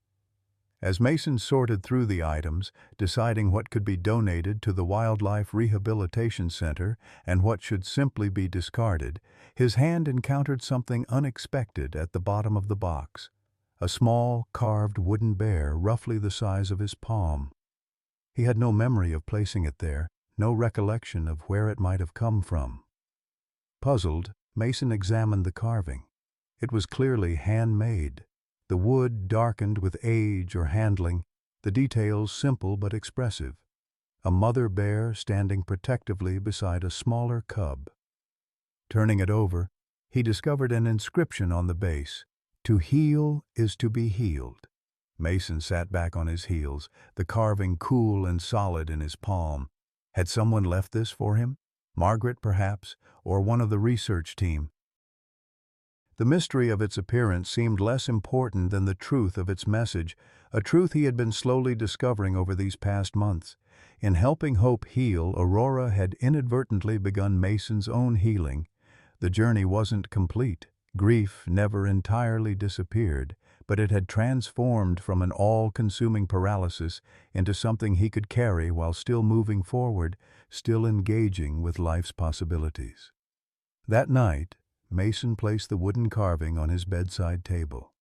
As Mason sorted through the items, deciding what could be donated to the Wildlife Rehabilitation Center and what should simply be discarded, his hand encountered something unexpected at the bottom of the box. A small, carved wooden bear roughly the size of his palm. He had no memory of placing it there, no recollection of where it might have come from. Puzzled, Mason examined the carving. It was clearly handmade. The wood darkened with age or handling, the details simple but expressive. A mother bear standing protectively beside a smaller cub. Turning it over, he discovered an inscription on the base. "To heal is to be healed." Mason sat back on his heels, the carving cool and solid in his palm. Had someone left this for him? Margaret, perhaps, or one of the research team? The mystery of its appearance seemed less important than the truth of its message, a truth he had been slowly discovering over these past months. In helping Hope heal, Aurora had inadvertently begun Mason's own healing. The journey wasn't complete. Grief never entirely disappeared, but it had transformed from an all-consuming paralysis into something he could carry while still moving forward, still engaging with life's possibilities. That night, Mason placed the wooden carving on his bedside table.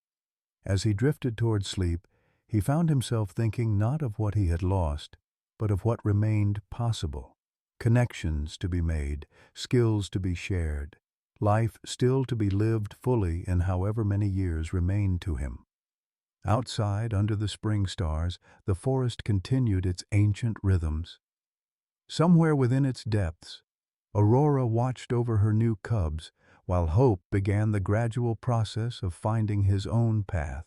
As he drifted toward sleep, he found himself thinking not of what he had lost, but of what remained possible. Connections to be made, skills to be shared, life still to be lived fully in however many years remained to him. Outside, under the spring stars, the forest continued its ancient rhythms. Somewhere within its depths, Aurora watched over her new cubs, while Hope began the gradual process of finding his own path.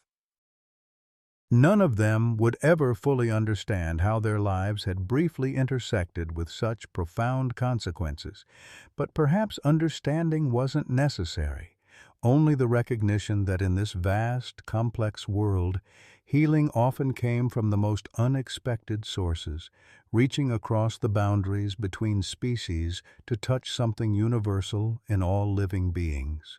None of them would ever fully understand how their lives had briefly intersected with such profound consequences, but perhaps understanding wasn't necessary. Only the recognition that in this vast, complex world, healing often came from the most unexpected sources, reaching across the boundaries between species to touch something universal in all living beings.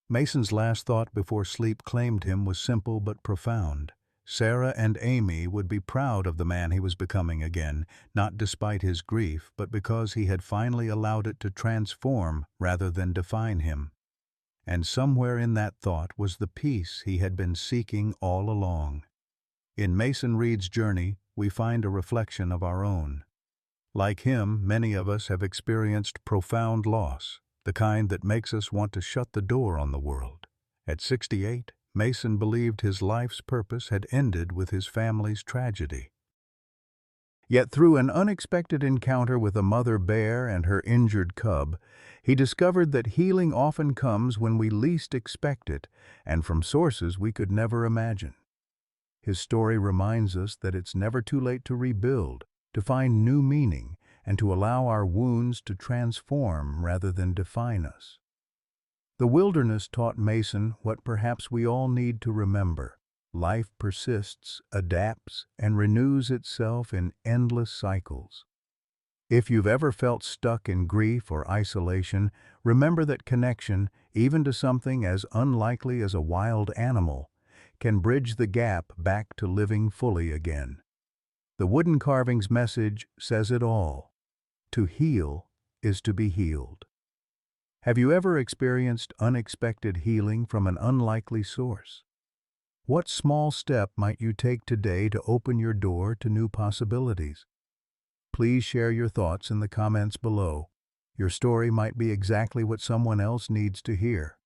Mason's last thought before sleep claimed him was simple but profound. Sarah and Amy would be proud of the man he was becoming again, not despite his grief, but because he had finally allowed it to transform rather than define him. And somewhere in that thought was the peace he had been seeking all along. In Mason Reed's journey, we find a reflection of our own. Like him, many of us have experienced profound loss, the kind that makes us want to shut the door on the world. At 68, Mason believed his life's purpose had ended with his family's tragedy. Yet through an unexpected encounter with a mother bear and her injured cub, he discovered that healing often comes when we least expect it and from sources we could never imagine. His story reminds us that it's never too late to rebuild, to find new meaning, and to allow our wounds to transform rather than define us. The wilderness taught Mason what perhaps we all need to remember. Life persists, adapts, and renews itself in endless cycles. If you've ever felt stuck in grief or isolation, remember that connection, even to something as unlikely as a wild animal, can bridge the gap back to living fully again. The wooden carving's message says it all. To heal is to be healed. Have you ever experienced unexpected healing from an unlikely source? What small step might you take today to open your door to new possibilities? Please share your thoughts in the comments below. Your story might be exactly what someone else needs to hear.